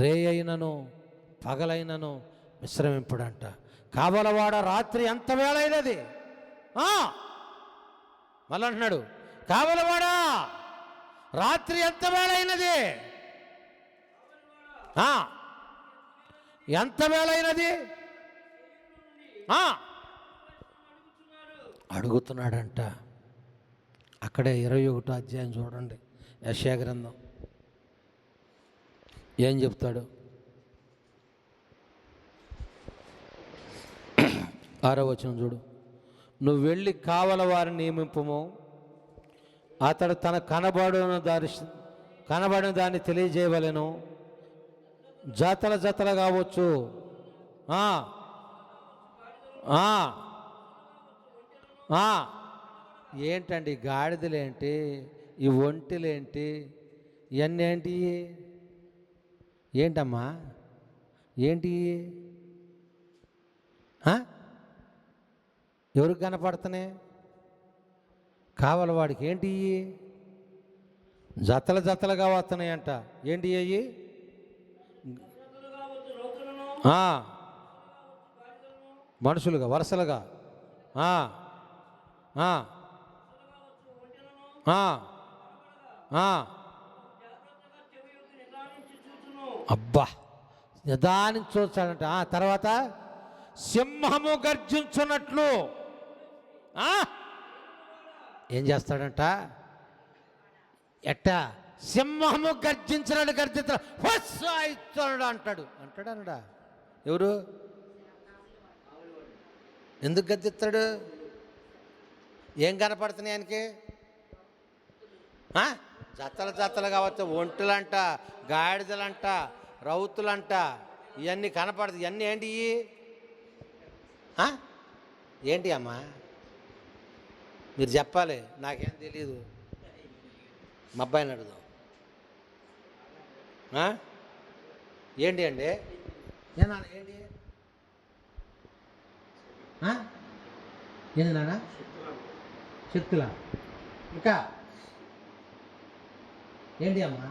రే అయినను పగలైనను విశ్రమింపుడంట. కావలవాడ రాత్రి ఎంత వేళైనది. మళ్ళీ అంటున్నాడు, కావలవాడా రాత్రి ఎంత వేళైనది, ఎంత వేళైనది అడుగుతున్నాడంట. అక్కడే 21వ అధ్యాయం చూడండి, యెషయా గ్రంథం ఏం చెప్తాడు? 6వ వచనం చూడు. నువ్వు వెళ్ళి కావల వారిని నియమింపుము, అతడు తన కనబడిన దాన్ని తెలియజేయవలెను. జతలు కావచ్చు, ఏంటండి గాడిదలేంటి, ఈ ఒంటిలేంటి, ఇవన్నీ ఏంటి? ఏంటమ్మా ఏంటి? ఎవరికి కనపడుతున్నాయి? కావలవాడికి ఏంటి? జతలుగా వస్తున్నాయంట. ఏంటి అయ్యి? మనుషులుగా వరుసలుగా అబ్బా నిదానించి చూస్తాడంట. తర్వాత సింహము గర్జించున్నట్లు ఏం చేస్తాడంట? ఎట్టా సింహము గర్జించినట్టు గర్జిస్తాడు అంటాడా? ఎవరు? ఎందుకు గర్జిస్తాడు? ఏం కనపడుతున్నాయి ఆయనకి? జతలు కావచ్చు, ఒంటులంట, గాడిదలంట, రౌతులంట, ఇవన్నీ కనపడుతుంది. ఇవన్నీ ఏంటి? ఏంటి అమ్మా మీరు చెప్పాలి, నాకేం తెలీదు. మా అబ్బాయిని అడుగుదాం. ఏంటి అండి? ఏంటి ఏంది నాన్న? శక్తులా? ఇంకా ఏంటి అమ్మా?